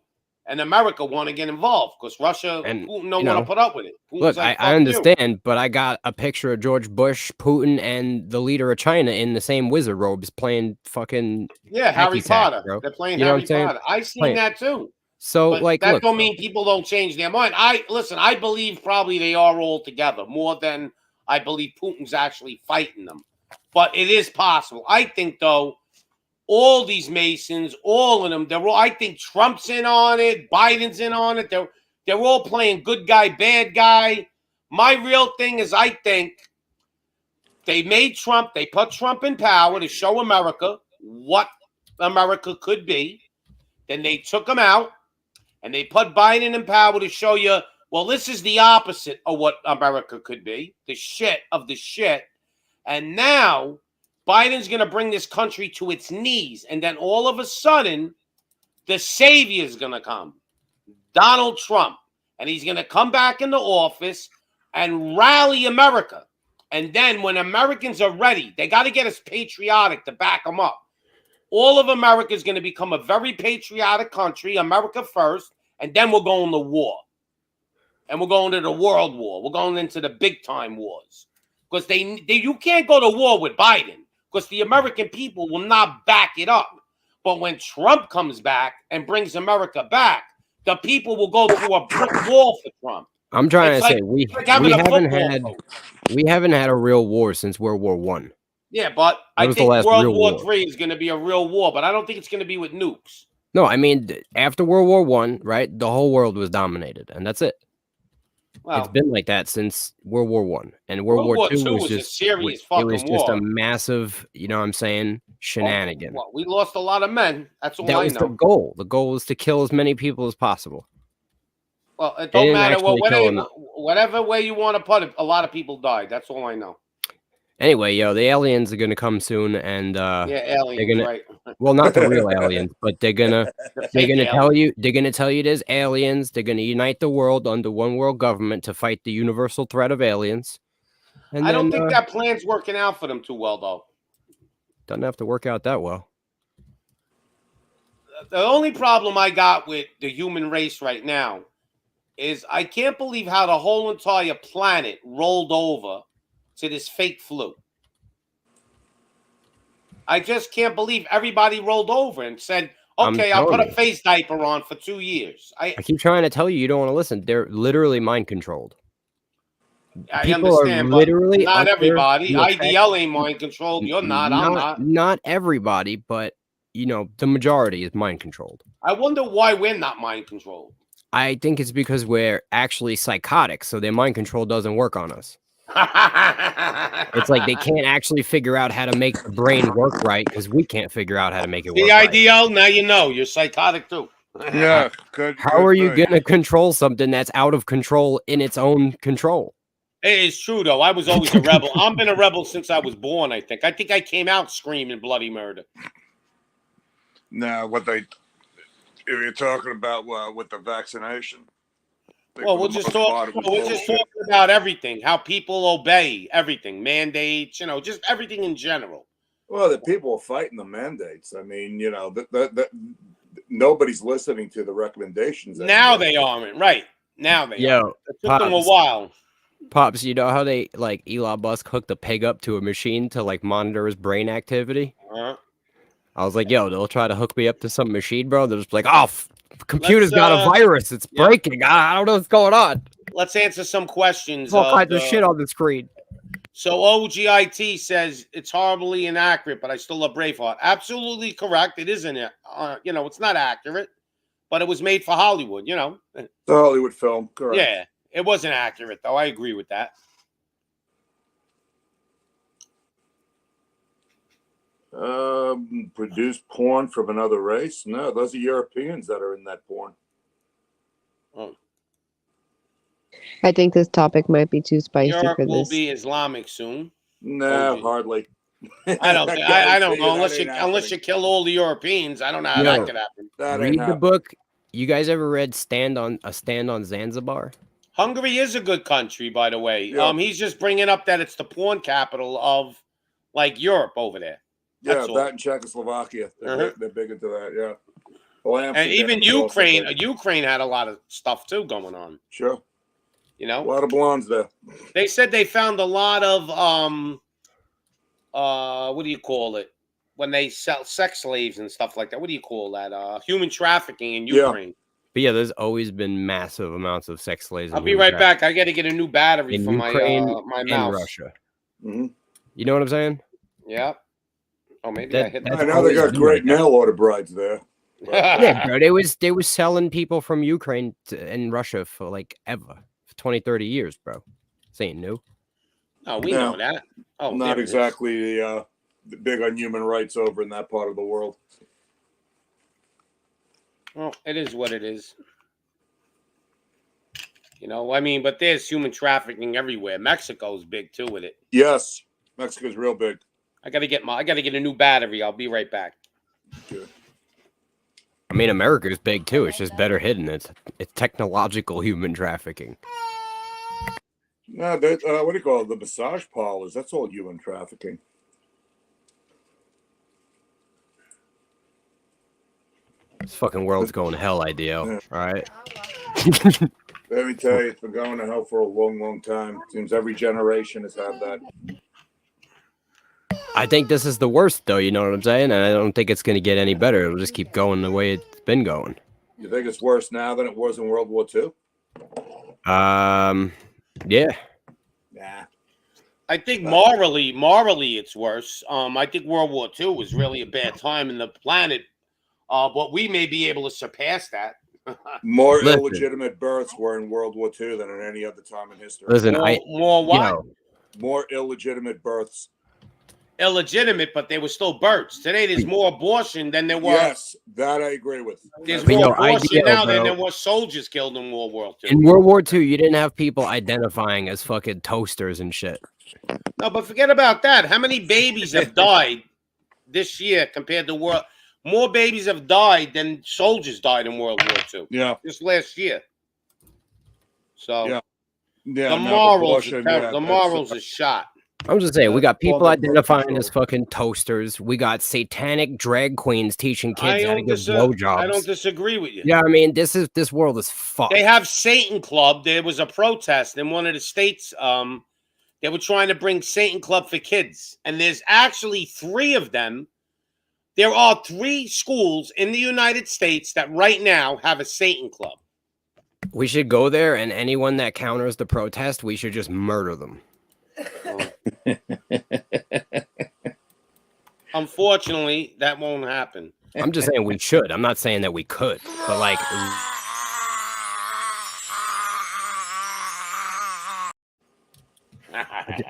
and America want to get involved, because Russia and Putin don't want to put up with it. Putin's look, like, I understand, but I got a picture of George Bush, Putin, and the leader of China in the same wizard robes playing fucking Harry Potter. Bro. They're playing Harry Potter. I've seen that too. So, but like, that don't mean people don't change their mind. I believe probably they are all together more than I believe Putin's actually fighting them. But it is possible. I think, though, all these Masons, all of them, I think Trump's in on it, Biden's in on it. They're all playing good guy, bad guy. My real thing is I think they made Trump, they put Trump in power to show America what America could be. Then they took him out. And they put Biden in power to show you, well, this is the opposite of what America could be, the shit of the shit. And now Biden's going to bring this country to its knees. And then all of a sudden, the savior is going to come, Donald Trump. And he's going to come back into office and rally America. And then when Americans are ready, they got to get us patriotic to back them up. All of America is going to become a very patriotic country, America first, and then we're going to war. And we're going to the world war. We're going into the big-time wars. Because you can't go to war with Biden, because the American people will not back it up. But when Trump comes back and brings America back, the people will go through a brick wall for Trump. I'm trying to say we haven't had a real war since World War I. Yeah, but I think World War III is going to be a real war, but I don't think it's going to be with nukes. No, I mean, after World War I, right, the whole world was dominated, and that's it. Well, it's been like that since World War I. And World War II was just a serious fucking war. It was just a massive, you know what I'm saying, shenanigan. Well, we lost a lot of men. That's all I know. That was the goal. The goal was to kill as many people as possible. Well, it don't matter. Whatever way you want to put it, a lot of people died. That's all I know. Anyway, the aliens are gonna come soon, and aliens, right? Well, not the real aliens, but they're gonna tell you there's aliens. They're gonna unite the world under one world government to fight the universal threat of aliens. And I don't think that plan's working out for them too well, though. Doesn't have to work out that well. The only problem I got with the human race right now is I can't believe how the whole entire planet rolled over to this fake flu. I just can't believe everybody rolled over and said, okay, I'll put a face diaper on for 2 years. I keep trying to tell you, you don't want to listen. They're literally mind controlled. I understand, but not everybody. IDL ain't mind controlled. You're not. I'm not. Not everybody, but the majority is mind controlled. I wonder why we're not mind controlled. I think it's because we're actually psychotic, so their mind control doesn't work on us. It's like they can't actually figure out how to make the brain work right because we can't figure out how to make it work The right. IDL, now you know. You're psychotic too. Yeah. Good. How are you going to control something that's out of control in its own control? It is true, though. I was always a rebel. I've been a rebel since I was born, I think. I think I came out screaming bloody murder. Now, if you're talking about with the vaccination. Well, we're just talking about everything, how people obey everything, mandates, just everything in general. Well, the people are fighting the mandates. I mean, nobody's listening to the recommendations. Now they aren't, right? Now they are. It took them a while. Pops, you know how they, Elon Musk hooked a pig up to a machine to, monitor his brain activity? Uh-huh. I was like, yo, they'll try to hook me up to some machine, bro. They're just like, oh, computer's got a virus. It's breaking. I don't know what's going on. Let's answer some questions. There's all kinds of shit on the screen. So OGIT says it's horribly inaccurate, but I still love Braveheart. Absolutely correct. It isn't, it's not accurate, but it was made for Hollywood, The Hollywood film, correct. Yeah, it wasn't accurate, though. I agree with that. Produce porn from another race? No, those are Europeans that are in that porn. Oh. I think this topic might be too spicy Europe for this. will be Islamic soon. No, hardly. I don't know. Unless you kill all the Europeans, I don't know how that could happen. Read the book. You guys ever read Stand on Zanzibar? Hungary is a good country, by the way. Yeah. He's just bringing up that it's the porn capital of Europe over there. That's that and Czechoslovakia. They're big into that, yeah. Well, and even Ukraine had a lot of stuff too going on. Sure. A lot of blondes there. They said they found a lot of what do you call it? When they sell sex slaves and stuff like that. What do you call that? Human trafficking in Ukraine. But yeah, there's always been massive amounts of sex slaves. I'll be right back. I got to get a new battery for Ukraine my and mouse. Russia. Mm-hmm. You know what I'm saying? Yeah. Oh, maybe I hit that. I know they got great mail order brides there. Yeah, bro. They were selling people from Ukraine and Russia for ever. For 20, 30 years, bro. This ain't new. Oh, we know that. Oh, not exactly the big on human rights over in that part of the world. Well, it is what it is. But there's human trafficking everywhere. Mexico's big too with it. Yes, Mexico's real big. I gotta get a new battery. I'll be right back. Good. I mean, America's big too. It's just better hidden. It's technological human trafficking. No, what do you call it? The massage parlors. That's all human trafficking. This fucking world's going to hell, IDL. Yeah. All right. Let me tell you, it's been going to hell for a long, long time. Seems every generation has had that. I think this is the worst, though. You know what I'm saying? And I don't think it's going to get any better. It'll just keep going the way it's been going. You think it's worse now than it was in World War II? Yeah. Nah. I think morally, it's worse. I think World War II was really a bad time in the planet. But we may be able to surpass that. More illegitimate births were in World War II than at any other time in history. Listen, more what? More illegitimate births. Illegitimate, but they were still births. Today, there's more abortion than there was. Yes, that I agree with. There's more abortion now than there was soldiers killed in World War II. In World War II, you didn't have people identifying as fucking toasters and shit. No, but forget about that. How many babies have died this year compared to world? More babies have died than soldiers died in World War II. Yeah. Just last year. So the morals are shot. I'm just saying, we got people identifying as fucking toasters. We got satanic drag queens teaching kids how to give blowjobs. I don't disagree with you. Yeah, I mean, this world is fucked. They have Satan Club. There was a protest in one of the states. They were trying to bring Satan Club for kids. And there's actually 3 of them. There are 3 schools in the United States that right now have a Satan Club. We should go there, and anyone that counters the protest, we should just murder them. Unfortunately, that won't happen. I'm just saying we should. I'm not saying that we could, but like.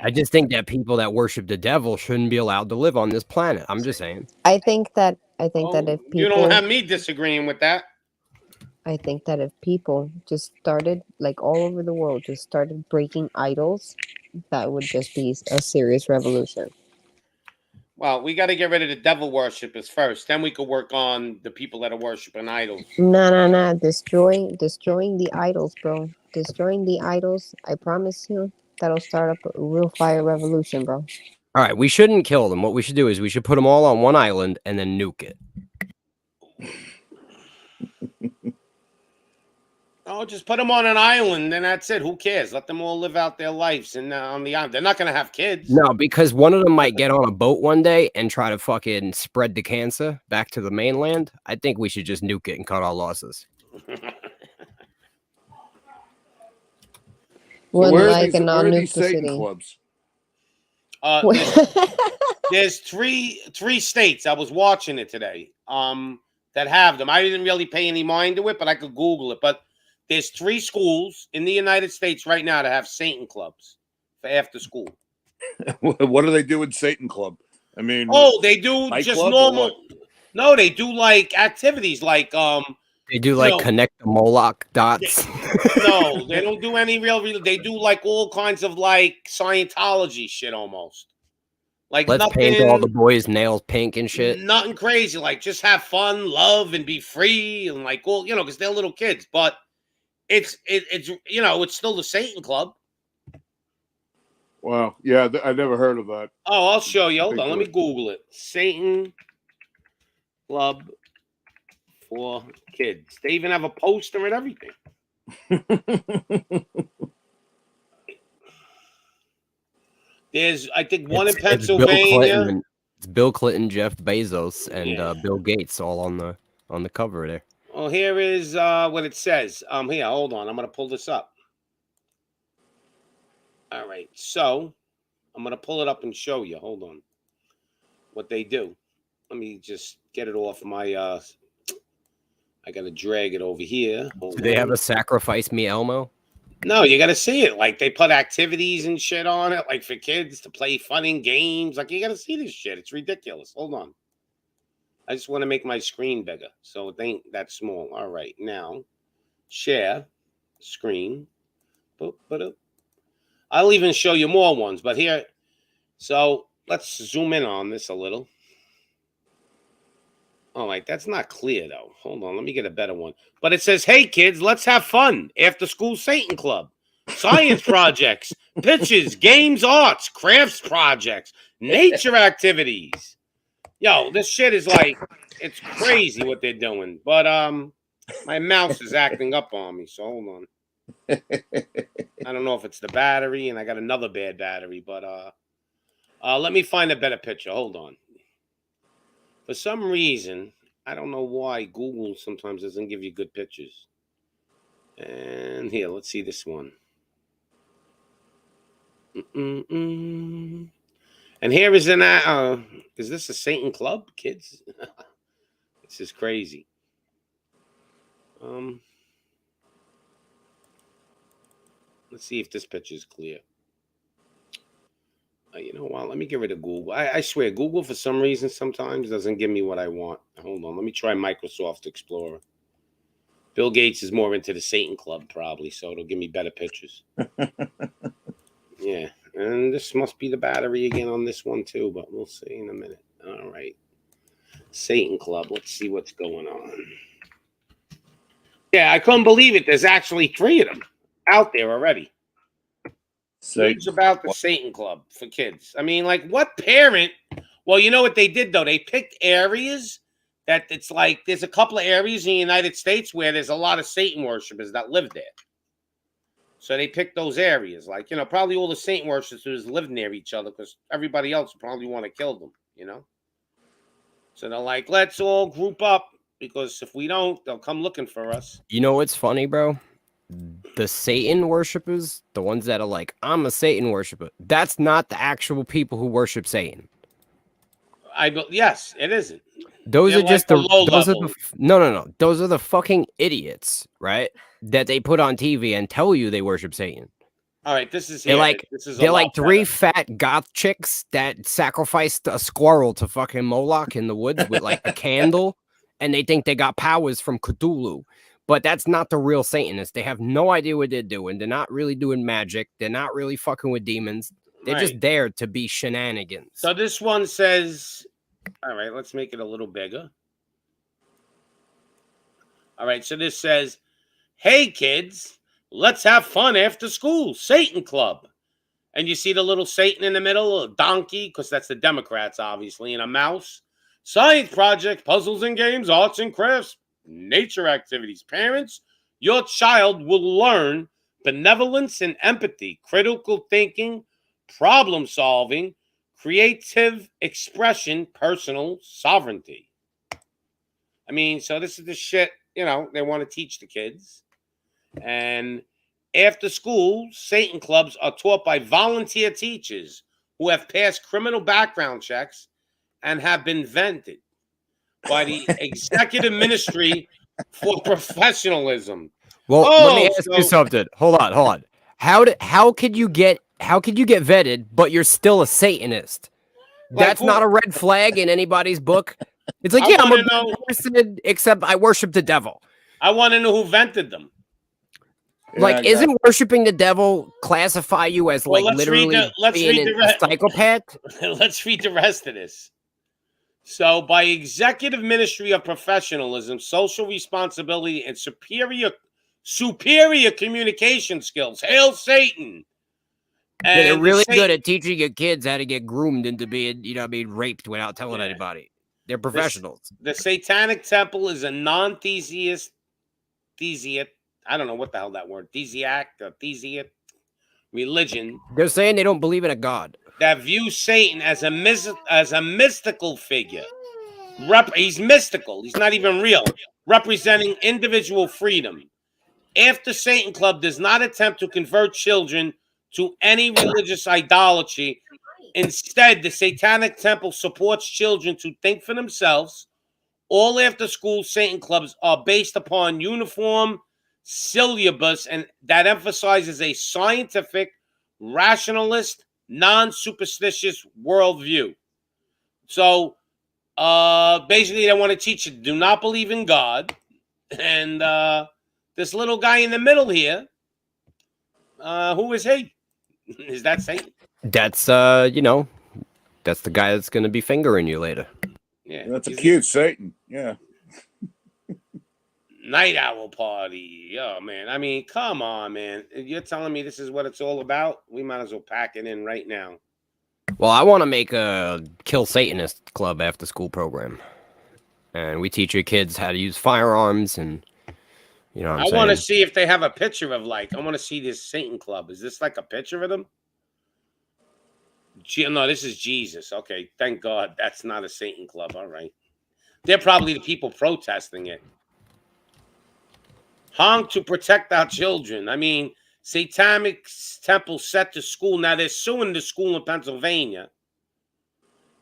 I just think that people that worship the devil shouldn't be allowed to live on this planet. I'm just saying. I think that if people, you don't have me disagreeing with that. I think that if people just started, like all over the world, just started breaking idols, that would just be a serious revolution. Well, we got to get rid of the devil worshippers first. Then we could work on the people that are worshiping idols. No. Destroying the idols, bro. Destroying the idols. I promise you, that'll start up a real fire revolution, bro. All right, we shouldn't kill them. What we should do is we should put them all on one island and then nuke it. Oh, just put them on an island, and that's it. Who cares? Let them all live out their lives and on the island. They're not going to have kids. No, because one of them might get on a boat one day and try to fucking spread the cancer back to the mainland. I think we should just nuke it and cut our losses. Where are these Satan clubs? There's three states. I was watching it today. That have them. I didn't really pay any mind to it, but I could Google it. But there's 3 schools in the United States right now that have Satan clubs for after school. What do they do in Satan club? I mean, they do just normal. No, they do like activities like They do like connect the Moloch dots. No, they don't do any real. They do like all kinds of like Scientology shit almost. Like let's paint all the boys' nails pink and shit. Nothing crazy. Like just have fun, love, and be free, and like because they're little kids. But it's it's still the Satan Club. Wow, yeah, I never heard of that. Oh, I'll show you. Hold on, let me Google it. Satan Club for kids. They even have a poster and everything. There's, I think, one in Pennsylvania. It's Bill Clinton, Jeff Bezos, and Bill Gates all on the cover there. Well, here is what it says. Here, hold on. I'm gonna pull this up. All right, so I'm gonna pull it up and show you. Hold on. What they do. Let me just get it off my. I gotta drag it over here. Do they have a sacrifice me Elmo? No, you got to see it. Like, they put activities and shit on it, like, for kids to play fun and games. Like, you got to see this shit. It's ridiculous. Hold on. I just want to make my screen bigger, so it ain't that small. All right, now, share screen. I'll even show you more ones, but here. So, let's zoom in on this a little. All right, that's not clear, though. Hold on, let me get a better one. But it says, hey, kids, let's have fun. After school Satan Club. Science projects, pitches, games, arts, crafts projects, nature activities. Yo, this shit is like, it's crazy what they're doing. But my mouse is acting up on me, so hold on. I don't know if it's the battery, and I got another bad battery. But let me find a better picture. Hold on. For some reason, I don't know why Google sometimes doesn't give you good pictures. And here, let's see this one. And here is an is this a Satan Club, kids? This is crazy. Let's see if this picture is clear. You know what? Let me get rid of Google. I swear, Google for some reason sometimes doesn't give me what I want. Hold on. Let me try Microsoft Explorer. Bill Gates is more into the Satan Club probably, so it'll give me better pictures. Yeah. And this must be the battery again on this one too, but we'll see in a minute. All right. Satan Club. Let's see what's going on. Yeah, I couldn't believe it. There's actually 3 of them out there already. It's about the Satan Club for kids. I mean, like, what parent? Well, you know what they did, though? They picked areas that it's like there's a couple of areas in the United States where there's a lot of Satan worshipers that live there. So they picked those areas. Like, probably all the Satan worshipers live near each other because everybody else probably want to kill them, So they're like, let's all group up because if we don't, they'll come looking for us. You know what's funny, bro? The Satan worshipers, the ones that are like, I'm a Satan worshiper, that's not the actual people who worship Satan. Yes, it isn't. Those They're are just like the low those level. are the no. Those are the fucking idiots, right? That they put on TV and tell you they worship Satan. All right, this is They're here. like This is a they're lot like three better. fat goth chicks that sacrificed a squirrel to fucking Moloch in the woods with like a candle, and they think they got powers from Cthulhu. But that's not the real Satanists. They have no idea what they're doing. They're not really doing magic. They're not really fucking with demons. They're Right. just there to be shenanigans. So this one says, all right, let's make it a little bigger. All right, so this says, hey, kids, let's have fun after school. Satan Club. And you see the little Satan in the middle, a donkey, because that's the Democrats, obviously, and a mouse. Science project, puzzles and games, arts and crafts, nature activities. Parents, your child will learn benevolence and empathy, critical thinking, problem solving, creative expression, personal sovereignty. I mean, so this is the shit, they want to teach the kids. And after school, Satan clubs are taught by volunteer teachers who have passed criminal background checks and have been vetted by the Executive Ministry for Professionalism. Well, let me ask you something. Hold on. How could you get vetted, but you're still a Satanist? That's not a red flag in anybody's book. It's like, I'm a good person, except I worship the devil. I want to know who vented them. Like, isn't worshiping the devil classify you as literally being a psychopath? Let's read the rest of this. So, by Executive Ministry of Professionalism, social responsibility, and superior communication skills. Hail Satan! And they're really good at teaching your kids how to get groomed into being, raped without telling anybody. They're professionals. The Satanic Temple is a non-theist, I don't know what the hell that word, theist religion. They're saying they don't believe in a god that views Satan as a mystical figure. He's mystical. He's not even real. Representing individual freedom. After Satan Club does not attempt to convert children to any religious idolatry, instead, the Satanic Temple supports children to think for themselves. All after-school Satan clubs are based upon uniform syllabus and that emphasizes a scientific, rationalist, non-superstitious worldview. So, basically, they want to teach you do not believe in God. And this little guy in the middle here, who is he? Is that Satan? That's, that's the guy that's going to be fingering you later. Yeah, that's a cute Satan. Yeah. Night owl party. Oh, man. I mean, come on, man. You're telling me this is what it's all about? We might as well pack it in right now. Well, I want to make a Kill Satanist Club after school program. And we teach your kids how to use firearms and, I want to see if they have a picture of I want to see this Satan Club. Is this like a picture of them? No, this is Jesus. Okay, thank God that's not a Satan Club. All right. They're probably the people protesting it. Honk to protect our children. I mean, Satanic Temple set to school. Now they're suing the school in Pennsylvania.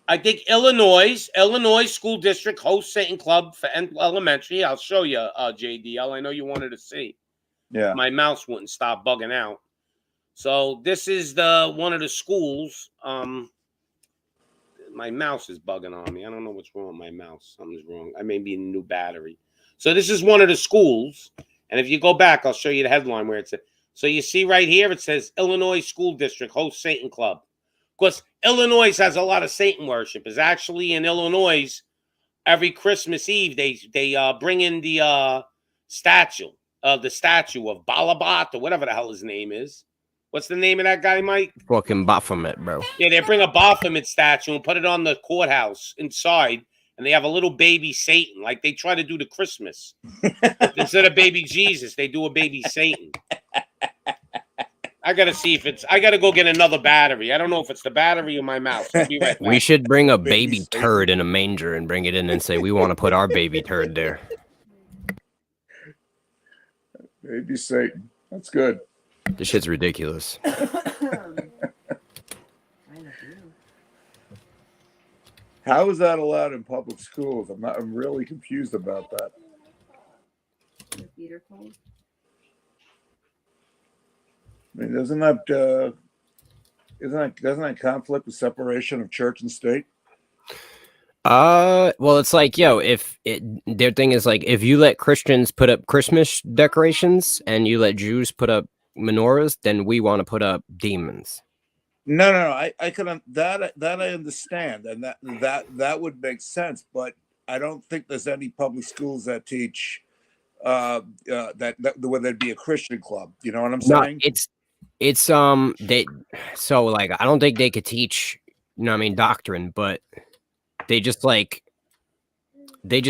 I think Illinois School District hosts Satan Club for elementary. I'll show you, JDL. I know you wanted to see. Yeah. My mouse wouldn't stop bugging out. So this is one of the schools. My mouse is bugging on me. I don't know what's wrong with my mouse. Something's wrong. I may be in a new battery. So this is one of the schools. And if you go back, I'll show you the headline where it's at. So you see right here, it says Illinois School District hosts Satan Club. Of course, Illinois has a lot of Satan worship. Is actually in Illinois, every Christmas Eve, they bring in the statue of Balabat or whatever the hell his name is. What's the name of that guy, Mike? Fucking Baphomet, bro. Yeah, they bring a Baphomet statue and put it on the courthouse inside, and they have a little baby Satan, like they try to do to Christmas. Instead of baby Jesus, they do a baby Satan. I got to go get another battery. I don't know if it's the battery or my mouse. I'll be right back. We should bring a baby turd in a manger and bring it in and say, we want to put our baby turd there. Baby Satan. That's good. This shit's ridiculous. How is that allowed in public schools? I'm really confused about that. The feet are cold. I mean, doesn't that conflict with separation of church and state? Well, it's like, yo, their thing is like, if you let Christians put up Christmas decorations and you let Jews put up menorahs, then we want to put up demons. No. I can that I understand, and that would make sense. But I don't think there's any public schools that teach that where there'd be a Christian club. You know what I'm saying? No, it's they. So like, I don't think they could teach, you know what I mean, doctrine, but they just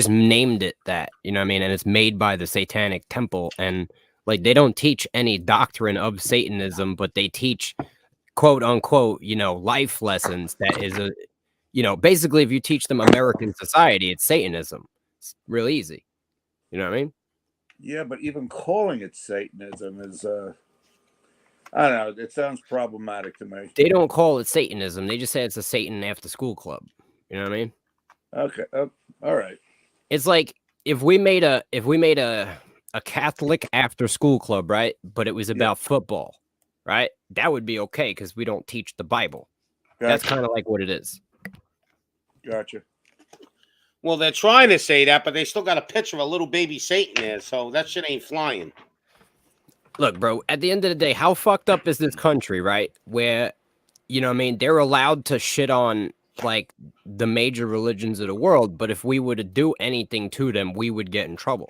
named it that, you know what I mean, and it's made by the Satanic Temple, and like they don't teach any doctrine of Satanism, but they teach, quote unquote, you know, life lessons. That is basically, if you teach them American society, it's Satanism. It's real easy. You know what I mean? Yeah, but even calling it Satanism is I don't know, it sounds problematic to me. They don't call it Satanism. They just say it's a Satan after school club. You know what I mean? Okay. All right. It's like if we made a Catholic after school club, right? But it was about football, right? That would be okay because we don't teach the Bible. Gotcha. That's kind of like what it is. Gotcha. Well, they're trying to say that, but they still got a picture of a little baby Satan there, so that shit ain't flying. Look, bro, at the end of the day, how fucked up is this country, right? Where, you know what I mean, they're allowed to shit on like the major religions of the world, but if we were to do anything to them, we would get in trouble.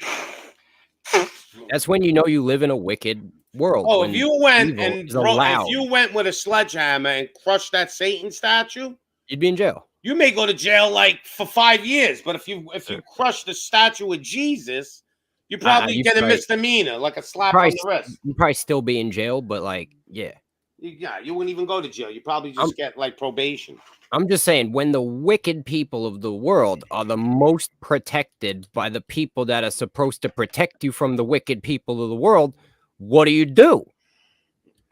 That's when you know you live in a wicked world. Oh, if you went with a sledgehammer and crushed that Satan statue, you'd be in jail. You may go to jail like for 5 years, but if you crush the statue of Jesus, you probably get a misdemeanor, like a slap on the wrist. You'd probably still be in jail, but like, yeah. Yeah, you wouldn't even go to jail. You probably just get like probation. I'm just saying, when the wicked people of the world are the most protected by the people that are supposed to protect you from the wicked people of the world, what do?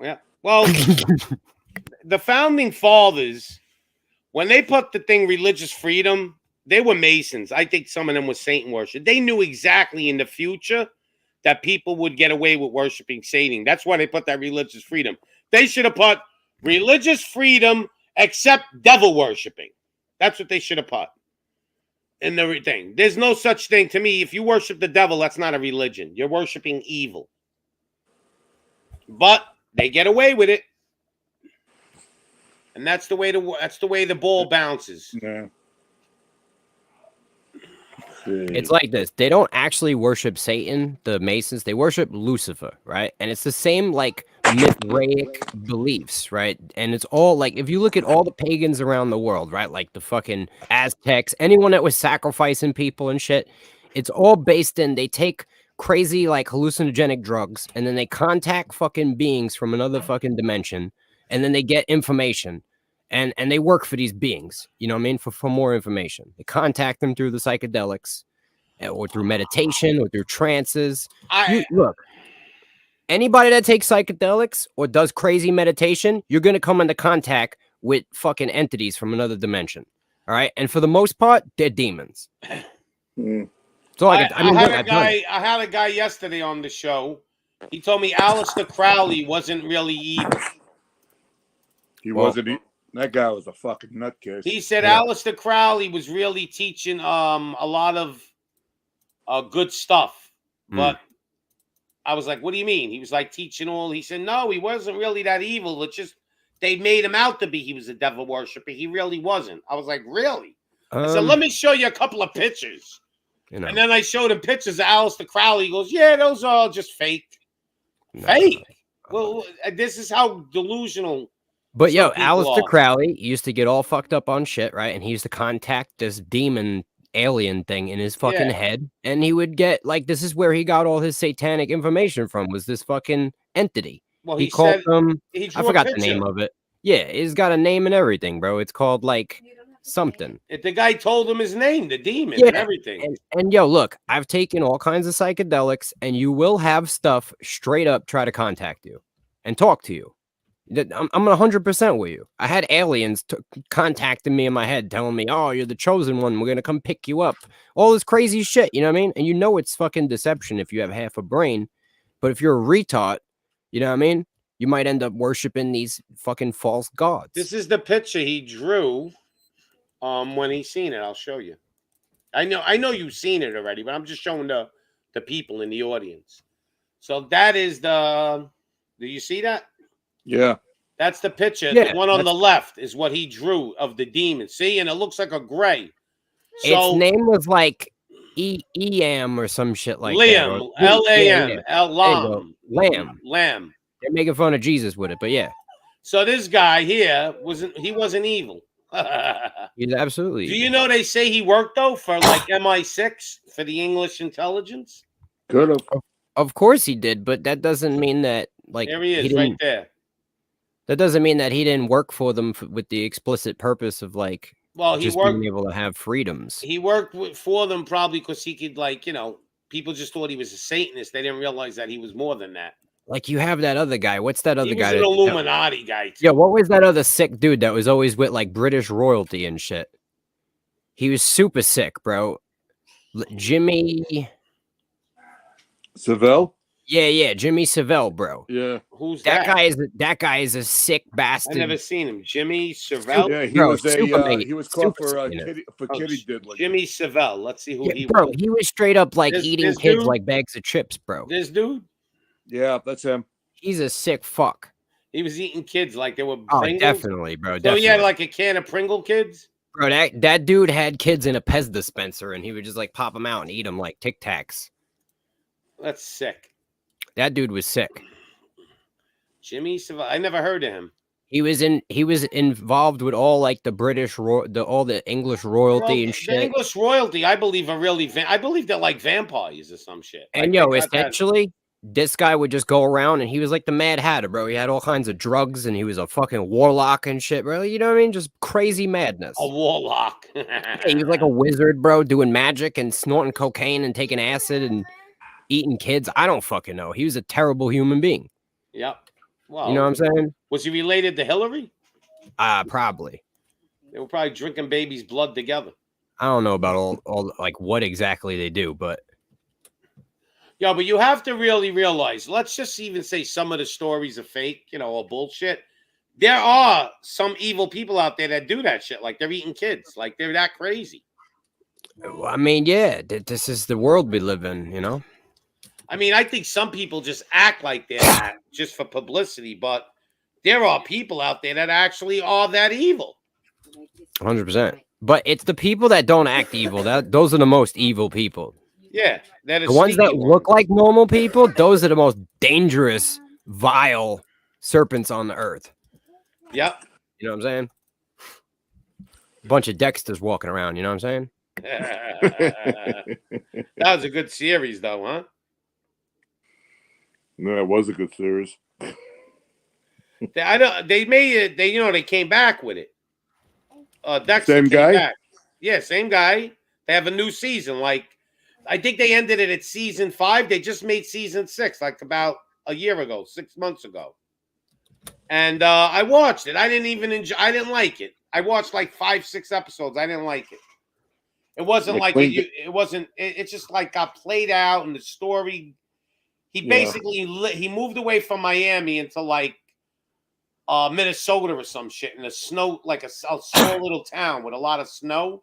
Yeah. Well, the founding fathers, when they put the thing religious freedom, they were Masons. I think some of them were Satan worship. They knew exactly in the future that people would get away with worshiping Satan. That's why they put that religious freedom. They should have put religious freedom except devil worshiping. That's what they should have put in the thing. There's no such thing to me. If you worship the devil, that's not a religion. You're worshiping evil. But they get away with it. And that's the way the ball bounces. Yeah. It's like this. They don't actually worship Satan, the Masons. They worship Lucifer, right? And it's the same like Mithraic beliefs, right? And it's all like, if you look at all the pagans around the world, right? Like the fucking Aztecs, anyone that was sacrificing people and shit, it's all based in, they take crazy like hallucinogenic drugs and then they contact fucking beings from another fucking dimension and then they get information. And they work for these beings, you know what I mean? For more information. They contact them through the psychedelics or through meditation or through trances. Look, anybody that takes psychedelics or does crazy meditation, you're going to come into contact with fucking entities from another dimension. All right. And for the most part, they're demons. So I had a guy yesterday on the show. He told me Aleister Crowley wasn't really evil. He wasn't. That guy was a fucking nutcase. He said Aleister Crowley was really teaching a lot of good stuff. But I was like, what do you mean? He was like teaching all. He said, no, he wasn't really that evil. It's just they made him out to be he was a devil worshiper. He really wasn't. I was like, really? I said, let me show you a couple of pictures. And then I showed him pictures of Aleister Crowley. He goes, yeah, those are all just fake. Fake? Well, this is how delusional. But yo, Aleister Crowley used to get all fucked up on shit, right? And he used to contact this demon alien thing in his fucking head. And he would get, like, this is where he got all his satanic information from, was this fucking entity. Well, he called them, I forgot the name of it. Yeah, it's got a name and everything, bro. It's called, like, something. If the guy told him his name, the demon, and everything. And yo, look, I've taken all kinds of psychedelics, and you will have stuff straight up try to contact you and talk to you. I'm 100% with you. I had aliens contacting me in my head, telling me, "Oh, you're the chosen one. We're gonna come pick you up." All this crazy shit. You know what I mean? And you know it's fucking deception if you have half a brain. But if you're a retard, you know what I mean? You might end up worshiping these fucking false gods. This is the picture he drew when he seen it. I'll show you. I know you've seen it already, but I'm just showing the people in the audience. So that is do you see that? Yeah. That's the picture. Yeah, the one on the left is what he drew of the demon. See, and it looks like a gray. So its name was like Eam or some shit like Liam, that. Lam, Lam, Lamb. Lamb. They're making fun of Jesus with it, but yeah. So this guy here wasn't evil. He's absolutely. Do you know they say he worked though for like MI6 for the English intelligence? Could have. Of course he did, but that doesn't mean that like there he is right there. That doesn't mean that he didn't work for them with the explicit purpose of like he worked, being able to have freedoms. He worked for them probably because he could people just thought he was a Satanist. They didn't realize that he was more than that. Like you have that other guy. What's that other guy? He was an Illuminati guy. Too. Yeah, what was that other sick dude that was always with like British royalty and shit? He was super sick, bro. Jimmy Savile? Yeah, Jimmy Savile, bro. Yeah. Who's that? That guy is a sick bastard. I never seen him. Jimmy Savile? Yeah, he was caught for kitty diddling. Jimmy Savile. Let's see who he was. Bro, he was straight up like eating kids like bags of chips, bro. This dude? Yeah, that's him. He's a sick fuck. He was eating kids like they were Pringles? Definitely, bro. So he had like a can of Pringle kids? Bro, that dude had kids in a Pez dispenser and he would just like pop them out and eat them like Tic Tacs. That's sick. That dude was sick. Jimmy Savile. I never heard of him. He was involved with all like the British all the English royalty and shit. The English royalty, I believe, are really I believe they're like vampires or some shit. And essentially, this guy would just go around and he was like the Mad Hatter, bro. He had all kinds of drugs and he was a fucking warlock and shit, bro. You know what I mean? Just crazy madness. A warlock. Yeah, he was like a wizard, bro, doing magic and snorting cocaine and taking acid and eating kids. I don't fucking know. He was a terrible human being. Yep. Well, you know what I'm saying? Was he related to Hillary? Probably. They were probably drinking baby's blood together. I don't know about all like what exactly they do, but yeah, but you have to really realize, let's just even say some of the stories are fake, or bullshit. There are some evil people out there that do that shit. Like they're eating kids. Like they're that crazy. I mean, yeah, this is the world we live in, I mean, I think some people just act like they're that just for publicity, but there are people out there that actually are that evil. 100%. But it's the people that don't act evil. Those are the most evil people. Yeah. The ones that look like normal people, those are the most dangerous, vile serpents on the earth. Yep. You know what I'm saying? A bunch of Dexters walking around, you know what I'm saying? That was a good series, though, huh? No, it was a good series. They made it. They came back with it. Dexter same guy. Back. Yeah, same guy. They have a new season. Like, I think they ended it at season 5. They just made season 6, like about a year ago, 6 months ago. And I watched it. I didn't even enjoy. I didn't like it. I watched like 5-6 episodes. I didn't like it. It wasn't like it wasn't. It just like got played out, and the story. He basically he moved away from Miami into like Minnesota or some shit in the snow, like a small little town with a lot of snow,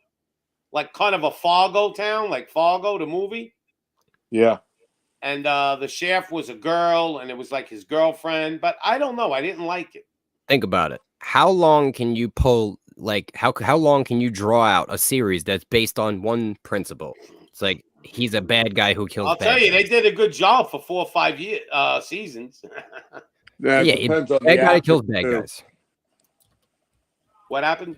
like kind of a Fargo town, like Fargo the movie. Yeah. And the sheriff was a girl, and it was like his girlfriend. But I don't know. I didn't like it. Think about it. How long can you pull? Like how long can you draw out a series that's based on one principle? It's like. He's a bad guy who kills. I'll tell you, they did a good job for 4 or 5 seasons. Yeah, depends on bad guy kills bad guys. What happened?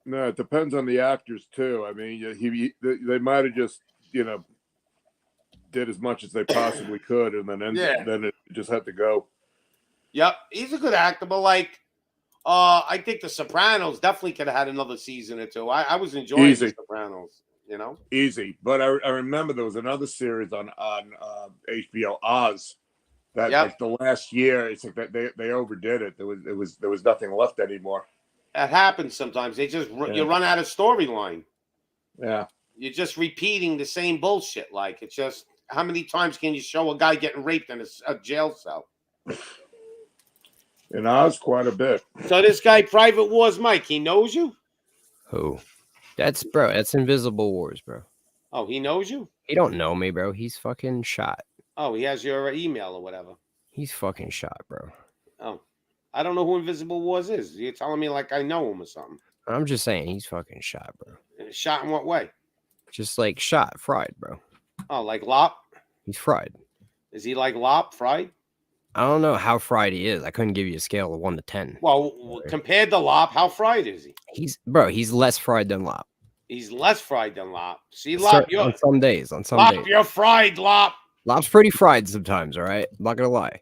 No, it depends on the actors too. I mean, they might have just did as much as they possibly could, and then it just had to go. Yep, he's a good actor, but like, I think The Sopranos definitely could have had another season or 2. I was enjoying The Sopranos. Easy, but I remember there was another series on HBO, Oz. That like the last year, it's like that they overdid it. There was nothing left anymore. That happens sometimes. They just you run out of storyline. Yeah. You're just repeating the same bullshit. Like, it's just, how many times can you show a guy getting raped in a jail cell? In Oz, quite a bit. So this guy, Private Wars Mike, he knows you? Who? That's, bro, that's Invisible Wars, bro. Oh, he knows you? He don't know me, bro. He's fucking shot. Oh, he has your email or whatever. He's fucking shot, bro. Oh, I don't know who Invisible Wars is. You're telling me like I know him or something. I'm just saying he's fucking shot, bro. Shot in what way? Just like shot, fried, bro. Oh, like Lop? He's fried. Is he like Lop, fried? I don't know how fried he is. I couldn't give you a scale of 1 to 10. Well, compared to Lop, how fried is he? He's less fried than Lop. He's less fried than Lop. See, Lop, you're on some days. Lop, you're fried, Lop. Lop's pretty fried sometimes, all right? I'm not gonna lie.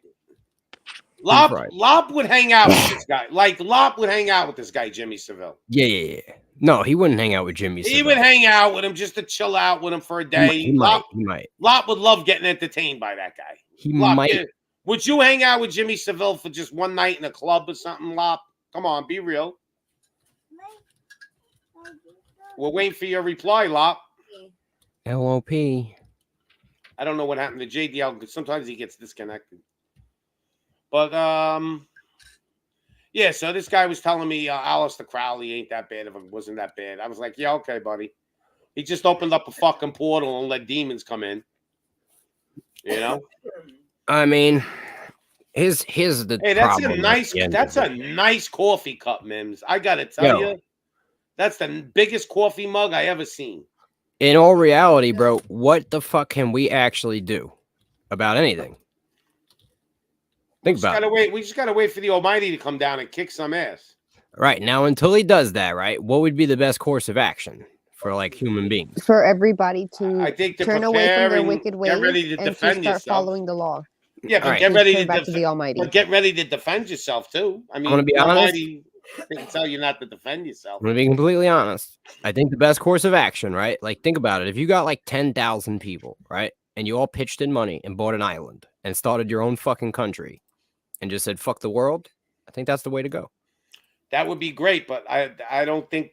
Lop would hang out with this guy. Like, Lop would hang out with this guy, Jimmy Seville. Yeah. No, he wouldn't hang out with Jimmy Seville. He would hang out with him just to chill out with him for a day. He might. Lop would love getting entertained by that guy. He might. Would you hang out with Jimmy Seville for just one night in a club or something, Lop? Come on, be real. We're waiting for your reply, Lop. LOP. I don't know what happened to JDL because sometimes he gets disconnected. But yeah. So this guy was telling me Aleister Crowley ain't that bad. If it wasn't that bad, I was like, yeah, okay, buddy. He just opened up a fucking portal and let demons come in. You know. I mean, here's the hey, that's a nice coffee cup, Mims. I gotta tell you, that's the biggest coffee mug I ever seen. In all reality, bro, what the fuck can we actually do about anything? Think about it. We just gotta wait for the Almighty to come down and kick some ass. Right now, until he does that, right? What would be the best course of action for like human beings? For everybody to I think turn away from their wicked ways and to start following the law. Yeah, but get ready to back to the Almighty. But get ready to defend yourself too. I mean, I'm gonna be honest. Almighty can tell you not to defend yourself. I'm gonna be completely honest. I think the best course of action, right? Like, think about it. If you got like 10,000 people, right, and you all pitched in money and bought an island and started your own fucking country, and just said "fuck the world," I think that's the way to go. That would be great, but I don't think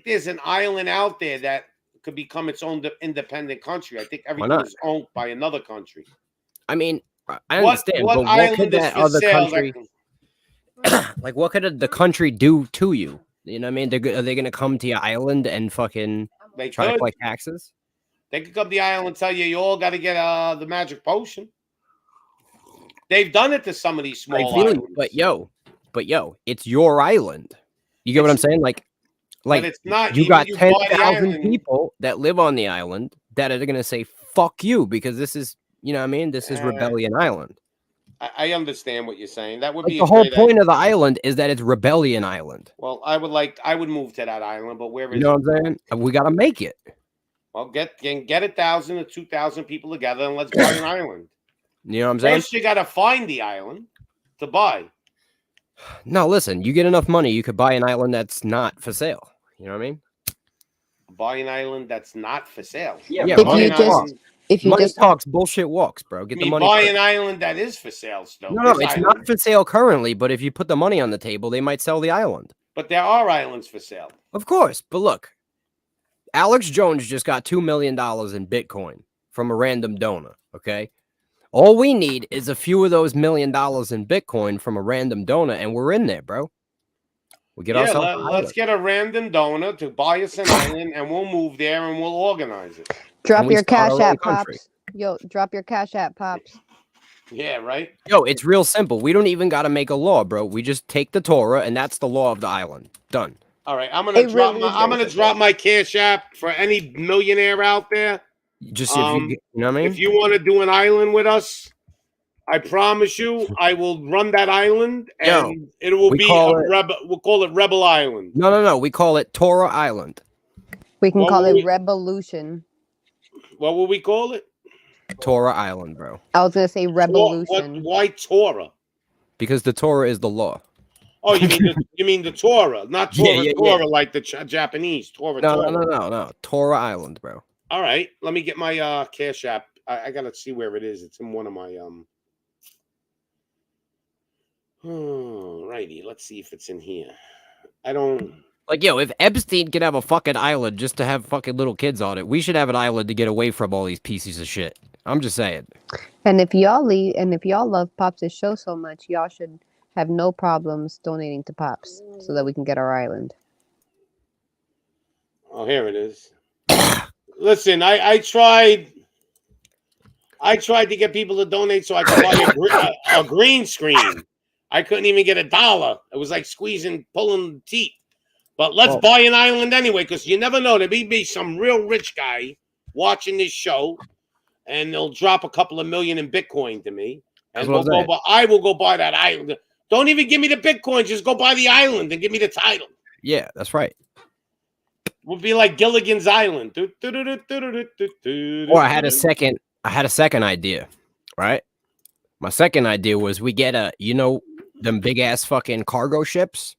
there's an island out there that could become its own independent country. I think everything is owned by another country. I mean, I understand, but what could that other country, like, what could the country do to you? You know what I mean? Are they going to come to your island and fucking try to collect taxes? They could come to the island and tell you all got to get the magic potion. They've done it to some of these small islands. But yo, it's your island. You get what I'm saying? Like it's not. You got 10,000 people that live on the island that are going to say "fuck you" because this is, you know what I mean? This is Rebellion Island. I understand what you're saying. That would like be the whole point of the island is that it's Rebellion Island. Well, I would move to that island, but where is you know what I'm saying? We got to make it. Well, get 1,000 or 2,000 people together and let's buy an island. You know what I'm saying? First, you got to find the island to buy. No, listen. You get enough money, you could buy an island that's not for sale. You know what I mean? Buy an island that's not for sale. Yeah. If you money just talks, bullshit walks, bro. Get the money. Buy an island that is for sale still. No, it's not for sale currently. But if you put the money on the table, they might sell the island. But there are islands for sale. Of course, but look, Alex Jones just got $2 million in Bitcoin from a random donor. Okay. All we need is a few of those $1 million in Bitcoin from a random donor, and we're in there, bro. We get ourselves. Let's get a random donor to buy us an island, and we'll move there and we'll organize it. Drop your cash app, Pops. Yo, drop your cash app, Pops. Yeah, right. Yo, it's real simple. We don't even got to make a law, bro. We just take the Torah, and that's the law of the island. Done. All right, I'm gonna drop my cash app for any millionaire out there. Just if you know what I mean? If you want to do an island with us, I promise you, I will run that island, and it will be Rebel. We'll call it Rebel Island. No. We call it Torah Island. We can call it Revolution. What will we call it? Torah Island, bro. I was gonna say Revolution. Why Torah? Because the Torah is the law. Oh, you mean the Torah, not Torah, Torah like the Japanese Torah. No. Torah Island, bro. All right, let me get my cash app I gotta see where it is. It's in one of my righty. Let's see if it's in here. I don't like, yo, if Epstein could have a fucking island just to have fucking little kids on it, we should have an island to get away from all these pieces of shit. I'm just saying. And if y'all love Pops' show so much, y'all should have no problems donating to Pops so that we can get our island. Oh, here it is. Listen, I tried to get people to donate so I could buy a green screen. I couldn't even get $1. It was like pulling teeth. But let's buy an island anyway, because you never know. There may be some real rich guy watching this show, and they'll drop a couple of million in Bitcoin to me. And I will go buy that island. Don't even give me the Bitcoin. Just go buy the island and give me the title. Yeah, that's right. We'll be like Gilligan's Island. Or I had a second idea, right? My second idea was we get them big ass fucking cargo ships.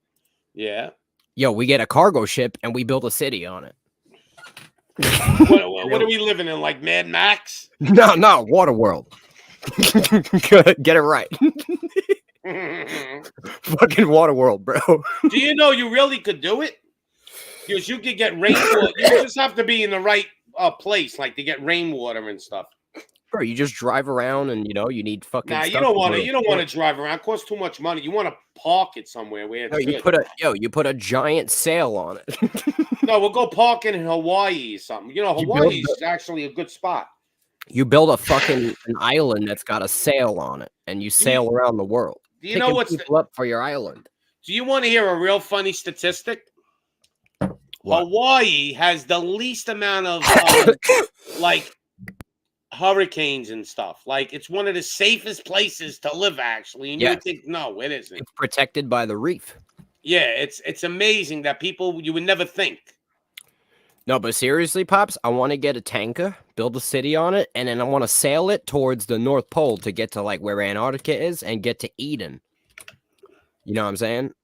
Yeah. Yo, we get a cargo ship and we build a city on it. What are we living in? Like Mad Max? No, Waterworld. Get it right. Fucking Waterworld, bro. Do you know you really could do it? Because you could get rainwater. You just have to be in the right place, like to get rainwater and stuff. Bro, you just drive around and you need fucking. Nah, you don't want to drive around. It costs too much money. You want to park it somewhere where it's you put a giant sail on it. No, we'll go park in Hawaii or something. Hawaii is actually a good spot. You build an island that's got a sail on it, and you sail around the world. Do you know what's up for your island? Do you want to hear a real funny statistic? What? Hawaii has the least amount of like hurricanes and stuff. Like it's one of the safest places to live, actually. And you would think, no, it isn't. It's protected by the reef. Yeah, it's amazing that you would never think. No, but seriously, Pops, I want to get a tanker, build a city on it, and then I want to sail it towards the North Pole to get to like where Antarctica is and get to Eden. You know what I'm saying?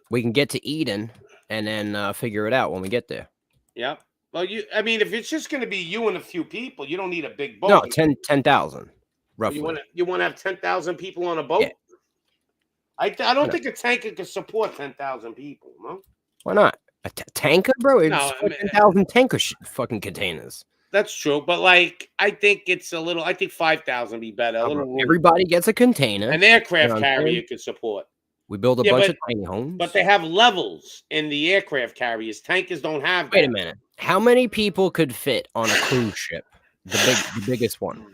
We can get to Eden and then figure it out when we get there. Yeah. Well, if it's just going to be you and a few people, you don't need a big boat. No, 10,000, roughly. You want to have 10,000 people on a boat? Yeah. I don't think a tanker can support 10,000 people, no? Why not? A tanker, bro? It's 10,000 tanker fucking containers. That's true, but like I think it's I think 5,000 be better. Everybody gets a container. An aircraft carrier can support. We build a bunch of tiny homes. But they have levels in the aircraft carriers. Tankers don't have that. Wait a minute. How many people could fit on a cruise ship? The biggest one.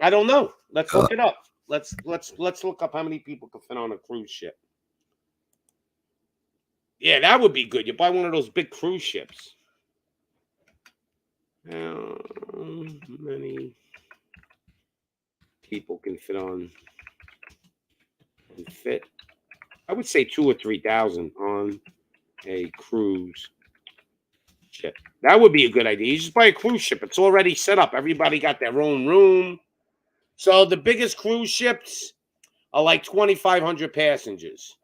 I don't know. Let's look it up. Let's look up how many people could fit on a cruise ship. Yeah, that would be good. You buy one of those big cruise ships. How many people can fit on and fit? I would say 2,000 or 3,000 on a cruise ship. That would be a good idea. You just buy a cruise ship. It's already set up. Everybody got their own room. So the biggest cruise ships are like 2,500 passengers.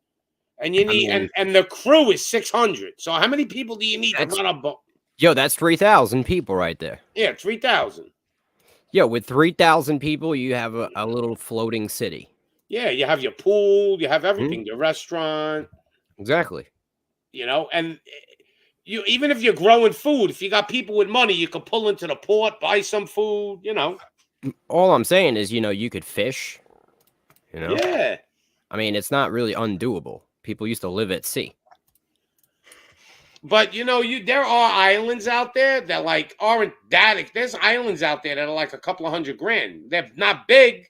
And you need and the crew is 600. So how many people do you need to run a boat? Yo, that's 3,000 people right there. Yeah, 3,000. Yo, with 3,000 people, you have a little floating city. Yeah, you have your pool, you have everything, your restaurant. Exactly. And you even if you're growing food, if you got people with money, you could pull into the port, buy some food, All I'm saying is, you could fish. Yeah. I mean, it's not really undoable. People used to live at sea. But there are islands out there that like aren't that. There's islands out there that are like a couple of $100,000. They're not big,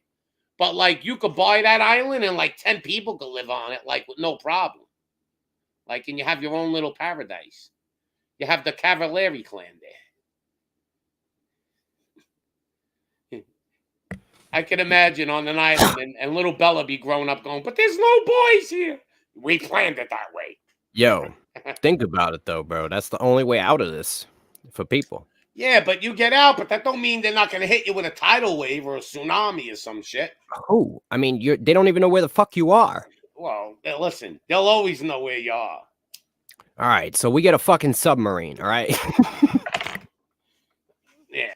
but like you could buy that island and like 10 people could live on it, like with no problem. Like, and you have your own little paradise. You have the Cavalieri clan there. I can imagine on an island and little Bella be growing up going, but there's no boys here. We planned it that way. Yo, think about it though, bro. That's the only way out of this for people. Yeah, but you get out, but that don't mean they're not going to hit you with a tidal wave or a tsunami or some shit. Oh, I mean, they don't even know where the fuck you are. Well, listen, they'll always know where you are. All right, so we get a fucking submarine, all right? Yeah.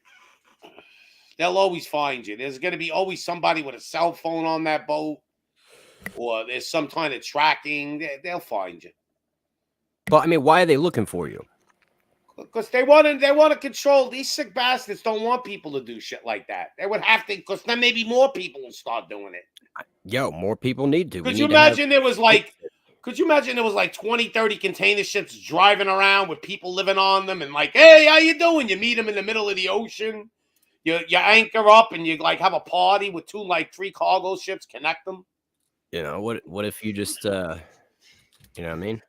They'll always find you. There's going to be always somebody with a cell phone on that boat, or there's some kind of tracking. They'll find you. But I mean, why are they looking for you? Because they want to control. These sick bastards don't want people to do shit like that. They would have to, because then maybe more people will start doing it. Yo, more people need to. Could you imagine there was like 20, 30 container ships driving around with people living on them and like, hey, how you doing? You meet them in the middle of the ocean. You anchor up and you like have a party with 3 cargo ships, connect them. You know, what if you just you know what I mean?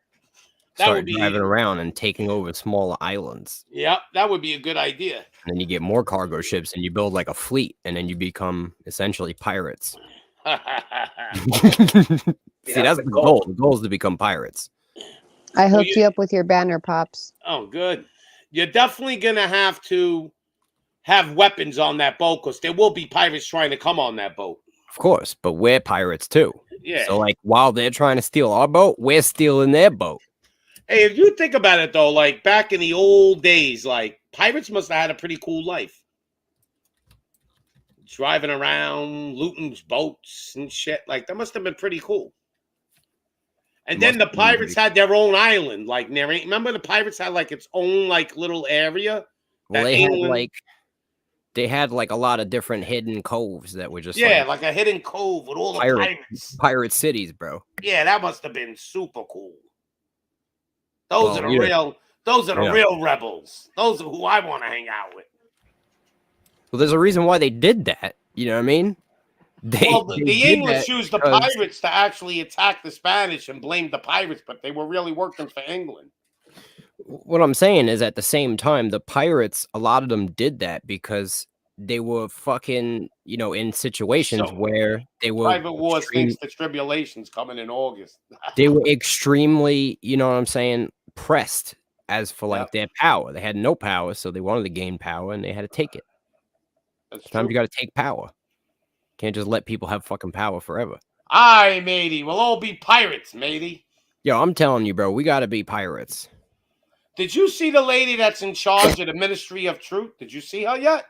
That Start would be driving around and taking over smaller islands. Yeah, that would be a good idea. And then you get more cargo ships and you build like a fleet, and then you become essentially pirates. See, that's the goal. The goal is to become pirates. I hooked you up with your banner, Pops. Oh, good. You're definitely going to have weapons on that boat, because there will be pirates trying to come on that boat. Of course, but we're pirates too. Yeah. So like while they're trying to steal our boat, we're stealing their boat. Hey, if you think about it though, like back in the old days, like pirates must have had a pretty cool life. Driving around, looting boats and shit. Like that must have been pretty cool. And then the pirates had their own island. Like, remember the pirates had like its own like little area? Well, they had like a lot of different hidden coves that were just like a hidden cove with all the pirates. Pirate cities, bro. Yeah, that must have been super cool. Those are the real rebels. Those are who I want to hang out with. Well, there's a reason why they did that. You know what I mean? The English used the pirates to actually attack the Spanish and blame the pirates, but they were really working for England. What I'm saying is, at the same time, the pirates, a lot of them did that because they were fucking, you know, in situations where they were private wars thinks the tribulations coming in August. They were extremely, you know what I'm saying, pressed as for like their power. They had no power, so they wanted to gain power and they had to take it. Sometimes you got to take power. Can't just let people have fucking power forever. Aye, matey. We'll all be pirates, matey. Yo, I'm telling you, bro, we got to be pirates. Did you see the lady that's in charge of the Ministry of Truth? Did you see her yet?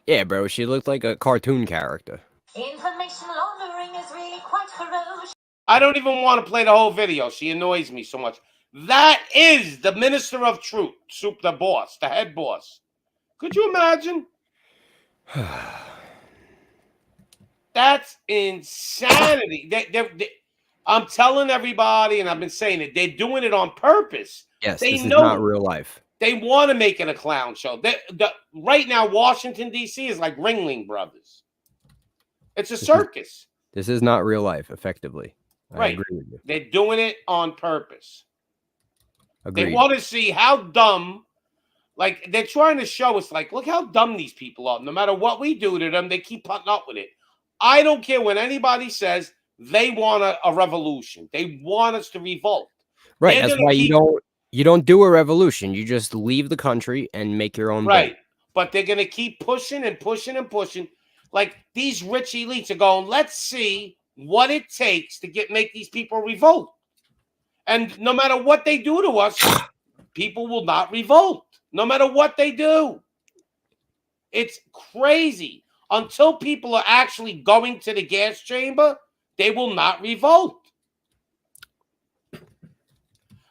Yeah, bro. She looked like a cartoon character. Information laundering is really quite ferocious. I don't even want to play the whole video. She annoys me so much. That is the Minister of Truth, the boss, the head boss. Could you imagine? That's insanity. I'm telling everybody, and I've been saying it, they're doing it on purpose. Yes, this is not real life. They want to make it a clown show. Right now, Washington, D.C. is like Ringling Brothers. It's a circus. This is not real life, effectively. Right. I agree with you. They're doing it on purpose. Agreed. They want to see how dumb, like, they're trying to show us, like, look how dumb these people are. No matter what we do to them, they keep putting up with it. I don't care what anybody says. They want a revolution. They want us to revolt. Right. That's why you don't do a revolution. You just leave the country and make your own. Right. Boat. But they're going to keep pushing and pushing and pushing. Like these rich elites are going, let's see what it takes to make these people revolt. And no matter what they do to us, people will not revolt. No matter what they do. It's crazy. Until people are actually going to the gas chamber, they will not revolt.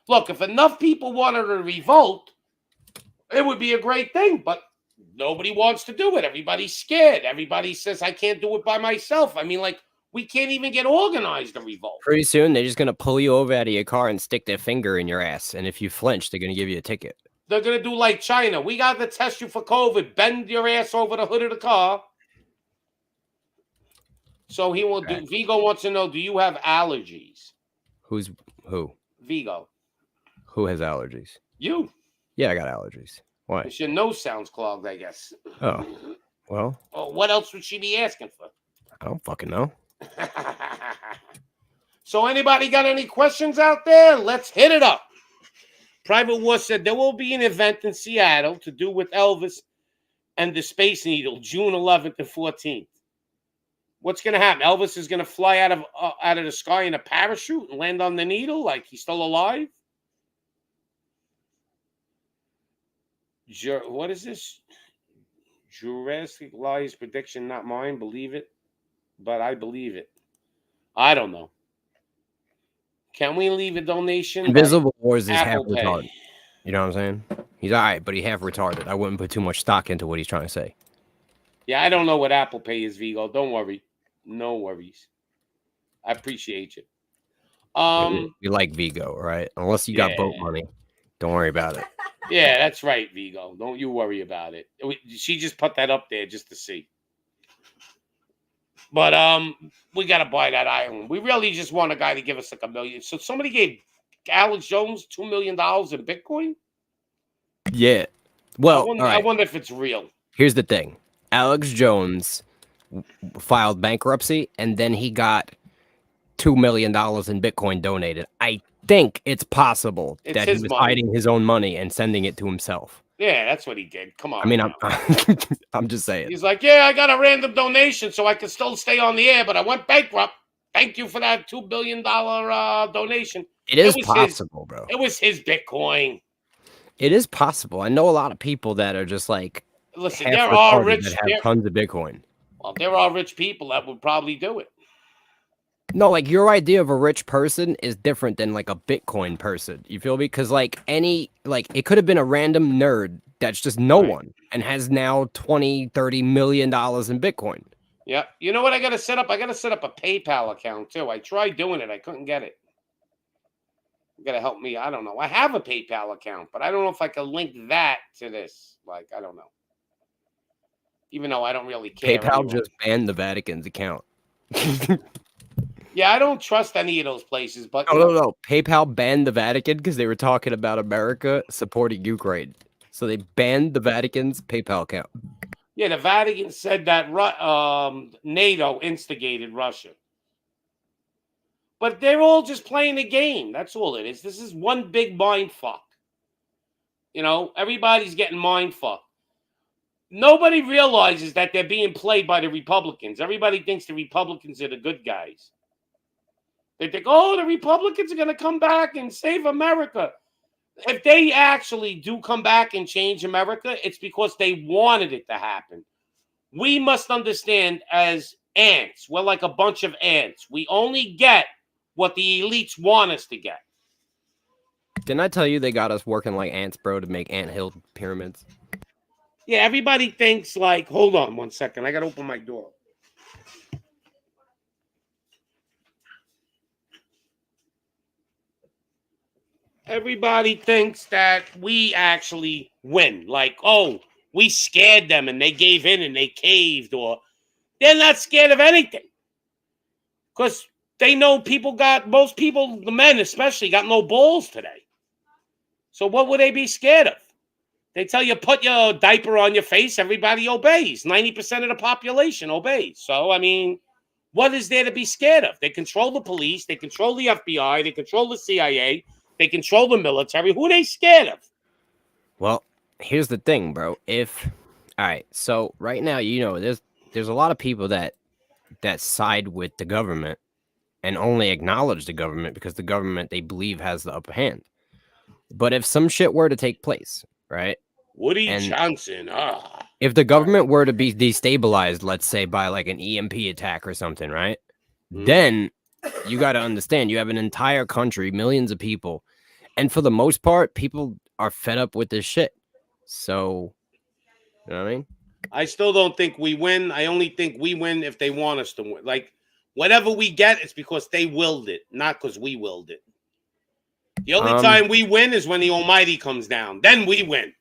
Look, if enough people wanted to revolt, it would be a great thing, but nobody wants to do it. Everybody's scared. Everybody says, I can't do it by myself. I mean, like, we can't even get organized to revolt. Pretty soon, they're just going to pull you over out of your car and stick their finger in your ass. And if you flinch, they're going to give you a ticket. They're going to do like China. We got to test you for COVID. Bend your ass over the hood of the car. So he will do. Vigo wants to know, do you have allergies? Who? Vigo. Who has allergies? You. Yeah, I got allergies. Why? Because your nose sounds clogged, I guess. Oh, well. Oh, what else would she be asking for? I don't fucking know. So anybody got any questions out there? Let's hit it up. Private War said there will be an event in Seattle to do with Elvis and the Space Needle, June 11th and 14th. What's going to happen? Elvis is going to fly out of the sky in a parachute and land on the needle like he's still alive? What is this? Jurassic lies prediction, not mine. Believe it, but I believe it. I don't know. Can we leave a donation? Invisible Wars is half Apple Pay? retarded. You know what I'm saying? He's all right, but he half retarded. I wouldn't put too much stock into what he's trying to say. Yeah, I don't know what Apple Pay is, Vigo. Don't worry. No worries. I appreciate you. You like Vigo, right? Unless you got boat money. Don't worry about it. Yeah, that's right, Vigo. Don't you worry about it. She just put that up there just to see. But we got to buy that island. We really just want a guy to give us like $1 million. So somebody gave Alex Jones $2 million in Bitcoin? Yeah. Well, I wonder if it's real. Here's the thing. Alex Jones filed bankruptcy, and then he got $2 million in Bitcoin donated. I think it's possible that he was hiding his own money and sending it to himself. Yeah, that's what he did. Come on. I mean, I'm just saying. He's like, yeah, I got a random donation so I can still stay on the air, but I went bankrupt. Thank you for that $2 billion donation. It is possible, bro. It was his Bitcoin. It is possible. I know a lot of people that are just like, listen, there are rich that have tons of Bitcoin. Well, there are rich people that would probably do it. No, like your idea of a rich person is different than like a Bitcoin person. You feel me? Because like it could have been a random nerd that's just no one and has now $20-30 million in Bitcoin. Yeah. You know what I got to set up? I got to set up a PayPal account too. I tried doing it. I couldn't get it. You got to help me. I don't know. I have a PayPal account, but I don't know if I can link that to this. Like, I don't know. Even though I don't really care. PayPal just banned the Vatican's account. Yeah, I don't trust any of those places, but no. PayPal banned the Vatican because they were talking about America supporting Ukraine. So they banned the Vatican's PayPal account. Yeah, the Vatican said that NATO instigated Russia. But they're all just playing a game. That's all it is. This is one big mind fuck. You know, everybody's getting mind fucked. Nobody realizes that they're being played by the Republicans. Everybody thinks the Republicans are the good guys. They think, oh, the Republicans are going to come back and save America. If they actually do come back and change America, it's because they wanted it to happen. We must understand as ants, we're like a bunch of ants. We only get what the elites want us to get. Didn't I tell you they got us working like ants, bro, to make anthill pyramids? Yeah, everybody thinks like, hold on 1 second. I got to open my door. Everybody thinks that we actually win. Like, oh, we scared them and they gave in and they caved, or they're not scared of anything. Because they know most people, the men especially, got no balls today. So what would they be scared of? They tell you, put your diaper on your face, everybody obeys. 90% of the population obeys. So, I mean, what is there to be scared of? They control the police, they control the FBI, they control the CIA, they control the military. Who are they scared of? Well, here's the thing, bro. All right, so right now, you know, there's a lot of people that side with the government and only acknowledge the government because the government they believe has the upper hand. But if some shit were to take place, right? Woody Johnson. If the government were to be destabilized, let's say by like an EMP attack or something, right? Then you got to understand you have an entire country, millions of people. And for the most part, people are fed up with this shit. So, you know what I mean? I still don't think we win. I only think we win if they want us to win. Like, whatever we get, it's because they willed it, not because we willed it. The only time we win is when the Almighty comes down. Then we win.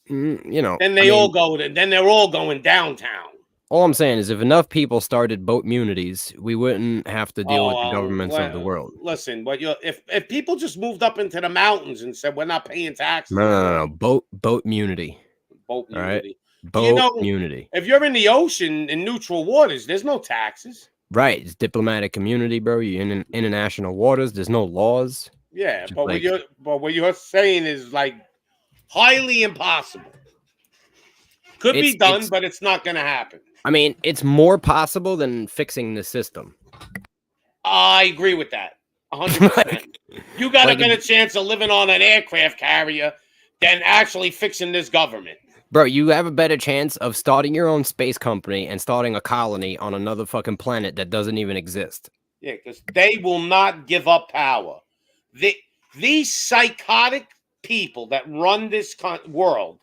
You know. Then they're all going downtown. All I'm saying is if enough people started boat immunities, we wouldn't have to deal with the governments of the world. Listen, but if people just moved up into the mountains and said we're not paying taxes. No. Boat immunity. Boat immunity. Right? Boat immunity. If you're in the ocean in neutral waters, there's no taxes. Right. It's diplomatic immunity, bro. You're in international waters. There's no laws. Yeah, but what you're saying is like highly impossible. Could be done, but it's not going to happen. I mean, it's more possible than fixing the system. I agree with that. 100%. You got a better chance of living on an aircraft carrier than actually fixing this government. Bro, you have a better chance of starting your own space company and starting a colony on another fucking planet that doesn't even exist. Yeah, because they will not give up power. These psychotic people that run this world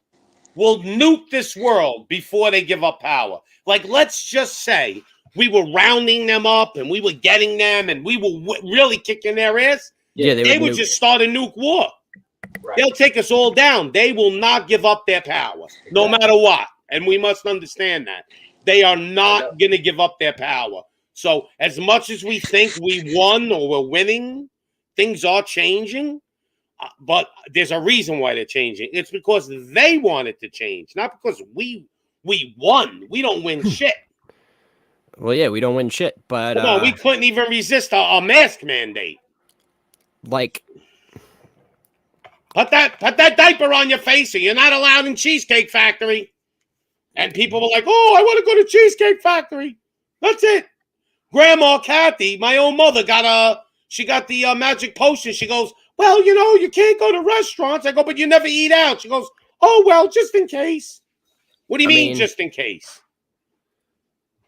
will nuke this world before they give up power. Like, let's just say we were rounding them up and we were getting them and we were really kicking their ass. Yeah, they would just start a nuke war. Right. They'll take us all down. They will not give up their power, no matter what. And we must understand that. They are not going to give up their power. So as much as we think we won or we're winning, things are changing. But there's a reason why they're changing. It's because they want it to change, not because we won. We don't win shit. Well, yeah, we don't win shit. But no, we couldn't even resist a mask mandate. Like, put that diaper on your face, and you're not allowed in Cheesecake Factory. And people were like, "Oh, I want to go to Cheesecake Factory." That's it. Grandma Kathy, my own mother, got the magic potion. She goes, "Well, you can't go to restaurants." I go, "But you never eat out." She goes, "Oh, well, just in case." What do you mean, just in case?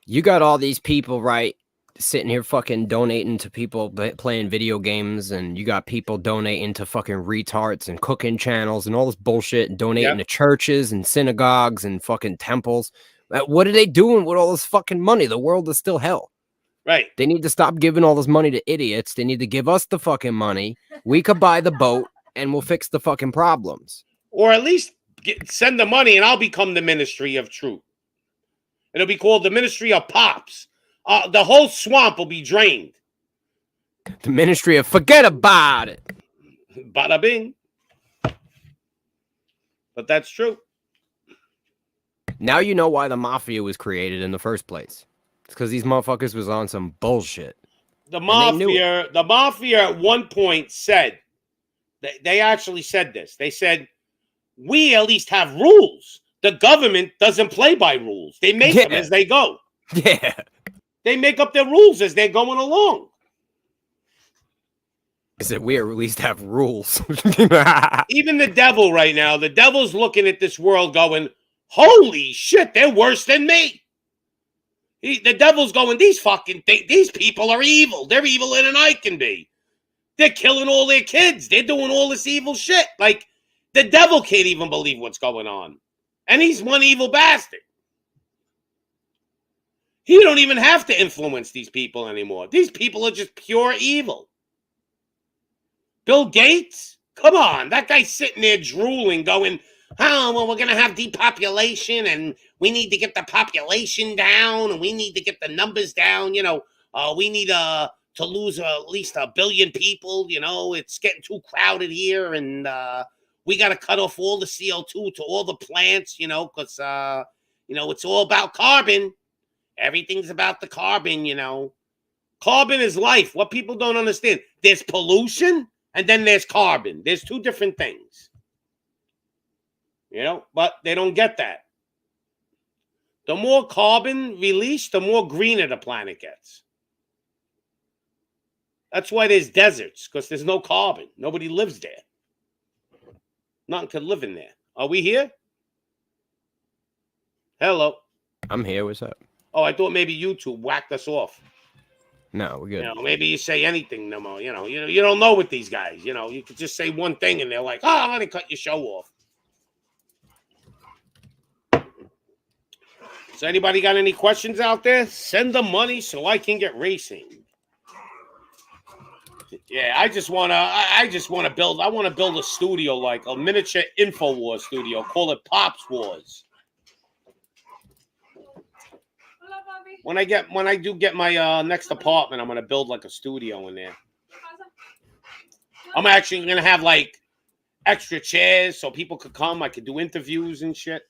You got all these people, right, sitting here fucking donating to people playing video games, and you got people donating to fucking retards and cooking channels and all this bullshit, and donating to churches and synagogues and fucking temples. What are they doing with all this fucking money? The world is still hell. Right. They need to stop giving all this money to idiots. They need to give us the fucking money. We could buy the boat and we'll fix the fucking problems. Or at least send the money and I'll become the Ministry of Truth. It'll be called the Ministry of Pops. The whole swamp will be drained. The Ministry of Forget About It. Bada bing. But that's true. Now you know why the mafia was created in the first place. It's because these motherfuckers was on some bullshit. The mafia at one point said, they actually said this. They said, we at least have rules. The government doesn't play by rules. They make them as they go. Yeah. They make up their rules as they're going along. I said, we at least have rules. Even the devil right now, the devil's looking at this world going, holy shit, they're worse than me. The devil's going, these people are evil. They're eviler than I can be. They're killing all their kids. They're doing all this evil shit. Like, the devil can't even believe what's going on. And he's one evil bastard. He don't even have to influence these people anymore. These people are just pure evil. Bill Gates? Come on. That guy's sitting there drooling, going, oh, well, we're going to have depopulation, and we need to get the population down, and we need to get the numbers down. We need to lose at least 1 billion people. It's getting too crowded here, and we got to cut off all the CO2 to all the plants, because, it's all about carbon. Everything's about the carbon, Carbon is life. What people don't understand, there's pollution, and then there's carbon. There's two different things. But they don't get that. The more carbon released, the more greener the planet gets. That's why there's deserts, because there's no carbon. Nobody lives there. Nothing could live in there. Are we here? Hello. I'm here. What's up? Oh, I thought maybe YouTube whacked us off. No, we're good. Maybe you say anything no more. You don't know with these guys. You could just say one thing and they're like, oh, I'm going to cut your show off. So anybody got any questions out there? Send the money so I can get racing. Yeah, I want to build a studio, like a miniature InfoWars studio. Call it Pops Wars. When I do get my next apartment, I'm gonna build like a studio in there. I'm actually gonna have like extra chairs so people could come. I could do interviews and shit.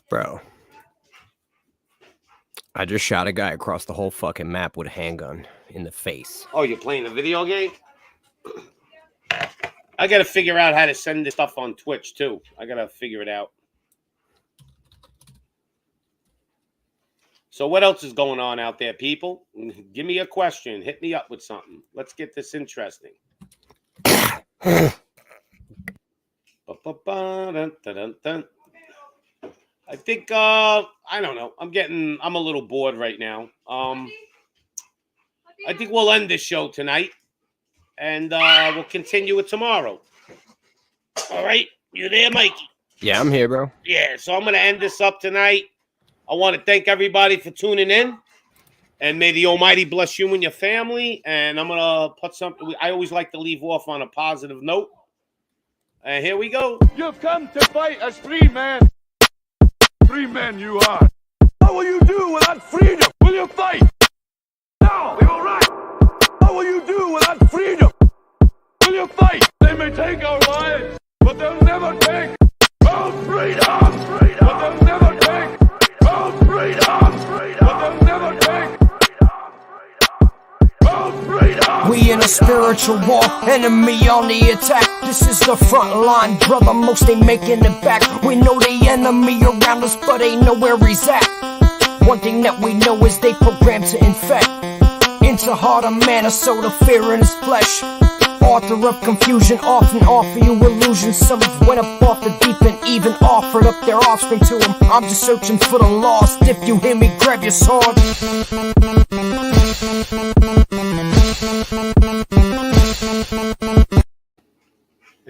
Bro, I just shot a guy across the whole fucking map with a handgun in the face. Oh, you're playing a video game? I gotta figure out how to send this stuff on Twitch too. I gotta figure it out. So what else is going on out there, people? Give me a question. Hit me up with something. Let's get this interesting. I think I don't know. I'm a little bored right now. I think we'll end this show tonight, and we'll continue it tomorrow. All right, you there, Mikey? Yeah, I'm here, bro. Yeah, so I'm gonna end this up tonight. I want to thank everybody for tuning in, and may the Almighty bless you and your family. And I'm gonna put something. I always like to leave off on a positive note. And here we go. You've come to fight as free men. Free men you are. What will you do without freedom? Will you fight? No, we will run. What will you do without freedom? Will you fight? They may take our lives, but they'll never take our freedom. But they'll never take our freedom. But they'll never take our freedom. We in a spiritual war, enemy on the attack. This is the front line, brother, most ain't making it back. We know the enemy around us, but ain't know where he's at. One thing that we know is they program to infect into heart of man, a soul of fear in his flesh. Author of confusion, often offer you illusions. Some have went up off the deep and even offered up their offspring to him. I'm just searching for the lost. If you hear me, grab your sword.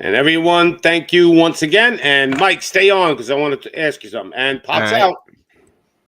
And everyone, thank you once again. And Mike, stay on because I wanted to ask you something. And Pops out.